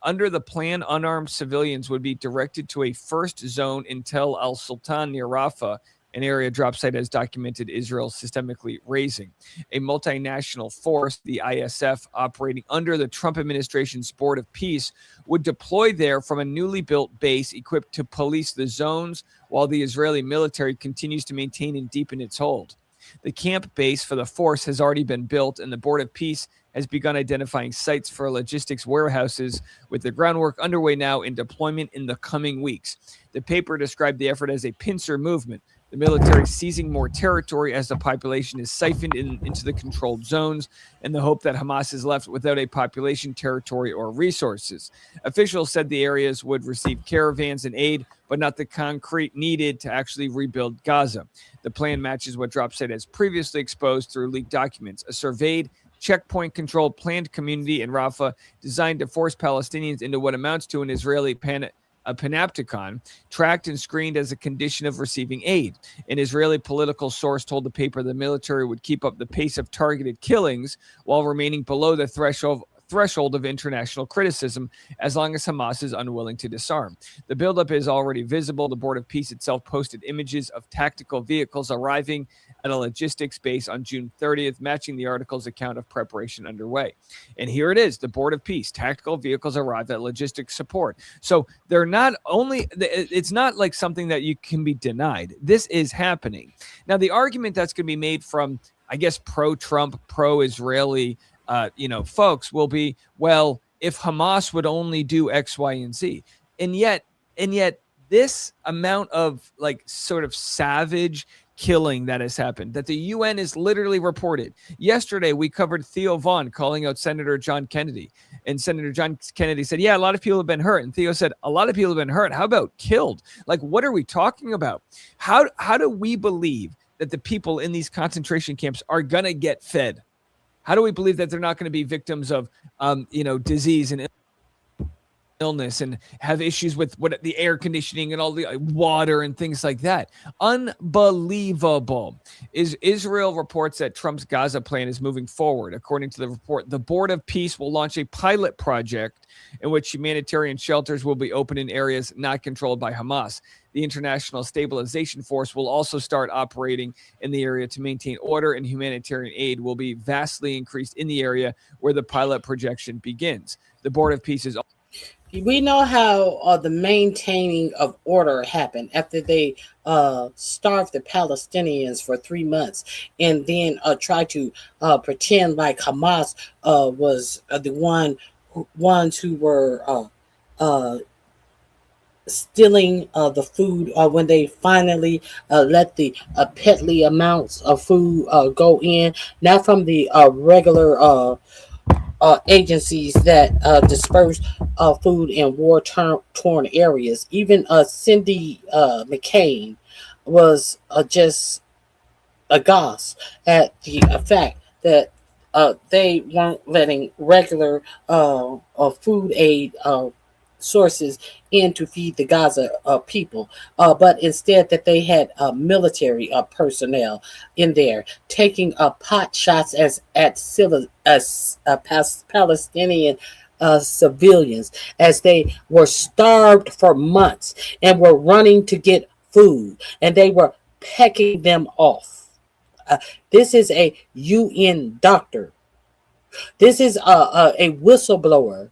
Under the plan, unarmed civilians would be directed to a first zone in Tel Al Sultan near Rafah, an area drop site has documented Israel systemically raising. A multinational force, the ISF, operating under the Trump administration's Board of Peace, would deploy there from a newly built base equipped to police the zones while the Israeli military continues to maintain and deepen its hold. The camp base for the force has already been built, and the Board of Peace has begun identifying sites for logistics warehouses, with the groundwork underway now in deployment in the coming weeks. The paper described the effort as a pincer movement, the military seizing more territory as the population is siphoned into the controlled zones, and the hope that Hamas is left without a population, territory, or resources. Officials said the areas would receive caravans and aid, but not the concrete needed to actually rebuild Gaza. The plan matches what DropSite has previously exposed through leaked documents: a surveyed, checkpoint-controlled planned community in Rafah designed to force Palestinians into what amounts to an Israeli panopticon, tracked and screened as a condition of receiving aid. An Israeli political source told the paper the military would keep up the pace of targeted killings while remaining below the threshold of international criticism as long as Hamas is unwilling to disarm. The buildup is already visible. The Board of Peace itself posted images of tactical vehicles arriving at a logistics base on June 30th, matching the article's account of preparation underway. And here it is, the Board of Peace. Tactical vehicles arrived at logistics support. So they're not only, it's not like something that you can be denied. This is happening. Now, the argument that's going to be made from, I guess, pro-Trump, pro-Israeli folks will be, well, if Hamas would only do X, Y, and Z. And yet this amount of sort of savage killing that has happened, that the UN is literally reported. Yesterday, we covered Theo Vaughn calling out Senator John Kennedy. And Senator John Kennedy said, yeah, a lot of people have been hurt. And Theo said, a lot of people have been hurt. How about killed? What are we talking about? How do we believe that the people in these concentration camps are going to get fed? How do we believe that they're not going to be victims of, disease and illness and have issues with the air conditioning and all the water and things like that? Unbelievable. Israel reports that Trump's Gaza plan is moving forward. According to the report, the Board of Peace will launch a pilot project in which humanitarian shelters will be open in areas not controlled by Hamas. The International Stabilization Force will also start operating in the area to maintain order, and humanitarian aid will be vastly increased in the area where the pilot projection begins. The Board of Peace is... We know how the maintaining of order happened after they starved the Palestinians for 3 months and then tried to pretend like Hamas was the ones who were stealing the food when they finally let the petty amounts of food go in, not from the regular agencies that disperse food in war-torn areas. Even Cindy McCain was just aghast at the fact that they weren't letting regular food aid sources in to feed the Gaza people, but instead that they had military personnel in there taking pot shots at Palestinian civilians as they were starved for months and were running to get food, and they were pecking them off. This is a UN doctor. This is a whistleblower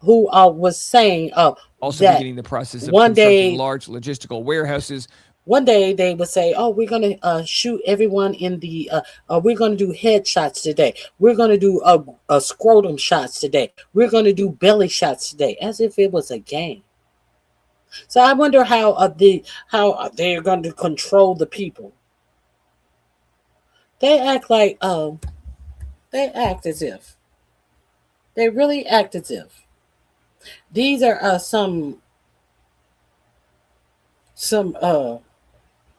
who was saying also that beginning the process of one constructing day, large logistical warehouses. One day they would say, oh, we're going to shoot everyone in the, we're going to do headshots today. We're going to do scrotum shots today. We're going to do belly shots today, as if it was a game. So I wonder how they're going to control the people. They act like They act as if. They really act as if. These are some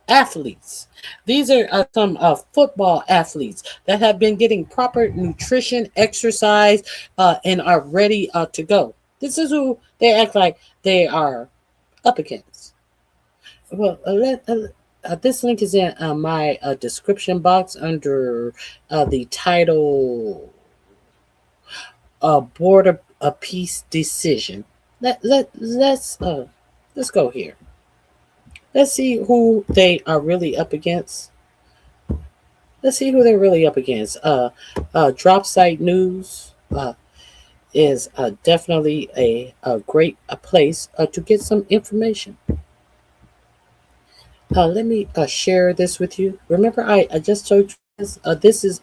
athletes. These are some football athletes that have been getting proper nutrition, exercise, and are ready to go. This is who they act like they are up against. Well, this link is in my description box under the title Board of Peace Decision. Let's go here. Let's see who they are really up against. Let's see who they're really up against. Drop Site News is definitely a great place to get some information. Let me share this with you. Remember, I just told you this. This is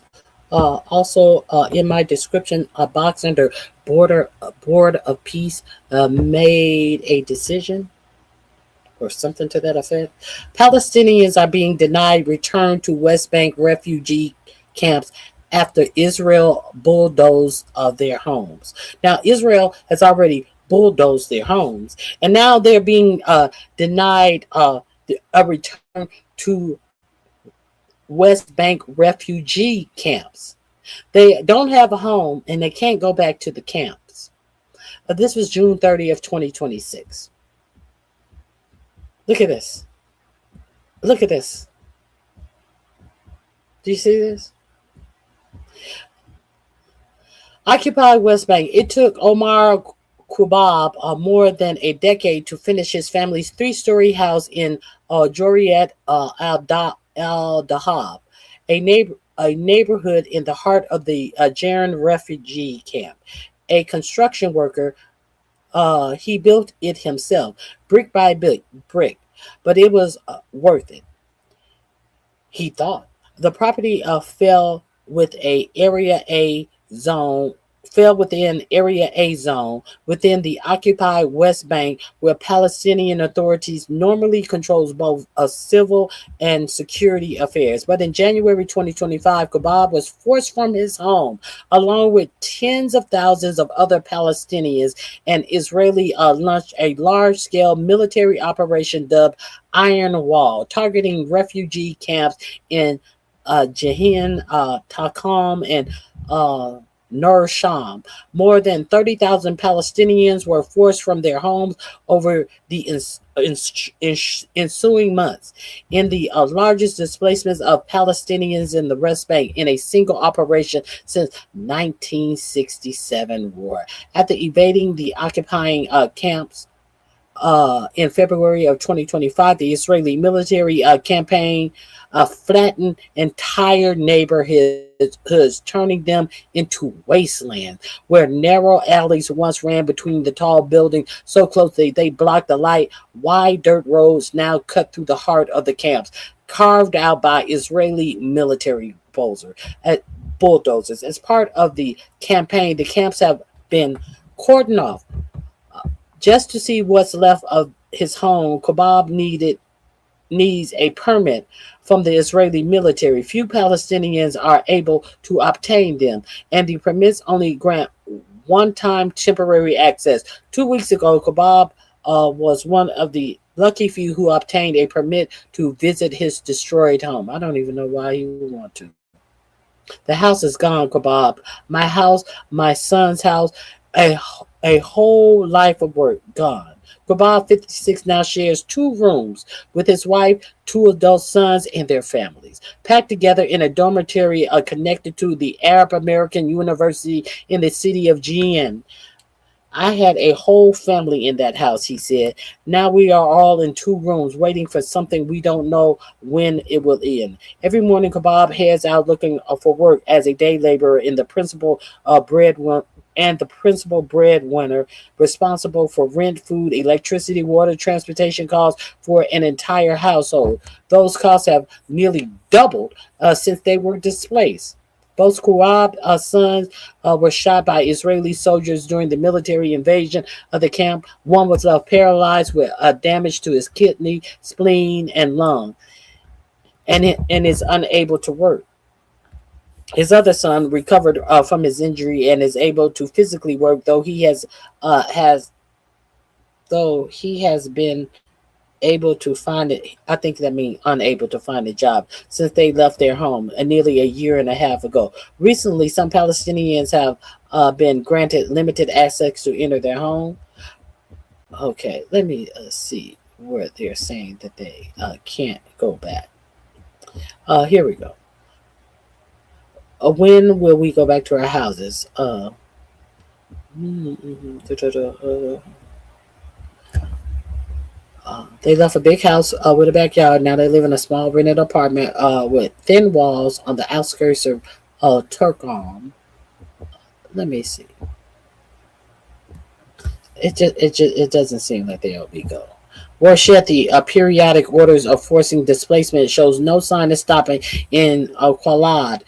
also in my description box under Board of Peace made a decision, or something to that effect. Palestinians are being denied return to West Bank refugee camps after Israel bulldozed their homes. Now, Israel has already bulldozed their homes, and now they're being denied a return to West Bank refugee camps. They don't have a home, and they can't go back to the camps. This was June 30th, 2026. Look at this. Look at this. Do you see this? Occupy West Bank. It took Omar Kubab more than a decade to finish his family's 3-story house in Joriat al-Dahab, a neighborhood in the heart of the Jarin refugee camp. A construction worker, he built it himself, brick by brick, but it was worth it, he thought. The property fell within Area A zone within the occupied West Bank, where Palestinian authorities normally controls both civil and security affairs. But in January 2025, Kubab was forced from his home, along with tens of thousands of other Palestinians, and Israeli launched a large-scale military operation dubbed Iron Wall, targeting refugee camps in Jenin, Takam, and Nur Sham. More than 30,000 Palestinians were forced from their homes over the ensuing months, in the largest displacements of Palestinians in the West Bank in a single operation since 1967 war. After evading the occupying camps in February of 2025, the Israeli military campaign flattened entire neighborhoods, turning them into wasteland, where narrow alleys once ran between the tall buildings so closely they blocked the light. Wide dirt roads now cut through the heart of the camps, carved out by Israeli military bulldozers. As part of the campaign, the camps have been cordoned off. Just to see what's left of his home, Kubab needs a permit from the Israeli military. Few Palestinians are able to obtain them, and the permits only grant one-time temporary access. 2 weeks ago, Kubab was one of the lucky few who obtained a permit to visit his destroyed home. I don't even know why he would want to. The house is gone, Kubab. My house, my son's house, a whole life of work gone. Kubab, 56, now shares 2 rooms with his wife, 2 adult sons, and their families, packed together in a dormitory connected to the Arab American University in the city of Jenin. I had a whole family in that house, he said. Now we are all in 2 rooms waiting for something we don't know when it will end. Every morning, Kubab heads out looking for work as a day laborer in the principal breadwinner, responsible for rent, food, electricity, water, transportation costs for an entire household. Those costs have nearly doubled since they were displaced. Both Kubab's sons were shot by Israeli soldiers during the military invasion of the camp. One was left paralyzed with damage to his kidney, spleen, and lung, and is unable to work. His other son recovered from his injury and is able to physically work, though he has been able to find it. I think that means unable to find a job since they left their home nearly a year and a half ago. Recently, some Palestinians have been granted limited access to enter their home. Okay, let me see where they're saying that they can't go back. Here we go. When will we go back to our houses? They left a big house with a backyard. Now they live in a small rented apartment with thin walls on the outskirts of Turkon. Let me see. It doesn't seem like they'll be go. Warshed, the periodic orders of forcing displacement shows no sign of stopping in Qualad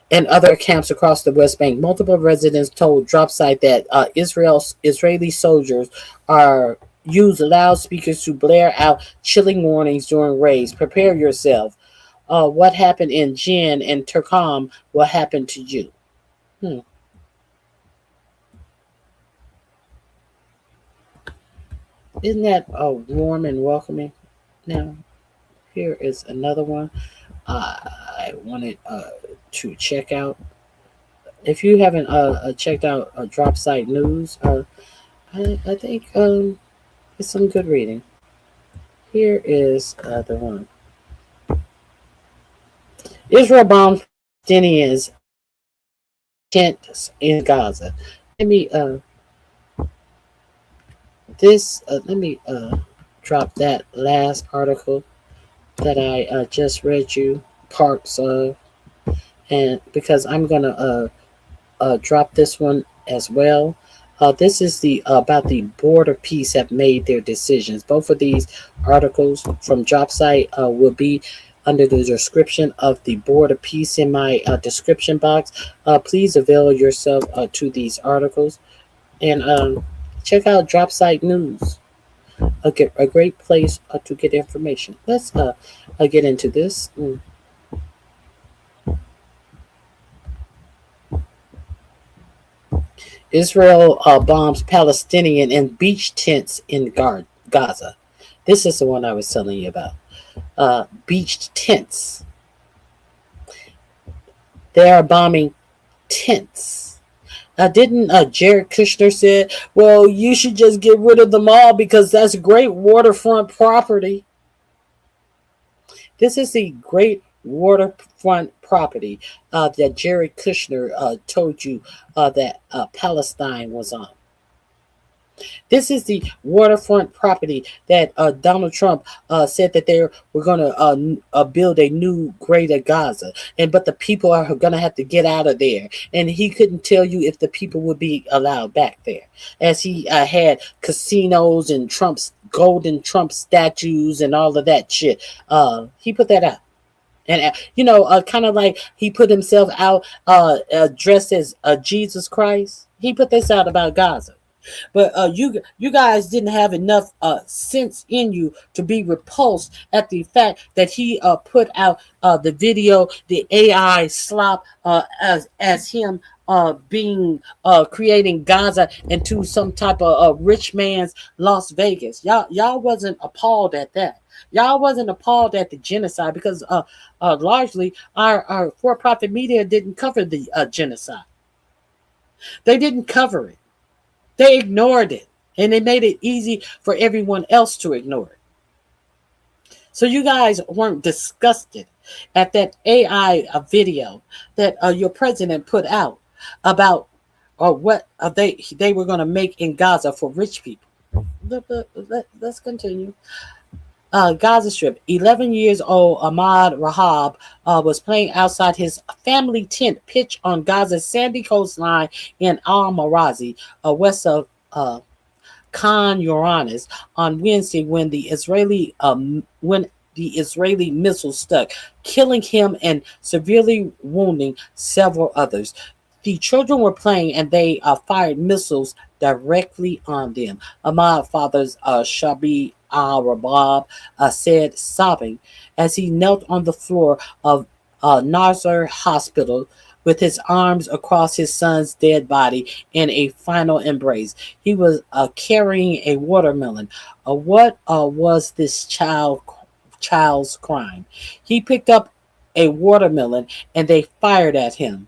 and other camps across the West Bank. Multiple residents told Dropsite that Israeli soldiers are use loudspeakers to blare out chilling warnings during raids. Prepare yourself. What happened in Jin and Turkam will happen to you. Isn't that warm and welcoming? Now, here is another one I wanted to check out. If you haven't checked out Drop Site News, I think it's some good reading. Here is the one. Israel bombs Palestinians tents in Gaza. Let me drop that last article that I just read you parts of, and because I'm gonna drop this one as well. This is the about the Board of Peace have made their decisions. Both of these articles from Dropsite will be under the description of the Board of Peace in my description box. Please avail yourself to these articles and check out Dropsite News. A great place to get information. Let's get into this. Israel bombs Palestinian and beach tents in Gaza. This is the one I was telling you about. Beach tents. They are bombing tents. Didn't Jared Kushner said, well, you should just get rid of them all because that's great waterfront property. This is the great waterfront property that Jared Kushner told you that Palestine was on. This is the waterfront property that Donald Trump said that they were going to build a new greater Gaza, but the people are going to have to get out of there. And he couldn't tell you if the people would be allowed back there, as he had casinos and golden Trump statues and all of that shit. He put that out. And, kind of like he put himself out dressed as Jesus Christ. He put this out about Gaza. But you guys didn't have enough sense in you to be repulsed at the fact that he put out the video, the AI slop as him being creating Gaza into some type of rich man's Las Vegas. Y'all wasn't appalled at that. Y'all wasn't appalled at the genocide because largely our for-profit media didn't cover the genocide. They didn't cover it. They ignored it, and they made it easy for everyone else to ignore it. So you guys weren't disgusted at that AI video that your president put out about what they were going to make in Gaza for rich people. Let's continue. Gaza Strip. 11 years old Ahmad Rahab was playing outside his family tent pitched on Gaza's sandy coastline in Al-Marazi, west of Khan Yunis, on Wednesday when the Israeli missile struck, killing him and severely wounding several others. The children were playing and they fired missiles directly on them. Ahmad father's Shabi Al-Rabab said, sobbing, as he knelt on the floor of Nasser Hospital with his arms across his son's dead body in a final embrace. He was carrying a watermelon. What was this child's crime? He picked up a watermelon and they fired at him.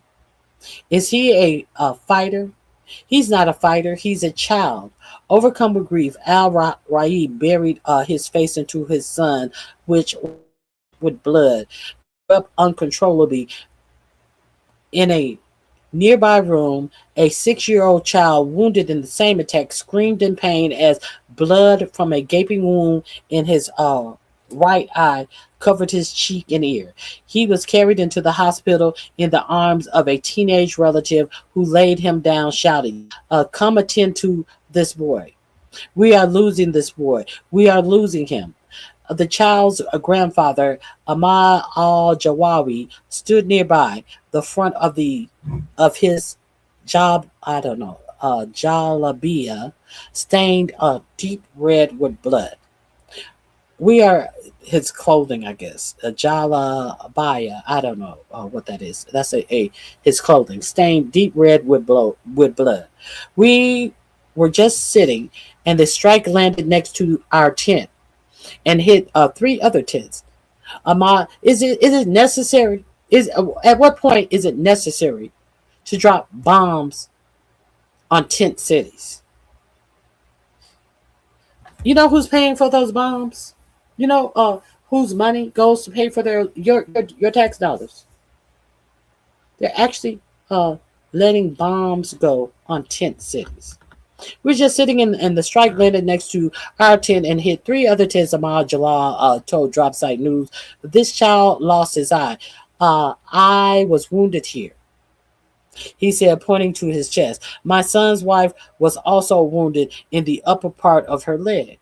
Is he a fighter? He's not a fighter. He's a child. Overcome with grief, Raid buried his face into his son, which with blood, up uncontrollably in a nearby room. A 6-year-old child wounded in the same attack screamed in pain as blood from a gaping wound in his right eye covered his cheek and ear. He was carried into the hospital in the arms of a teenage relative who laid him down shouting, come attend to this boy. We are losing this boy. We are losing him. The child's grandfather, Ahmad al-Jawawi, stood nearby the front of his jalabia, stained deep red with blood. We are his clothing, I guess. A jalabaya. I don't know what that is. That's his clothing, stained deep red with blood. We were just sitting, and the strike landed next to our tent and hit 3 other tents. Is it necessary? At what point is it necessary to drop bombs on tent cities? You know who's paying for those bombs? You know whose money goes to pay for your tax dollars? They're actually letting bombs go on tent cities. We're just sitting in the strike landed next to our tent and hit 3 other tents. Ahmad Jalal told Drop Site News. This child lost his eye. I was wounded here, he said, pointing to his chest. My son's wife was also wounded in the upper part of her leg.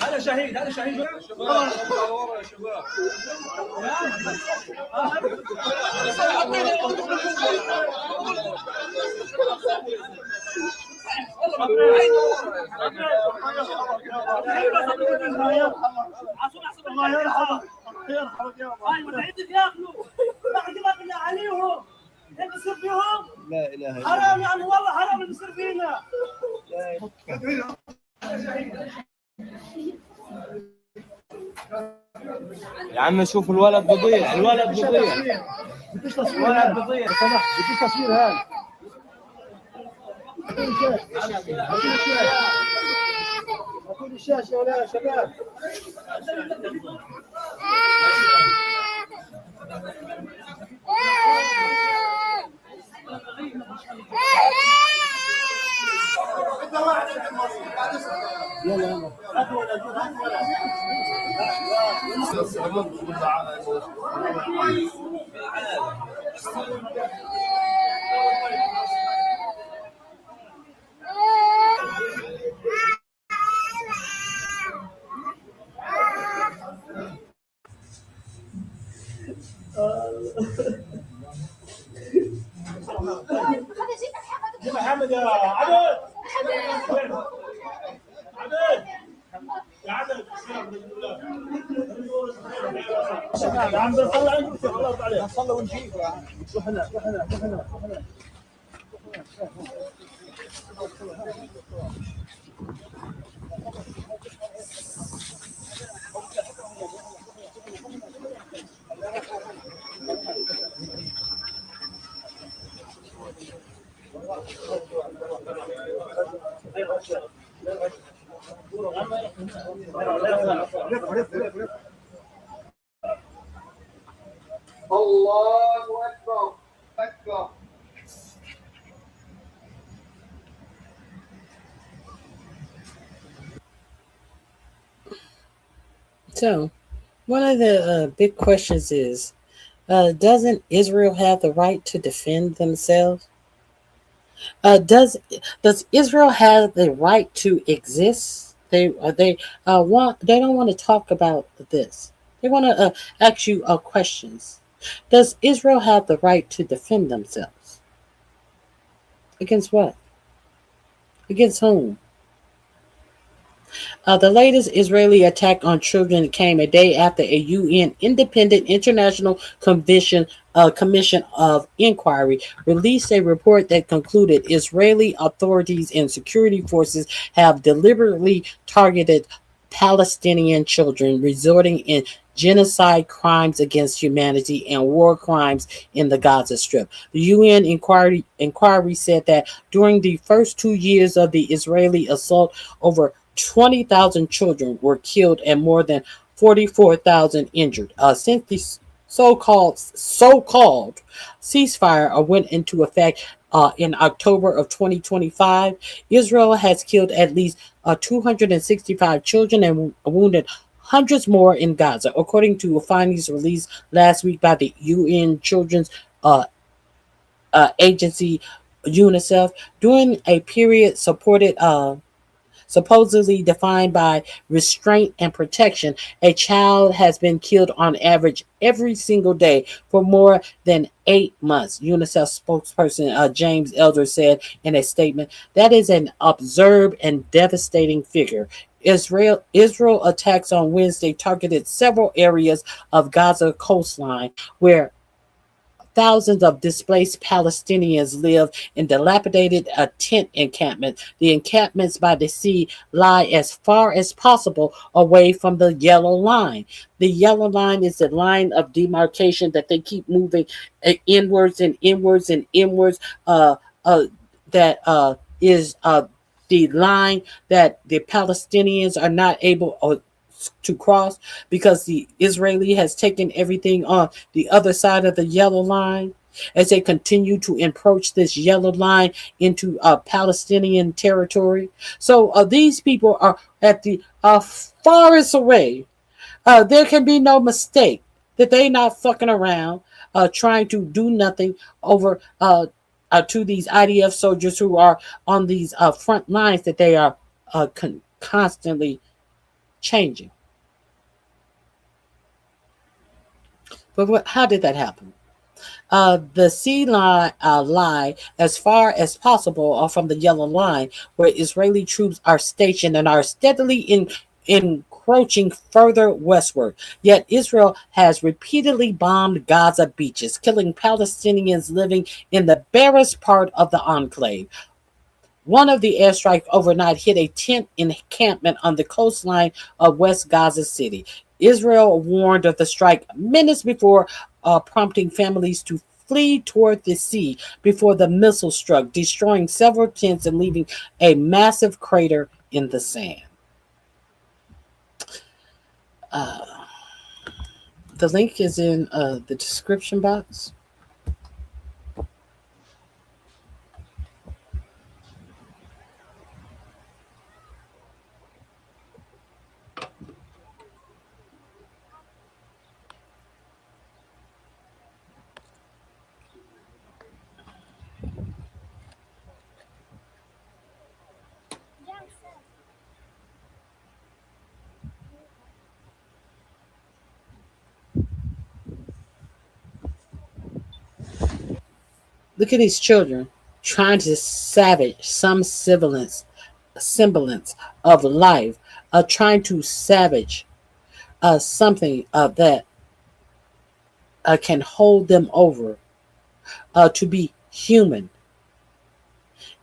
هذا شهيد يا شباب الله يرحمه يرحمك يا الله متعدك ياكلوا بعد ما بالله عليهم هيك بصير فيهم لا اله الا الله حرام يعني والله حرام اللي بصير فينا يا عم شوف الولد بضيع الولد بضيع الولد بضيع سمح بديش تصوير هذا هاتوا لي الشاشه ولا شباب يلا محمد يا عبد عبد يا عبد يا عم بنطلع انت خلاص عليه نصلي ونجيب روح هنا روح هنا روح هنا روح هنا الله اكبر اكبر So, one of the big questions is, doesn't Israel have the right to defend themselves? Does Israel have the right to exist? They don't want to talk about this. They want to ask you questions. Does Israel have the right to defend themselves? Against what? Against whom? The latest Israeli attack on children came a day after a UN Independent International Commission of Inquiry released a report that concluded Israeli authorities and security forces have deliberately targeted Palestinian children, resulting in genocide, crimes against humanity, and war crimes in the Gaza Strip. The UN inquiry said that during the first 2 years of the Israeli assault, over 20,000 children were killed and more than 44,000 injured. Since the so-called ceasefire went into effect in October of 2025, Israel has killed at least 265 children and wounded hundreds more in Gaza, according to findings released last week by the UN Children's Agency, UNICEF, during a period supposedly defined by restraint and protection. A child has been killed on average every single day for more than 8 months, UNICEF spokesperson James Elder said in a statement. That is an absurd and devastating figure. Israel attacks on Wednesday targeted several areas of Gaza coastline where thousands of displaced Palestinians live in dilapidated tent encampments. The encampments by the sea lie as far as possible away from the yellow line. The yellow line is the line of demarcation that they keep moving inwards and inwards and inwards. That is the line that the Palestinians are not able to cross because the Israeli has taken everything on the other side of the yellow line. As they continue to approach this yellow line into Palestinian territory. So these people are at the farthest away. There can be no mistake that they're not fucking around trying to do nothing over to these IDF soldiers who are on these front lines that they are constantly changing. But how did that happen? The sea line lie as far as possible from the yellow line, where Israeli troops are stationed and are steadily encroaching further westward. Yet Israel has repeatedly bombed Gaza beaches, killing Palestinians living in the barest part of the enclave. One of the airstrikes overnight hit a tent encampment on the coastline of West Gaza City. Israel warned of the strike minutes before, prompting families to flee toward the sea before the missile struck, destroying several tents and leaving a massive crater in the sand. The link is in the description box. Look at these children trying to savage some semblance of life, trying to savage something that can hold them over to be human.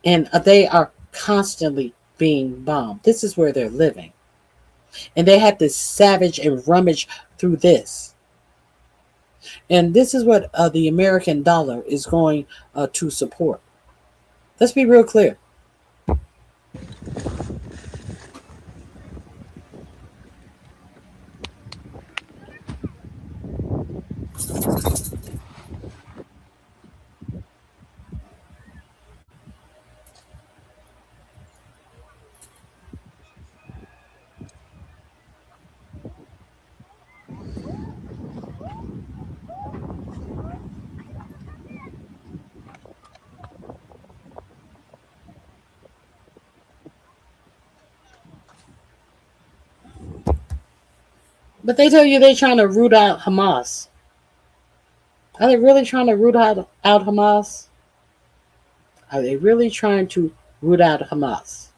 And they are constantly being bombed. This is where they're living. And they have to savage and rummage through this. And this is what the American dollar is going to support. Let's be real clear. But they tell you they're trying to root out Hamas. Are they really trying to root out Hamas? Are they really trying to root out Hamas?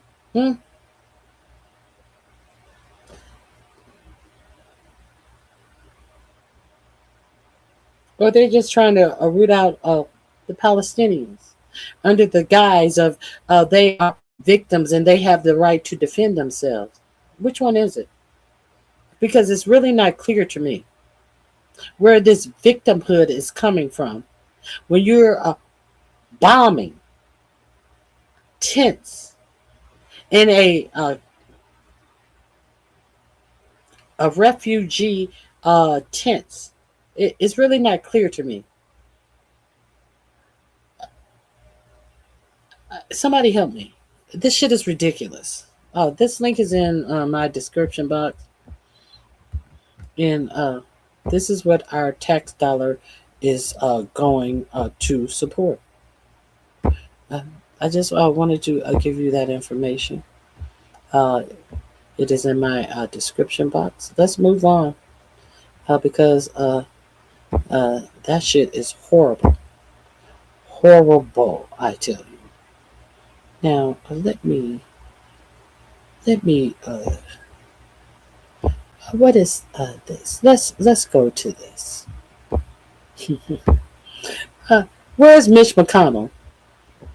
Or they're just trying to root out the Palestinians under the guise of they are victims and they have the right to defend themselves. Which one is it? Because it's really not clear to me where this victimhood is coming from when you're bombing tents in a refugee tents. It's really not clear to me. Somebody help me. This shit is ridiculous. This link is in my description box. And this is what our tax dollar is going to support. I just wanted to give you that information. It is in my description box. Let's move on because that shit is horrible. Horrible, I tell you. Now, let me what is this? Let's go to this. Where's Mitch McConnell?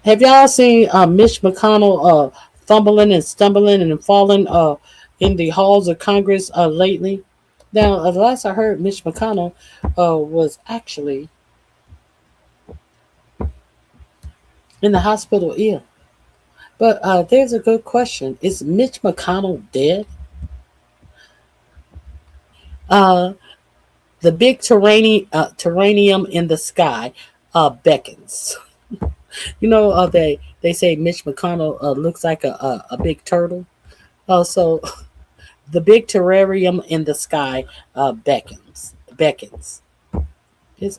Have y'all seen Mitch McConnell fumbling and stumbling and falling in the halls of Congress lately? Now, the last I heard, Mitch McConnell was actually in the hospital ill. But there's a good question. Is Mitch McConnell dead? The big terranium in the sky beckons. You know, they say Mitch McConnell looks like a big turtle. So the big terrarium in the sky beckons. Is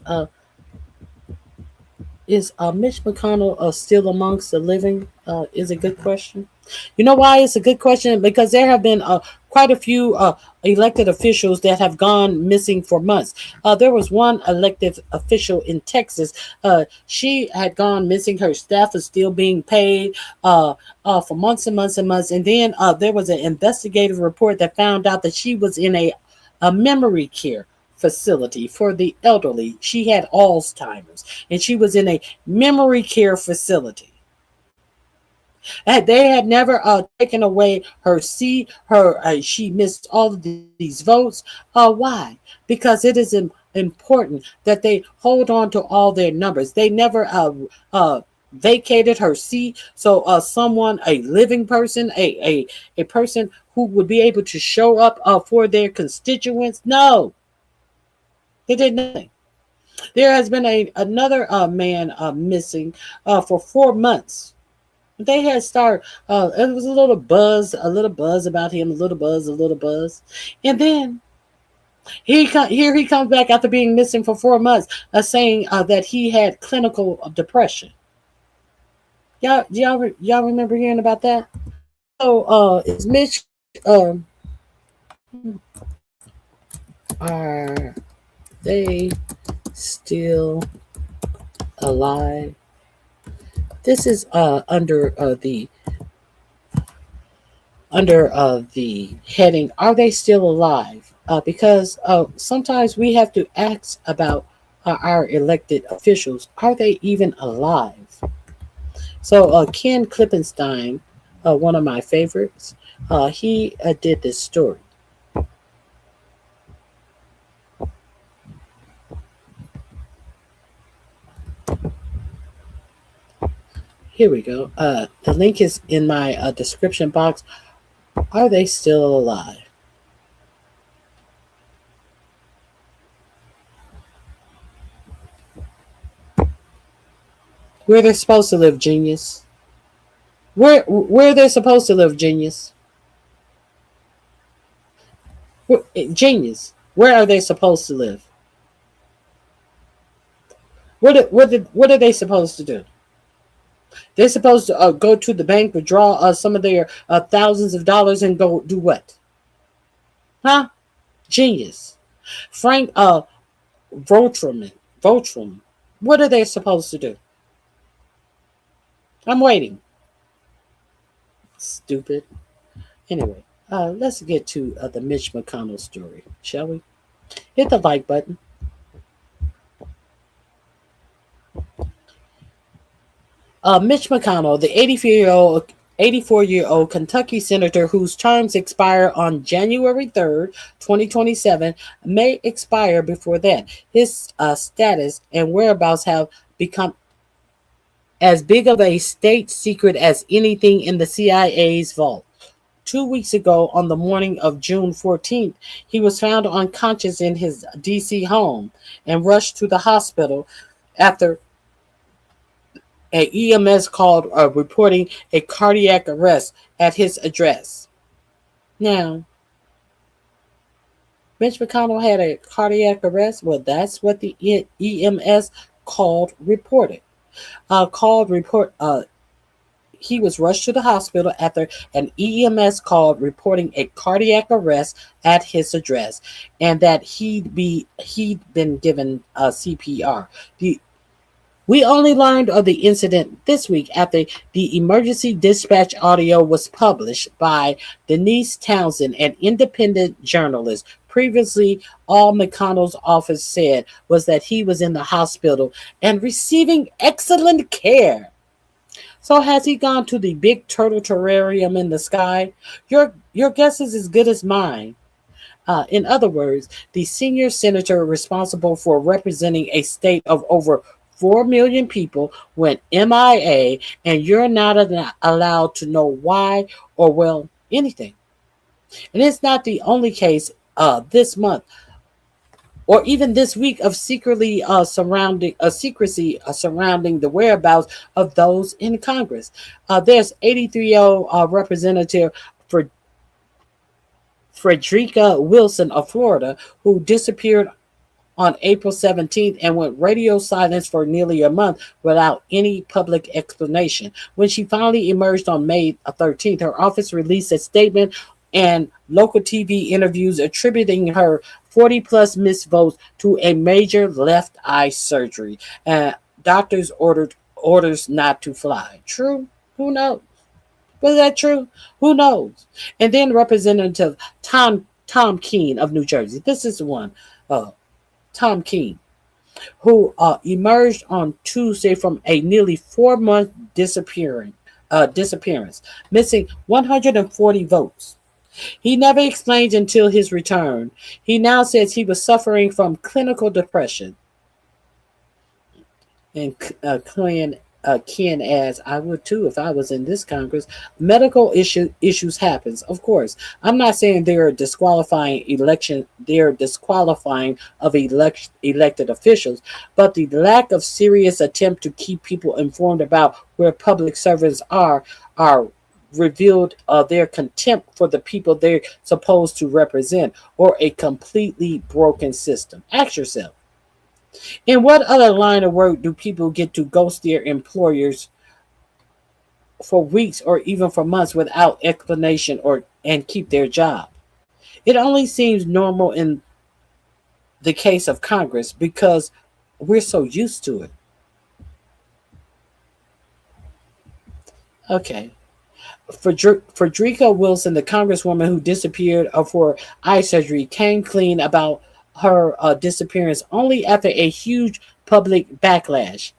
Mitch McConnell still amongst the living? Is a good question. You know why it's a good question? Because there have been quite a few elected officials that have gone missing for months. There was one elected official in Texas. She had gone missing. Her staff is still being paid for months and months and months. And then there was an investigative report that found out that she was in a memory care facility for the elderly. She had Alzheimer's and she was in a memory care facility. And they had never taken away her seat. She missed all of these votes. Why? Because it is important that they hold on to all their numbers. They never vacated her seat. So someone, a living person, a person who would be able to show up for their constituents. No, they did nothing. There has been another man missing for 4 months. They had started, it was a little buzz about him, a little buzz. And then he comes back after being missing for 4 months, saying that he had clinical depression. Y'all remember hearing about that? So is Mitch, are they still alive? This is under the heading, are they still alive? Because sometimes we have to ask about our elected officials. Are they even alive? So Ken Klippenstein, one of my favorites, he did this story. Here we go. The link is in my description box. Are they still alive? Where they're supposed to live, genius. Where they're supposed to live, genius. Genius. Where are they supposed to live? What are they supposed to do? They're supposed to go to the bank, withdraw some of their thousands of dollars and go do what? Huh? Genius. Frank Votrum. What are they supposed to do? I'm waiting. Stupid. Anyway, let's get to the Mitch McConnell story, shall we? Hit the like button. Mitch McConnell, the 84-year-old Kentucky senator whose terms expire on January 3rd, 2027, may expire before that. His status and whereabouts have become as big of a state secret as anything in the CIA's vault. 2 weeks ago, on the morning of June 14th, he was found unconscious in his D.C. home and rushed to the hospital after an EMS called reporting a cardiac arrest at his address. Now, Mitch McConnell had a cardiac arrest. Well, that's what the EMS reported. He was rushed to the hospital after an EMS call reporting a cardiac arrest at his address, and that he'd been given CPR. We only learned of the incident this week after the emergency dispatch audio was published by Denise Townsend, an independent journalist. Previously, all McConnell's office said was that he was in the hospital and receiving excellent care. So has he gone to the big turtle terrarium in the sky? Your guess is as good as mine. In other words, the senior senator responsible for representing a state of over 4 million people went MIA, and you're not allowed to know why or, well, anything. And it's not the only case this month or even this week of secrecy surrounding the whereabouts of those in Congress. There's 83-year-old Representative Frederica Wilson of Florida, who disappeared on April 17th and went radio silence for nearly a month without any public explanation. When she finally emerged on May 13th, her office released a statement and local TV interviews attributing her 40-plus missed votes to a major left eye surgery. Doctors orders not to fly. True? Who knows? Was that true? Who knows? And then Representative Tom Keene of New Jersey. This is the one. Tom Keene, who emerged on Tuesday from a nearly 4-month disappearance, missing 140 votes. He never explained until his return. He now says he was suffering from clinical depression. And Ken adds, I would too if I was in this Congress. Medical issues happens, of course. I'm not saying they're disqualifying of elected officials, but the lack of serious attempt to keep people informed about where public servants are revealed their contempt for the people they're supposed to represent, or a completely broken system. Ask yourself, in what other line of work do people get to ghost their employers for weeks or even for months without explanation and keep their job? It only seems normal in the case of Congress because we're so used to it. Okay. Frederica Wilson, the congresswoman who disappeared for eye surgery, came clean about her disappearance only after a huge public backlash.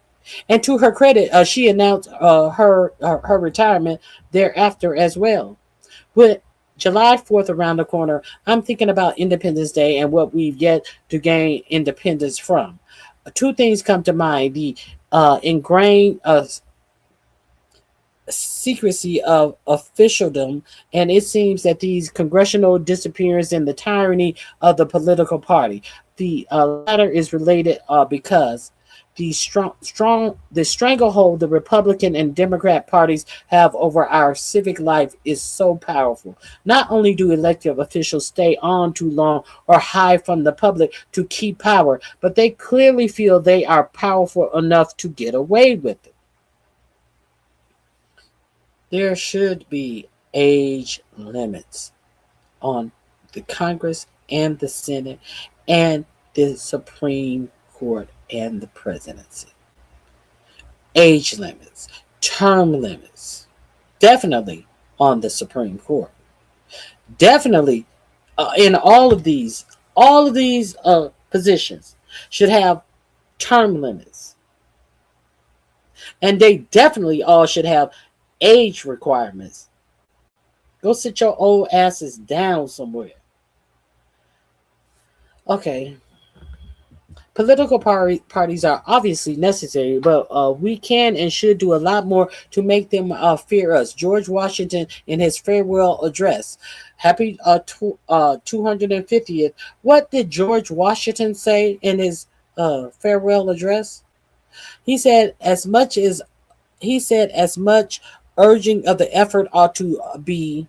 And to her credit, she announced her retirement thereafter as well. With July 4th around the corner, I'm thinking about Independence Day and what we've yet to gain independence from. Two things come to mind: the ingrained secrecy of officialdom, and it seems that these congressional disappearances and the tyranny of the political party. The latter is related because the stranglehold the Republican and Democrat parties have over our civic life is so powerful. Not only do elected officials stay on too long or hide from the public to keep power, but they clearly feel they are powerful enough to get away with it. There should be age limits on the Congress and the Senate and the Supreme Court and the presidency. Age limits, term limits, definitely on the Supreme Court. Definitely in all of these positions should have term limits. And they definitely all should have age requirements. Go sit your old asses down somewhere. Okay. Political parties are obviously necessary, but we can and should do a lot more to make them fear us. George Washington, in his farewell address, happy 250th. What did George Washington say in his farewell address? He said as much urging of the effort ought to be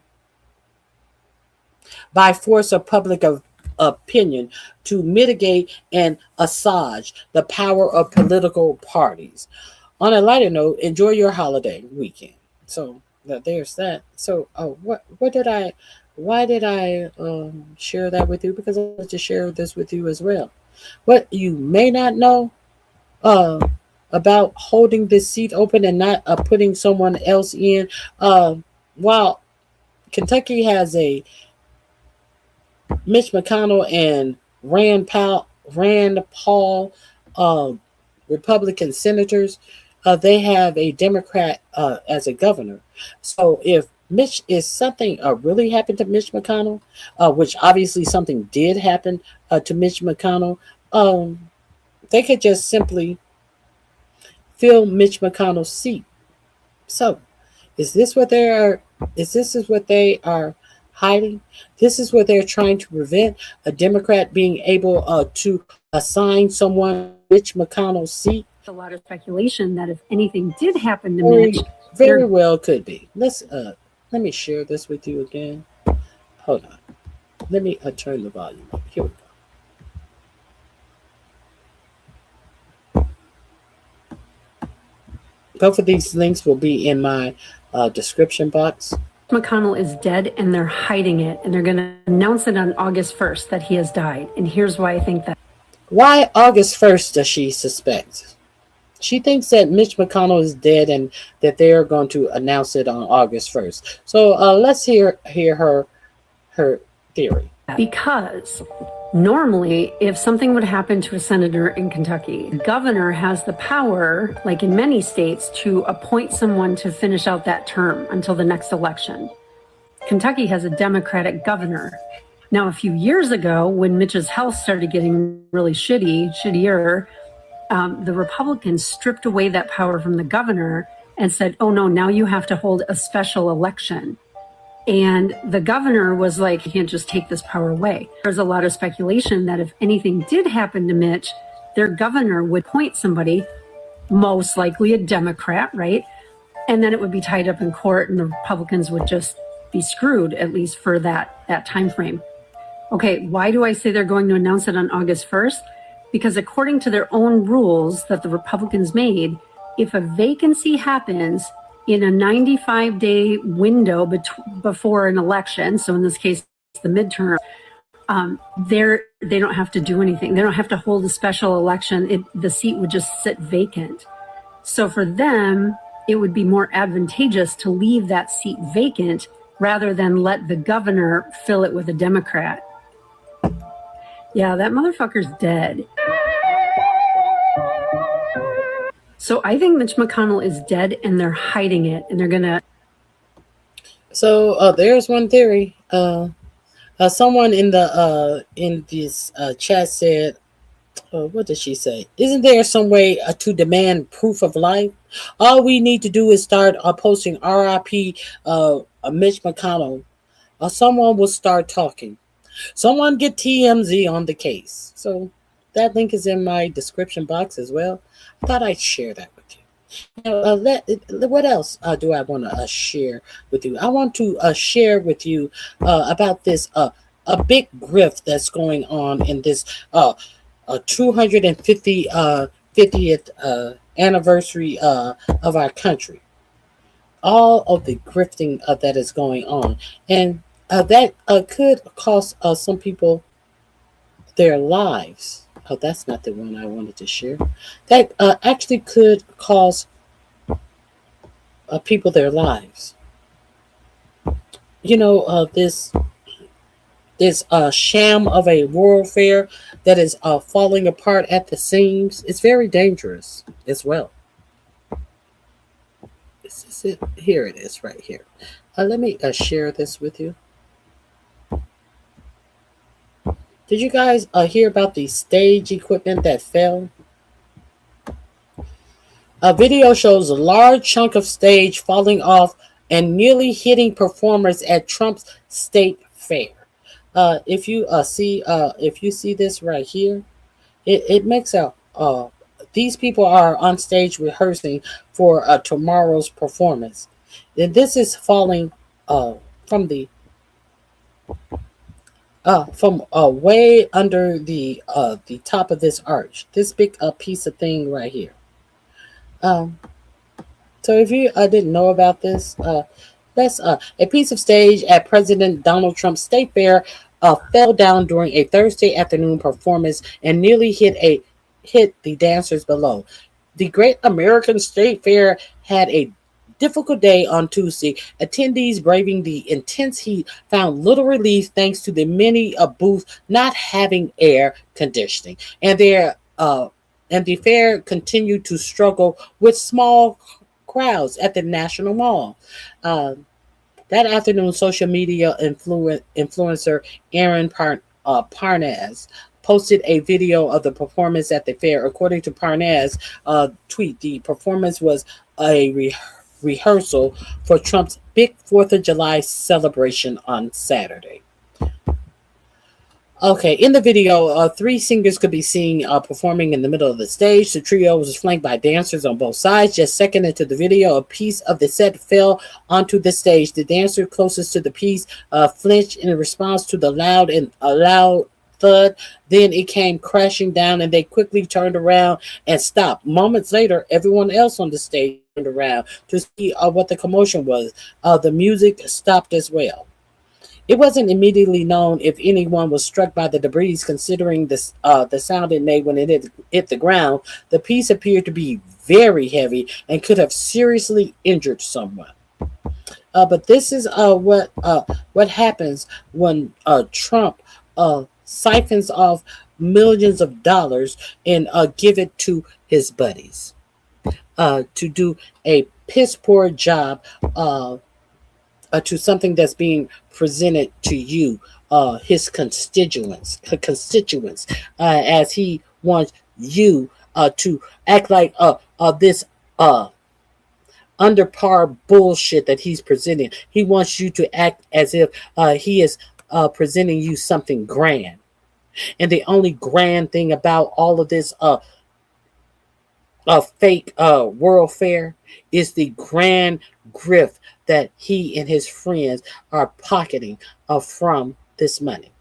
by force of public opinion to mitigate and assuage the power of political parties. On a lighter note, enjoy your holiday weekend. So there's that. So why did I share that with you? Because I wanted to share this with you as well. What you may not know about holding this seat open and not putting someone else in. While Kentucky has a Mitch McConnell and Rand Paul Republican senators, they have a Democrat as a governor. So if something really happened to Mitch McConnell, which obviously something did happen to Mitch McConnell, they could just simply fill Mitch McConnell's seat. So is this what they are hiding? This is what they're trying to prevent, a Democrat being able to assign someone Mitch McConnell's seat. A lot of speculation that if anything did happen to Very, Mitch, very well could be. Let me share this with you again. Hold on. Let me turn the volume up. Here we go. Both of these links will be in my description box. McConnell is dead and they're hiding it, and they're going to announce it on August 1st that he has died. And here's why I think that. Why August 1st does she suspect? She thinks that Mitch McConnell is dead and that they are going to announce it on August 1st. So let's hear her theory. Because normally, if something would happen to a senator in Kentucky, the governor has the power, like in many states, to appoint someone to finish out that term until the next election. Kentucky has a Democratic governor. Now, a few years ago, when Mitch's health started getting really shittier, the Republicans stripped away that power from the governor and said, oh no, now you have to hold a special election. And the governor was like, you can't just take this power away. There's a lot of speculation that if anything did happen to Mitch, their governor would appoint somebody, most likely a Democrat, right? And then it would be tied up in court and the Republicans would just be screwed, at least for that time frame. Okay, why do I say they're going to announce it on August 1st? Because according to their own rules that the Republicans made, if a vacancy happens in a 95-day window before an election, so in this case, the midterm, they don't have to do anything. They don't have to hold a special election. The seat would just sit vacant. So for them, it would be more advantageous to leave that seat vacant rather than let the governor fill it with a Democrat. Yeah, that motherfucker's dead. So I think Mitch McConnell is dead and they're hiding it and they're going to. So there's one theory. Someone in this chat said, what did she say? Isn't there some way to demand proof of life? All we need to do is start posting RIP Mitch McConnell. Someone will start talking. Someone get TMZ on the case. So that link is in my description box as well. I thought I'd share that with you. What else do I want to share with you? I want to share with you about this a big grift that's going on in this 250th anniversary of our country. All of the grifting that is going on, and that could cost some people their lives. Oh, that's not the one I wanted to share. That actually could cost people their lives. You know, this sham of a world fair that is falling apart at the seams. It's very dangerous as well. This is it. Here it is, right here. Let me share this with you. Did you guys hear about the stage equipment that fell? A video shows a large chunk of stage falling off and nearly hitting performers at Trump's state fair. If you see this right here, it makes a these people are on stage rehearsing for tomorrow's performance. And this is falling from the from way under the top of this arch. This big piece of thing right here. So if you didn't know about this, that's a piece of stage at President Donald Trump's state fair fell down during a Thursday afternoon performance and nearly hit the dancers below. The Great American State Fair had a difficult day on Tuesday. Attendees braving the intense heat found little relief thanks to the many booths not having air conditioning, and the fair continued to struggle with small crowds at the National Mall. That afternoon, social media influencer Aaron Parnas posted a video of the performance at the fair. According to Parnas' tweet, the performance was a rehearsal for Trump's big 4th of July celebration on Saturday. Okay, in the video, 3 singers could be seen performing in the middle of the stage. The trio was flanked by dancers on both sides. Just seconds into the video, a piece of the set fell onto the stage. The dancer closest to the piece flinched in response to the loud thud. Then it came crashing down, and they quickly turned around and stopped. Moments later, everyone else on the stage turned around to see what the commotion was. The music stopped as well. It wasn't immediately known if anyone was struck by the debris, considering the sound it made when it hit the ground. The piece appeared to be very heavy and could have seriously injured someone. But this is what happens when Trump siphons off millions of dollars and give it to his buddies to do a piss poor job to something that's being presented to you, his constituents, as he wants you to act like this under par bullshit that he's presenting. He wants you to act as if he is presenting you something grand. And the only grand thing about all of this fake world fair is the grand grift that he and his friends are pocketing from this money.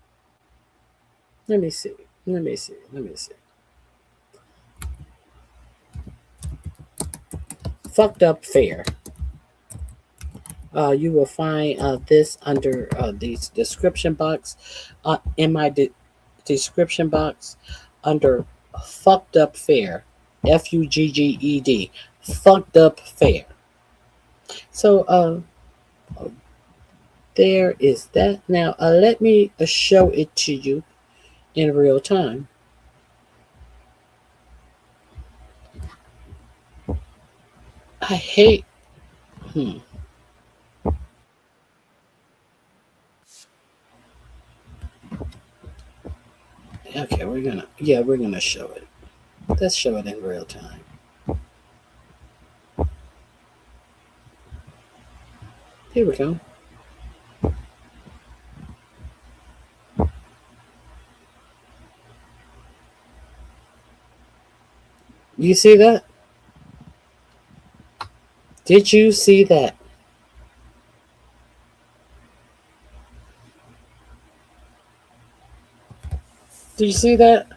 Let me see. Fucked up fair. You will find this under the description box. In my description box under fucked up fair. FUGGED. Fucked up fair. So there is that. Now let me show it to you in real time. I hate Okay, we're gonna show it. Let's show it in real time. Here we go. You see that? Did you see that? Do you see that?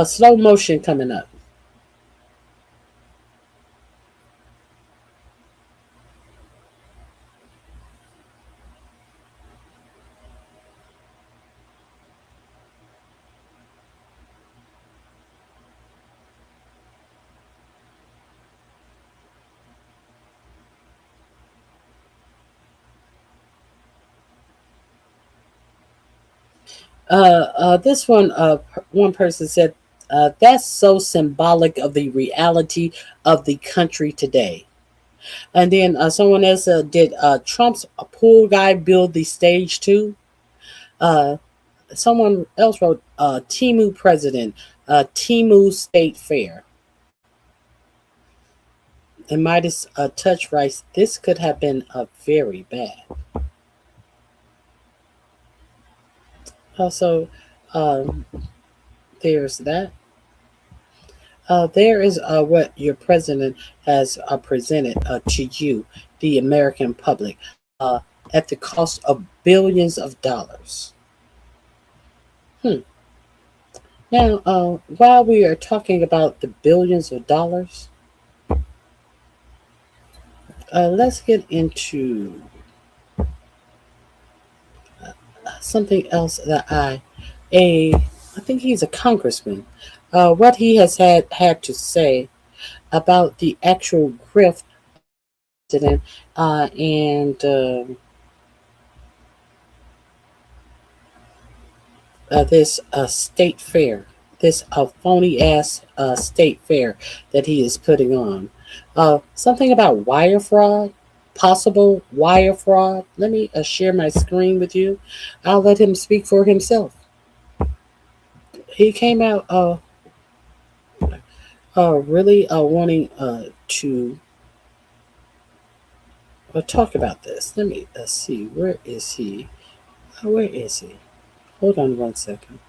Slow motion coming up. This one, one person said, that's so symbolic of the reality of the country today. And then someone else did Trump's pool guy build the stage too? Someone else wrote Timu president, Timu State Fair. And Midas Touch writes, this could have been very bad. Also, there's that. There is what your president has presented to you, the American public, at the cost of billions of dollars. Now, while we are talking about the billions of dollars, let's get into something else that I think he's a congressman. What he has had to say about the actual grift incident and this state fair, this phony ass state fair that he is putting on. Something about wire fraud, possible wire fraud. Let me share my screen with you. I'll let him speak for himself. He came out really wanting to talk about this. Let me see. Where is he? Where is he? Hold on 1 second.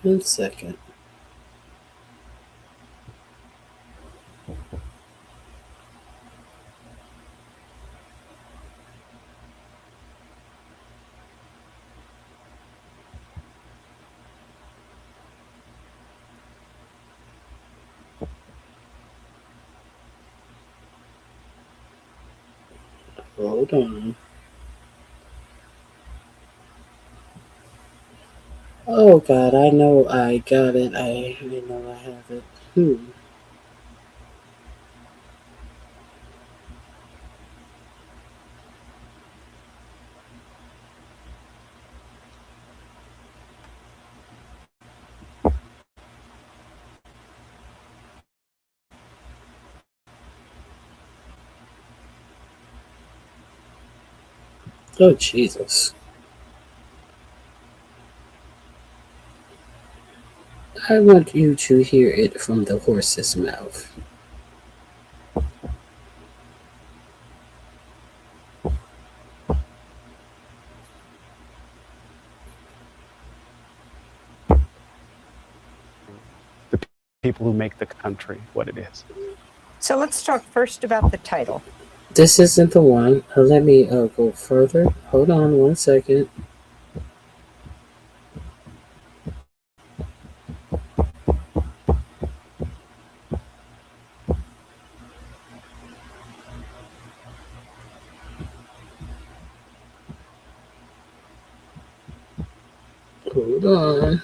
One second. Hold on. Oh God, I know I got it. I know I have it. Oh Jesus. I want you to hear it from the horse's mouth. The people who make the country what it is. So let's talk first about the title. This isn't the one. Let me go further. Hold on 1 second. Hold on.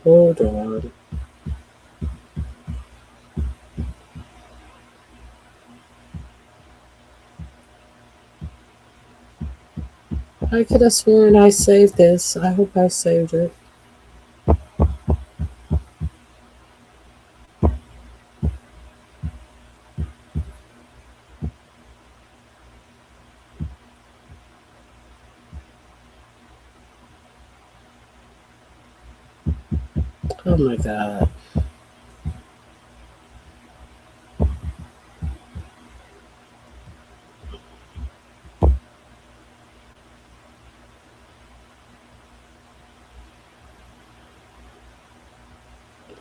Hold on. I could have sworn I saved this. I hope I saved it. Oh my God.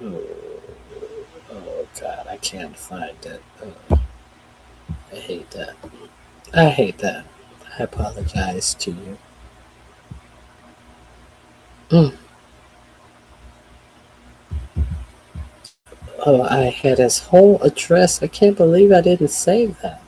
Oh God, I can't find it. I hate that. I hate that. I apologize to you. Oh, I had his whole address. I can't believe I didn't save that.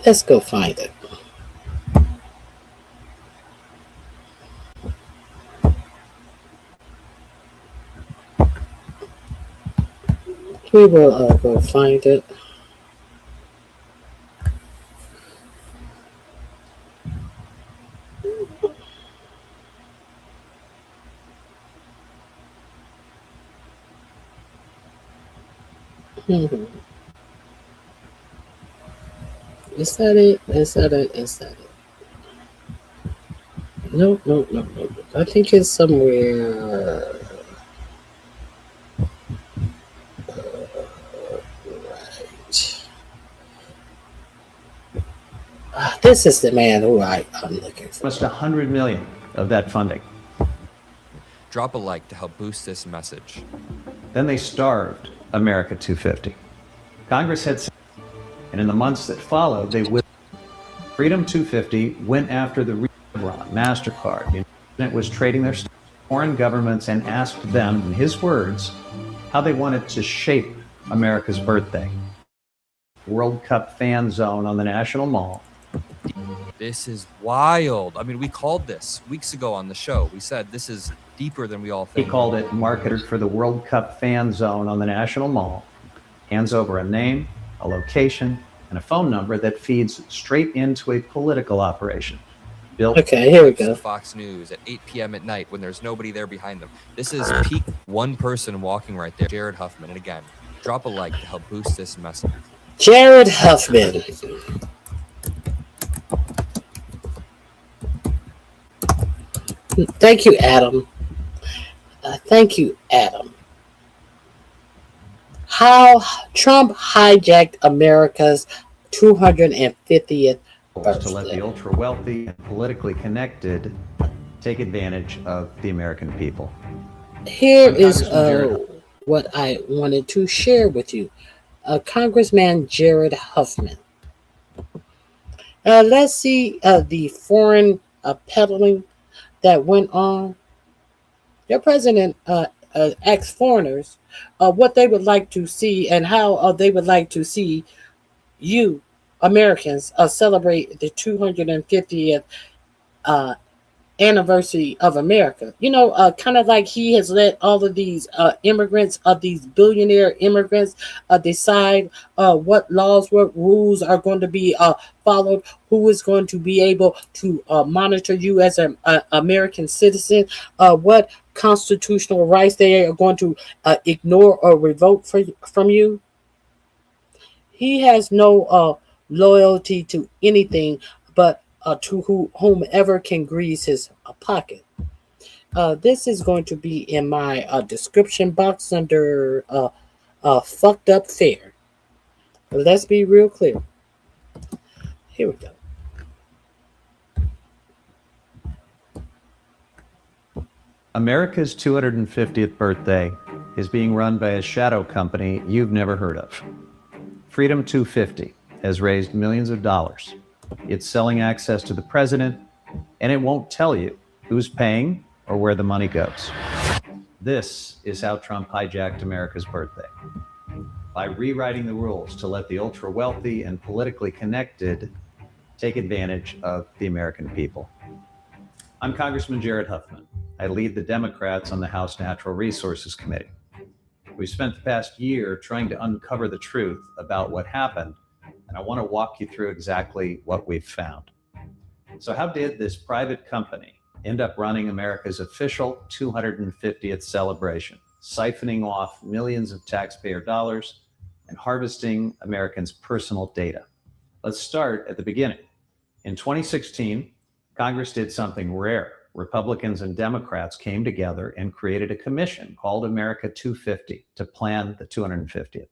Let's go find it. We will go find it. Is that it? Is that it? Is that it? No. I think it's somewhere. Right. This is the man who I'm looking for. Almost 100 million of that funding. Drop a like to help boost this message. Then they starved America 250. Congress had, and in the months that followed, they Freedom 250 went after the Chevron, MasterCard. The president was trading their stock with foreign governments and asked them, in his words, how they wanted to shape America's birthday. World Cup fan zone on the National Mall. This is wild. I mean, we called this weeks ago on the show. We said this is deeper than we all think. He called it marketed for the World Cup fan zone on the National Mall. Hands over a name, a location, and a phone number that feeds straight into a political operation. Built. Okay, here we go. Fox News at 8 p.m. at night when there's nobody there behind them. This is peak one person walking right there, Jared Huffman. And again, drop a like to help boost this message. Jared Huffman. Thank you, Adam. Thank you, Adam. How Trump hijacked America's 250th birthday. To let the ultra wealthy and politically connected take advantage of the American people. Here is what I wanted to share with you. Congressman Jared Huffman. Let's see the foreign peddling that went on. Your president asked foreigners what they would like to see and how they would like to see you, Americans, celebrate the 250th anniversary of America. You know, kind of like he has let all of these immigrants, these billionaire immigrants, decide what laws, what rules are going to be followed, who is going to be able to monitor you as an American citizen, what constitutional rights they are going to ignore or revoke from you. He has no loyalty to anything but to whomever can grease his pocket. This is going to be in my description box under fucked up fair. But let's be real clear. Here we go. America's 250th birthday is being run by a shadow company you've never heard of. Freedom 250 has raised millions of dollars. It's selling access to the president, and it won't tell you who's paying or where the money goes. This is how Trump hijacked America's birthday. By rewriting the rules to let the ultra wealthy and politically connected take advantage of the American people. I'm Congressman Jared Huffman. I lead the Democrats on the House Natural Resources Committee. We spent the past year trying to uncover the truth about what happened, and I want to walk you through exactly what we've found. So how did this private company end up running America's official 250th celebration, siphoning off millions of taxpayer dollars and harvesting Americans' personal data. Let's start at the beginning. In 2016, Congress did something rare. Republicans and Democrats came together and created a commission called America 250 to plan the 250th.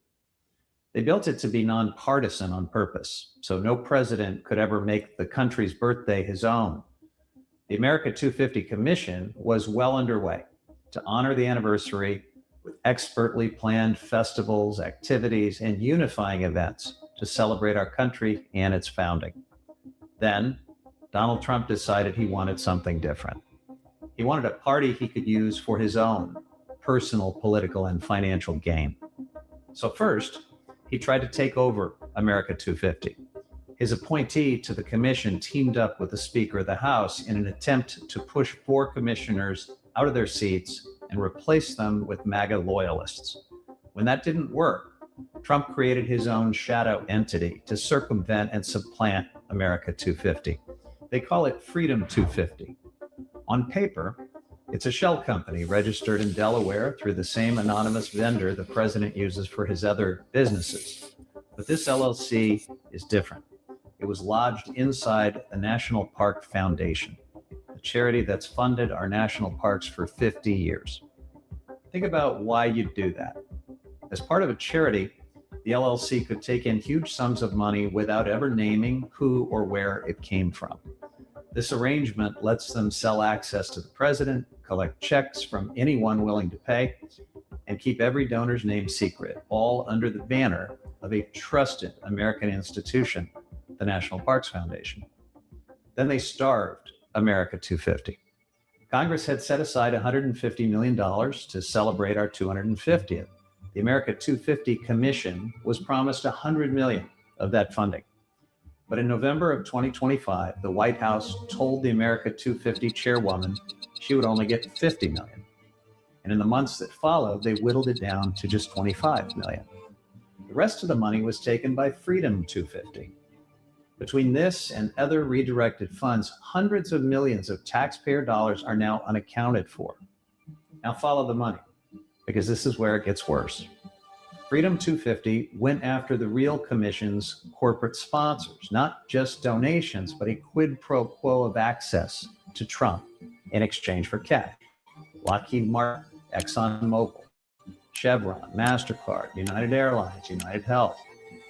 They built it to be nonpartisan on purpose, so no president could ever make the country's birthday his own. The America 250 Commission was well underway to honor the anniversary with expertly planned festivals, activities, and unifying events to celebrate our country and its founding. Then, Donald Trump decided he wanted something different. He wanted a party he could use for his own personal, political, and financial gain. So first, he tried to take over America 250. His appointee to the commission teamed up with the Speaker of the House in an attempt to push 4 commissioners out of their seats and replace them with Maga loyalists. When that didn't work, Trump created his own shadow entity to circumvent and supplant America 250. They call it Freedom 250. On paper, it's a shell company registered in Delaware through the same anonymous vendor the president uses for his other businesses. But this LLC is different. It was lodged inside the National Park Foundation, a charity that's funded our national parks for 50 years. Think about why you'd do that. As part of a charity, the LLC could take in huge sums of money without ever naming who or where it came from. This arrangement lets them sell access to the president, collect checks from anyone willing to pay, and keep every donor's name secret, all under the banner of a trusted American institution, the National Parks Foundation. Then they starved America 250. Congress had set aside $150 million to celebrate our 250th. The America 250 Commission was promised $100 million of that funding. But in November of 2025, the White House told the America 250 chairwoman she would only get $50 million. And in the months that followed, they whittled it down to just $25 million. The rest of the money was taken by Freedom 250. Between this and other redirected funds, hundreds of millions of taxpayer dollars are now unaccounted for. Now follow the money, because this is where it gets worse. Freedom 250 went after the real commission's corporate sponsors, not just donations, but a quid pro quo of access to Trump in exchange for cash. Lockheed Martin, ExxonMobil, Chevron, MasterCard, United Airlines, United Health.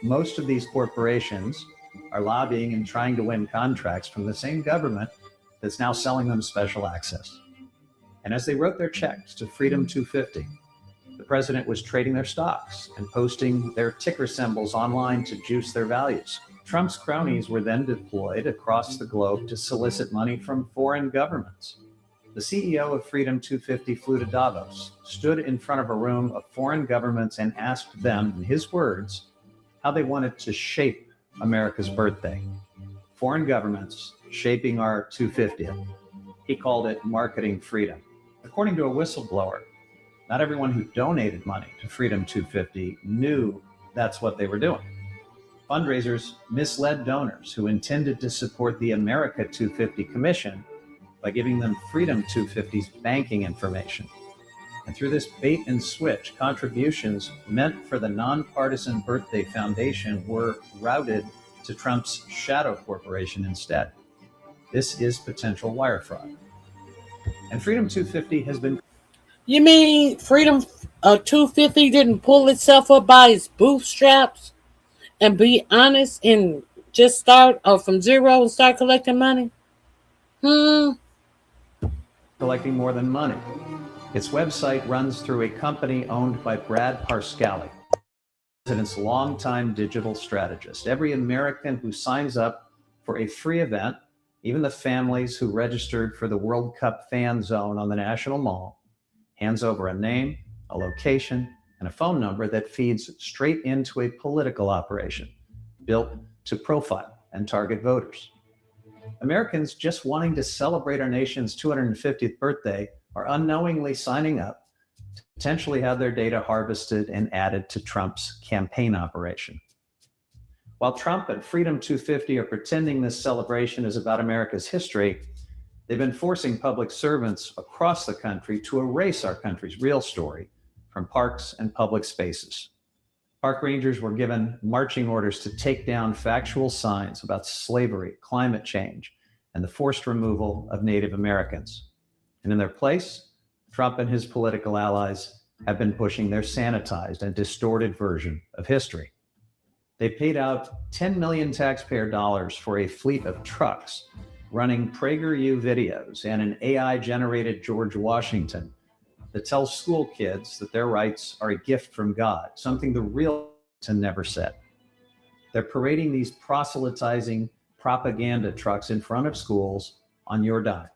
Most of these corporations are lobbying and trying to win contracts from the same government that's now selling them special access. And as they wrote their checks to Freedom 250, the president was trading their stocks and posting their ticker symbols online to juice their values. Trump's cronies were then deployed across the globe to solicit money from foreign governments. The CEO of Freedom 250 flew to Davos, stood in front of a room of foreign governments and asked them, in his words, how they wanted to shape America's birthday. Foreign governments shaping our 250th. He called it marketing freedom. According to a whistleblower, not everyone who donated money to Freedom 250 knew that's what they were doing. Fundraisers misled donors who intended to support the America 250 Commission by giving them Freedom 250's banking information. And through this bait and switch, contributions meant for the nonpartisan Birthday Foundation were routed to Trump's shadow corporation instead. This is potential wire fraud. And Freedom 250 has been... You mean Freedom 250 didn't pull itself up by its bootstraps and be honest and just start from zero and start collecting money? collecting more than money. Its website runs through a company owned by Brad Parscale, the president's longtime digital strategist. Every American who signs up for a free event, even the families who registered for the World Cup fan zone on the National Mall, hands over a name, a location, and a phone number that feeds straight into a political operation built to profile and target voters. Americans just wanting to celebrate our nation's 250th birthday are unknowingly signing up to potentially have their data harvested and added to Trump's campaign operation. While Trump and Freedom 250 are pretending this celebration is about America's history, They've been forcing public servants across the country to erase our country's real story from parks and public spaces. Park rangers were given marching orders to take down factual signs about slavery, climate change, and the forced removal of Native Americans. And in their place, Trump and his political allies have been pushing their sanitized and distorted version of history. They paid out 10 million taxpayer dollars for a fleet of trucks running PragerU videos and an AI-generated George Washington that tells school kids that their rights are a gift from God, something the real Washington never said. They're parading these proselytizing propaganda trucks in front of schools on your dime.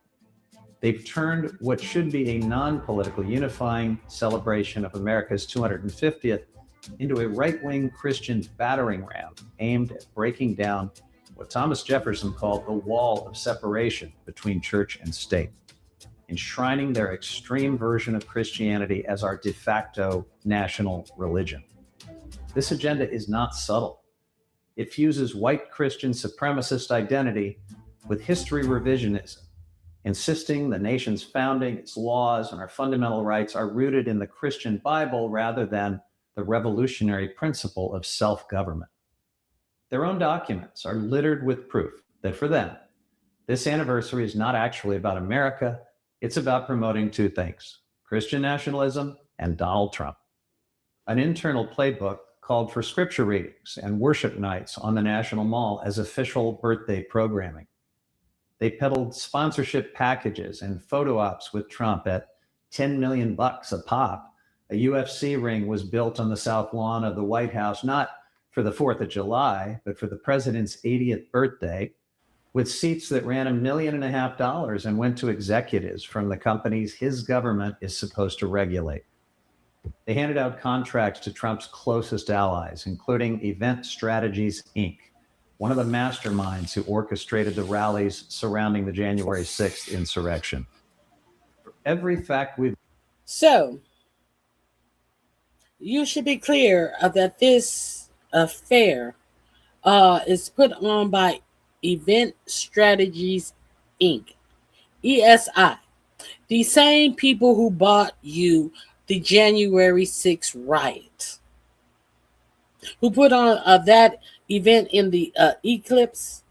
They've turned what should be a non-political unifying celebration of America's 250th into a right-wing Christian battering ram aimed at breaking down what Thomas Jefferson called the wall of separation between church and state, enshrining their extreme version of Christianity as our de facto national religion. This agenda is not subtle. It fuses white Christian supremacist identity with history revisionism, insisting the nation's founding, its laws, and our fundamental rights are rooted in the Christian Bible rather than the revolutionary principle of self-government. Their own documents are littered with proof that for them, this anniversary is not actually about America, it's about promoting two things: Christian nationalism and Donald Trump. An internal playbook called for scripture readings and worship nights on the National Mall as official birthday programming. They peddled sponsorship packages and photo ops with Trump at $10 million a pop. A UFC ring was built on the south lawn of the White House, not for the 4th of July, but for the president's 80th birthday, with seats that ran $1.5 million and went to executives from the companies his government is supposed to regulate. They handed out contracts to Trump's closest allies, including Event Strategies, Inc., one of the masterminds who orchestrated the rallies surrounding the January 6th insurrection. For every fact we've... So, you should be clear that this affair is put on by Event Strategies, Inc., ESI, the same people who bought you the January 6th riot, who put on that event in the eclipse,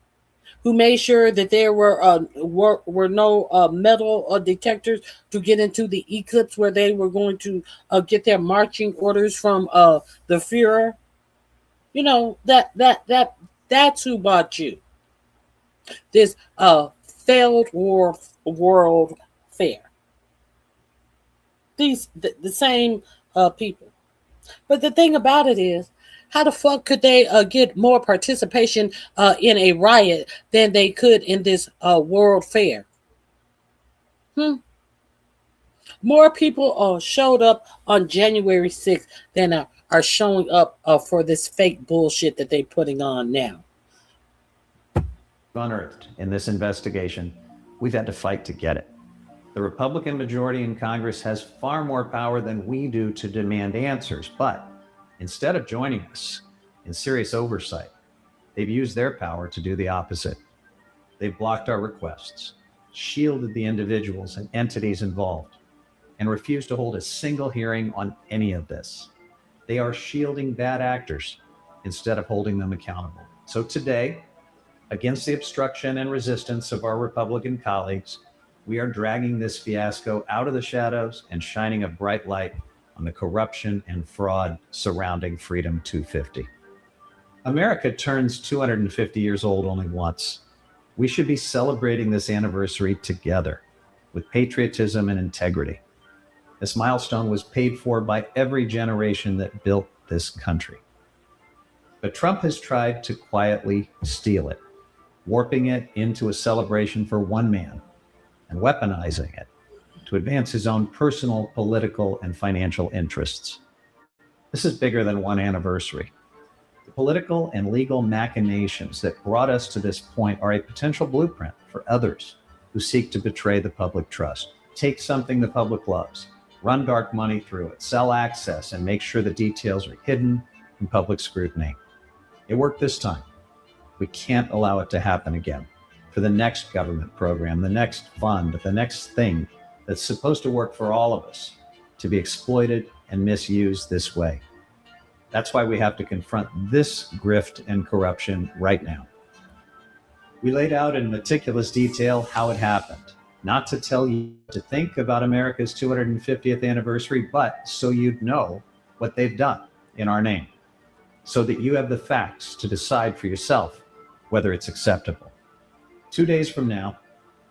who made sure that there were no metal detectors to get into the eclipse where they were going to get their marching orders from the Führer. You know, that's who bought you this failed world fair. The same people. But the thing about it is, how the fuck could they get more participation in a riot than they could in this world fair? More people showed up on January 6th than are showing up for this fake bullshit that they're putting on now. Unearthed in this investigation, we've had to fight to get it. The Republican majority in Congress has far more power than we do to demand answers, but instead of joining us in serious oversight, they've used their power to do the opposite. They've blocked our requests, shielded the individuals and entities involved, and refused to hold a single hearing on any of this. They are shielding bad actors instead of holding them accountable. So today, against the obstruction and resistance of our Republican colleagues, we are dragging this fiasco out of the shadows and shining a bright light on the corruption and fraud surrounding Freedom 250. America turns 250 years old only once. We should be celebrating this anniversary together with patriotism and integrity. This milestone was paid for by every generation that built this country. But Trump has tried to quietly steal it, warping it into a celebration for one man and weaponizing it to advance his own personal, political, and financial interests. This is bigger than one anniversary. The political and legal machinations that brought us to this point are a potential blueprint for others who seek to betray the public trust, take something the public loves, run dark money through it, sell access, and make sure the details are hidden from public scrutiny. It worked this time. We can't allow it to happen again. for the next government program, the next fund, the next thing that's supposed to work for all of us to be exploited and misused this way. That's why we have to confront this grift and corruption right now. We laid out in meticulous detail how it happened, not to tell you to think about America's 250th anniversary, but so you'd know what they've done in our name, so that you have the facts to decide for yourself whether it's acceptable. 2 days from now,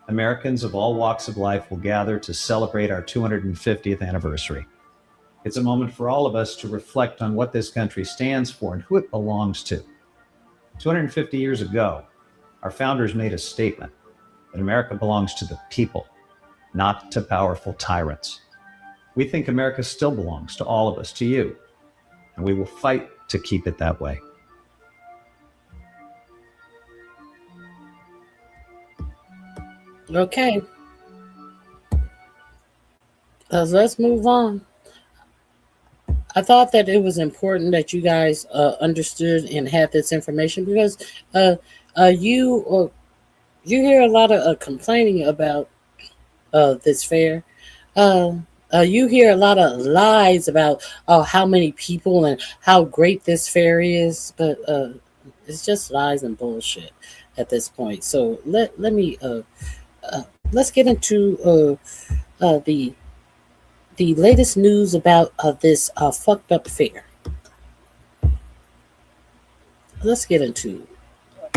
Americans of all walks of life will gather to celebrate our 250th anniversary. It's a moment for all of us to reflect on what this country stands for and who it belongs to. 250 years ago, our founders made a statement that America belongs to the people, not to powerful tyrants. We think America still belongs to all of us, to you, and we will fight to keep it that way. Okay. Let's move on. I thought that it was important that you guys understood and had this information because you hear a lot of complaining about this fair. You hear a lot of lies about how many people and how great this fair is, but it's just lies and bullshit at this point. So let's get into the latest news about this fucked up fair. Let's get into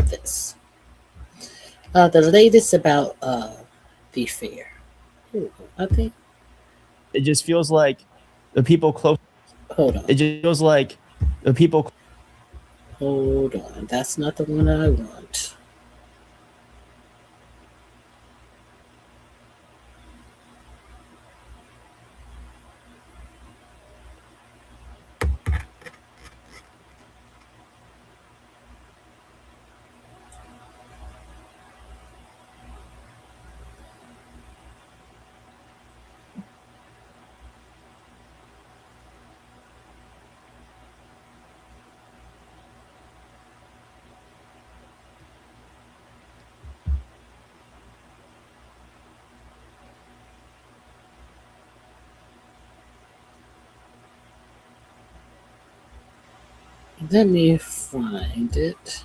this. The latest about the fair. I think it just feels like the people close. Hold on. It just feels like the people. Hold on. That's not the one I want. Let me find it.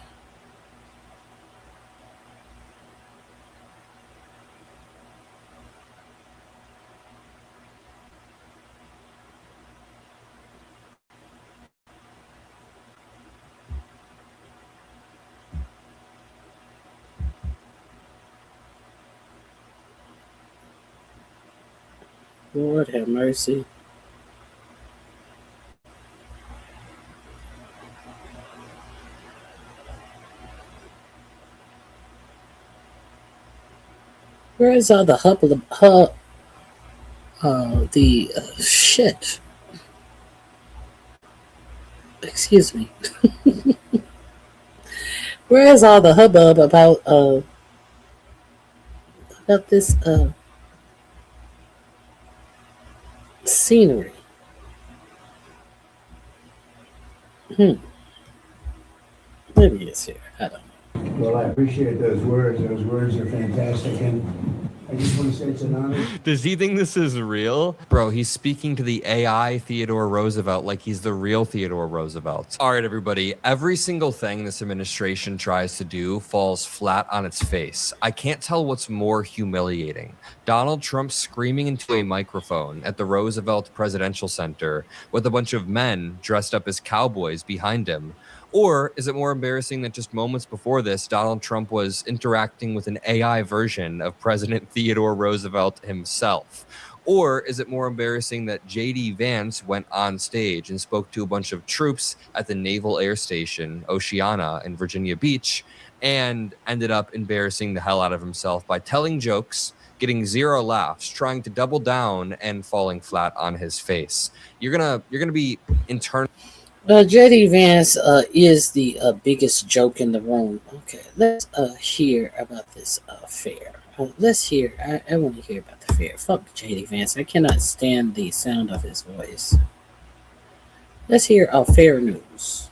Lord have mercy. Where is all the shit? Excuse me. Where is all the hubbub about this scenery? Maybe it's here. I don't know. Well, I appreciate those words. Those words are fantastic. And I just want to say it's an honor. Does he think this is real? Bro, he's speaking to the AI Theodore Roosevelt like he's the real Theodore Roosevelt. All right, everybody. Every single thing this administration tries to do falls flat on its face. I can't tell what's more humiliating. Donald Trump screaming into a microphone at the Roosevelt Presidential Center with a bunch of men dressed up as cowboys behind him. Or is it more embarrassing that just moments before this, Donald Trump was interacting with an AI version of President Theodore Roosevelt himself? Or is it more embarrassing that J.D. Vance went on stage and spoke to a bunch of troops at the Naval Air Station, Oceana, in Virginia Beach, and ended up embarrassing the hell out of himself by telling jokes, getting 0 laughs, trying to double down, and falling flat on his face? You're gonna be internally... J.D. Vance is the biggest joke in the room. Okay, let's hear about this fair. Let's hear. I want to hear about the fair. Fuck J.D. Vance. I cannot stand the sound of his voice. Let's hear fair news.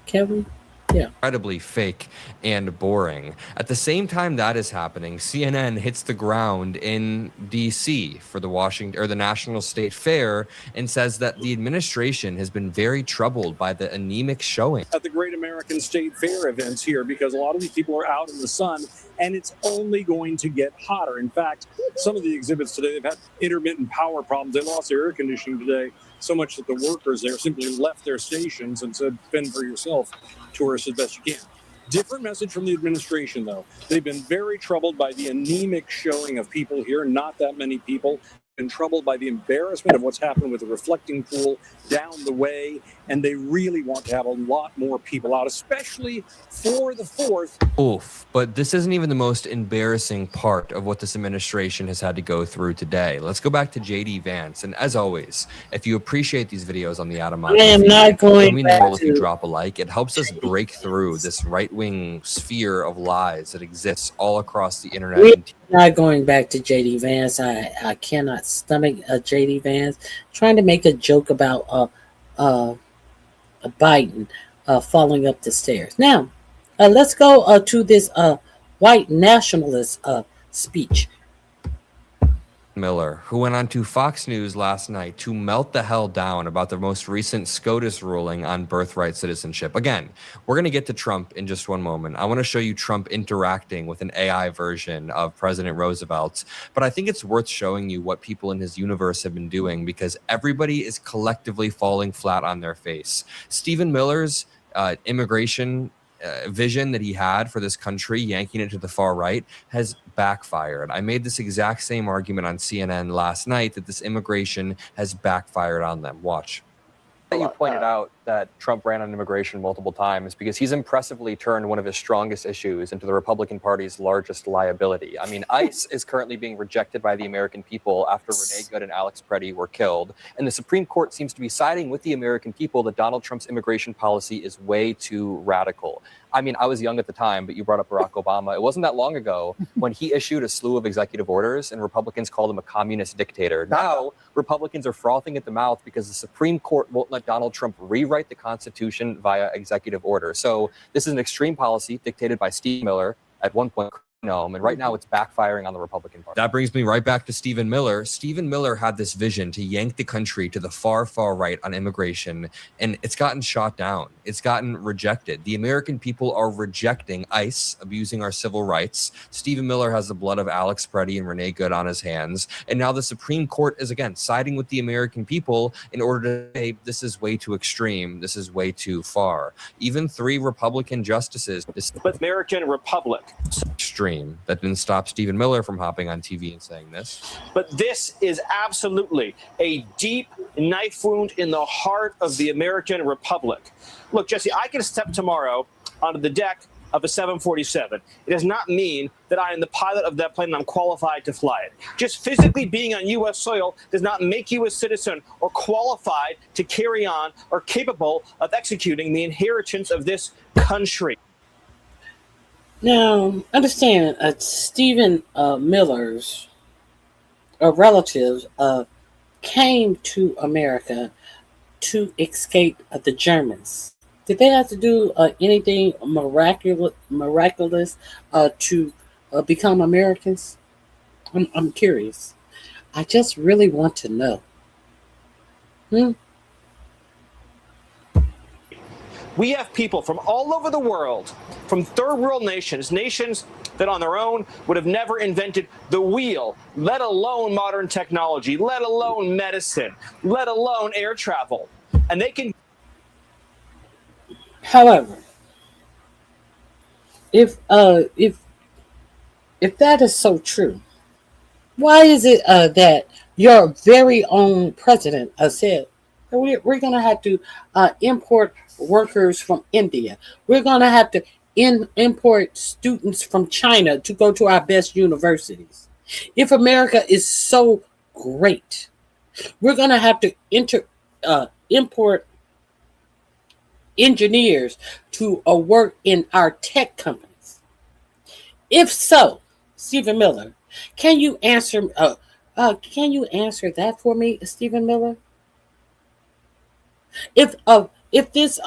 Can we? incredibly fake and boring. At the same time that is happening, CNN hits the ground in DC for the National State Fair and says that the administration has been very troubled by the anemic showing at the Great American State Fair events here, because a lot of these people are out in the sun and it's only going to get hotter. In fact, some of the exhibits today, they've had intermittent power problems. They lost their air conditioning today so much that the workers there simply left their stations and said, fend for yourself, tourists, as best you can. Different message from the administration, though. They've been very troubled by the anemic showing of people here, not that many people. Been troubled by the embarrassment of what's happened with the reflecting pool down the way, and they really want to have a lot more people out, especially for the 4th. Oof, but this isn't even the most embarrassing part of what this administration has had to go through today. Let's go back to JD Vance, and as always, if you appreciate these videos on the Adamat, I am not going we back know if you to- drop a like, it helps us break through this right-wing sphere of lies that exists all across the internet. We're not going back to JD Vance. I cannot stomach JD Vance trying to make a joke about Biden falling up the stairs. Now, let's go to this white nationalist speech. Miller, who went on to Fox News last night to melt the hell down about the most recent SCOTUS ruling on birthright citizenship. Again, we're going to get to Trump in just one moment. I want to show you Trump interacting with an AI version of President Roosevelt, but I think it's worth showing you what people in his universe have been doing, because everybody is collectively falling flat on their face. Stephen Miller's immigration vision that he had for this country, yanking it to the far right, has backfired. I made this exact same argument on CNN last night, that this immigration has backfired on them. Watch. You pointed out that Trump ran on immigration multiple times because he's impressively turned one of his strongest issues into the Republican Party's largest liability. I mean, ICE is currently being rejected by the American people after Renee Good and Alex Preddy were killed. And the Supreme Court seems to be siding with the American people that Donald Trump's immigration policy is way too radical. I mean, I was young at the time, but you brought up Barack Obama. It wasn't that long ago when he issued a slew of executive orders and Republicans called him a communist dictator. Now, Republicans are frothing at the mouth because the Supreme Court won't let Donald Trump rewrite the Constitution via executive order. So this is an extreme policy dictated by Steve Miller, at one point, and right now it's backfiring on the Republican Party. That brings me right back to Stephen Miller. Stephen Miller had this vision to yank the country to the far, far right on immigration, and it's gotten shot down. It's gotten rejected. The American people are rejecting ICE, abusing our civil rights. Stephen Miller has the blood of Alex Preddy and Renee Good on his hands. And now the Supreme Court is, again, siding with the American people in order to say this is way too extreme. This is way too far. Even 3 Republican justices. But American Republic. Extreme. That didn't stop Stephen Miller from hopping on TV and saying this. But this is absolutely a deep knife wound in the heart of the American Republic. Look, Jesse, I can step tomorrow onto the deck of a 747. It does not mean that I am the pilot of that plane and I'm qualified to fly it. Just physically being on U.S. soil does not make you a citizen or qualified to carry on or capable of executing the inheritance of this country. Now, understand, Stephen Miller's relatives came to America to escape the Germans. Did they have to do anything miraculous to become Americans? I'm curious. I just really want to know. We have people from all over the world, from third world nations, nations that on their own would have never invented the wheel, let alone modern technology, let alone medicine, let alone air travel. And they can. However, if that is so true, why is it that your very own president said we're going to have to import workers from India? We're going to have to import students from China to go to our best universities. If America is so great, we're going to have to import engineers to work in our tech companies. If so, Stephen Miller, can you answer that for me, Stephen Miller? If this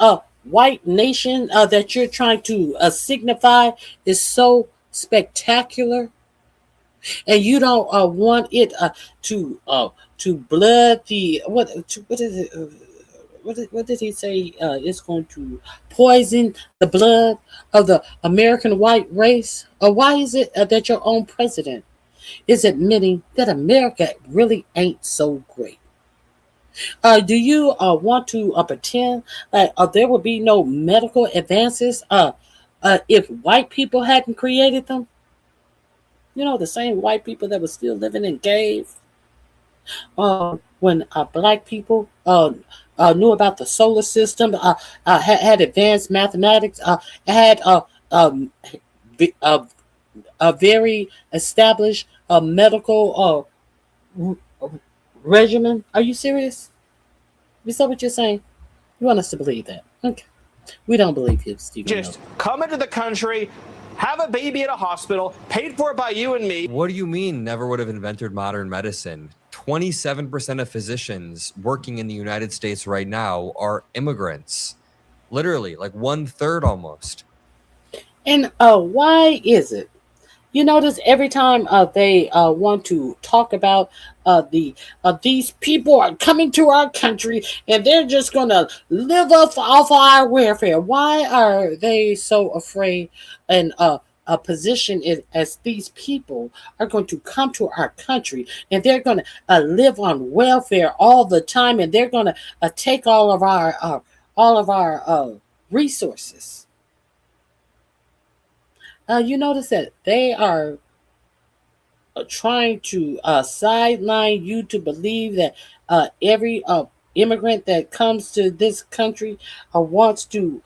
white nation that you're trying to signify is so spectacular, and you don't want it to blood the what is it? What did he say? It's going to poison the blood of the American white race? Or why is it that your own president is admitting that America really ain't so great? Do you want to pretend like there would be no medical advances if white people hadn't created them? You know, the same white people that were still living in caves when black people knew about the solar system, had advanced mathematics, had a very established medical regimen. Are you serious? Is that what you're saying? You want us to believe that? Okay. We don't believe you, Stephen. Just come into the country, have a baby at a hospital, paid for by you and me. What do you mean never would have invented modern medicine? 27% of physicians working in the United States right now are immigrants. Literally, like 1/3 almost. And why is it? You notice every time they want to talk about these people are coming to our country and they're just going to live off our welfare. Why are they so afraid and position it as these people are going to come to our country and they're going to live on welfare all the time, and they're going to take all of our resources? You notice that they are trying to sideline you to believe that every immigrant that comes to this country wants to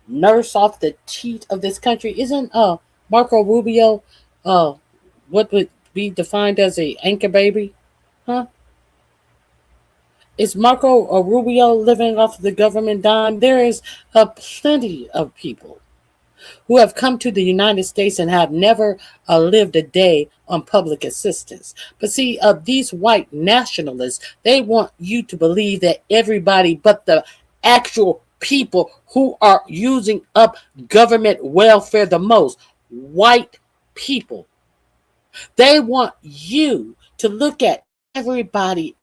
nurse off the teat of this country. Isn't Marco Rubio what would be defined as a anchor baby? Huh? Is Marco Rubio living off the government dime? There is plenty of people who have come to the United States and have never lived a day on public assistance. But see, these white nationalists, they want you to believe that everybody but the actual people who are using up government welfare the most, white people, they want you to look at everybody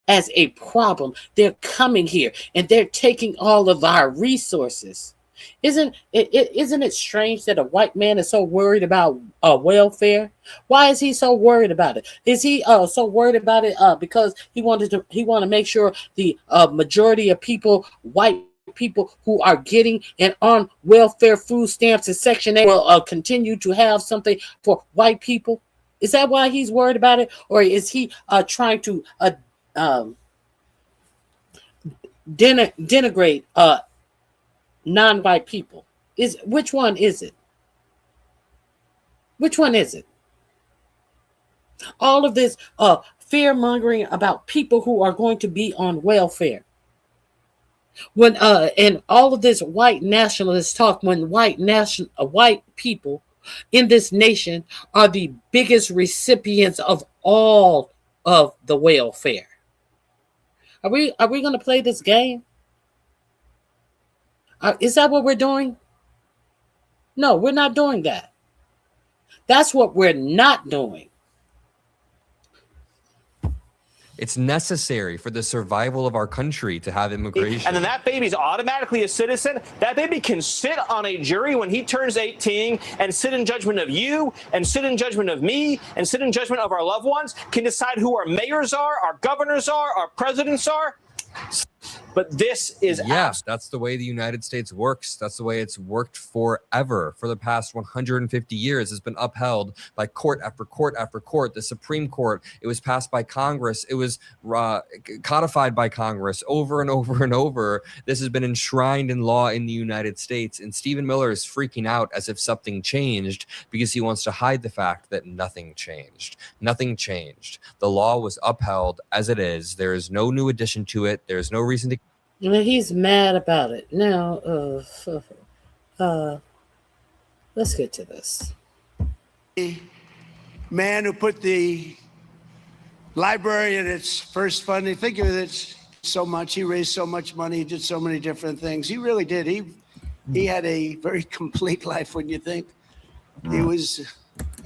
as a problem. They're coming here and they're taking all of our resources. Isn't it strange that a white man is so worried about welfare? Why is he so worried about it? Is he so worried about it because he want to make sure the majority of people, white people who are getting and on welfare food stamps and Section 8 will continue to have something for white people? Is that why he's worried about it? Or is he trying to denigrate non-white people? Which one is it? Which one is it? All of this fear mongering about people who are going to be on welfare, when and all of this white nationalist talk, when white people in this nation are the biggest recipients of all of the welfare. Are we going to play this game? Is that what we're doing? No, we're not doing that. That's what we're not doing. It's necessary for the survival of our country to have immigration. And then that baby's automatically a citizen. That baby can sit on a jury when he turns 18 and sit in judgment of you and sit in judgment of me and sit in judgment of our loved ones, can decide who our mayors are, our governors are, our presidents are. But this is that's the way the United States works. That's the way it's worked forever. For the past 150 years, it's been upheld by court after court after court. The Supreme Court, it was passed by Congress. It was codified by Congress over and over and over. This has been enshrined in law in the United States. And Stephen Miller is freaking out as if something changed because he wants to hide the fact that nothing changed. Nothing changed. The law was upheld as it is. There is no new addition to it. There's no reason to. He's mad about it. Now, let's get to this. The man who put the library in its first funding, think of it as so much. He raised so much money. He did so many different things. He really did. He had a very complete life when you think. He was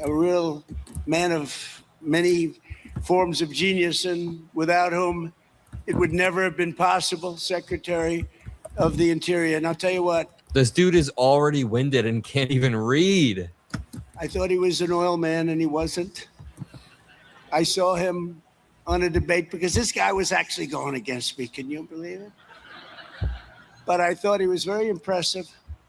a real man of many forms of genius, and without whom it would never have been possible. Secretary of the Interior. And I'll tell you what, This dude is already winded and can't even read. I thought he was an oil man, and he wasn't. I saw him on a debate because this guy was actually going against me. Can you believe it? But I thought he was very impressive.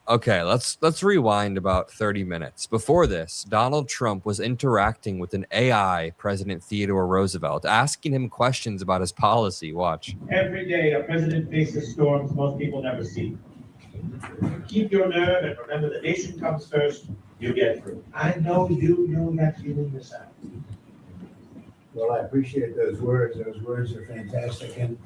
Okay, let's rewind about 30 minutes. Before this, Donald Trump was interacting with an AI President Theodore Roosevelt, asking him questions about his policy. Watch. Every day, a president faces storms most people never see. Keep your nerve and remember the nation comes first. You get through. I know you know that feeling yourself. Well, I appreciate those words. Those words are fantastic. And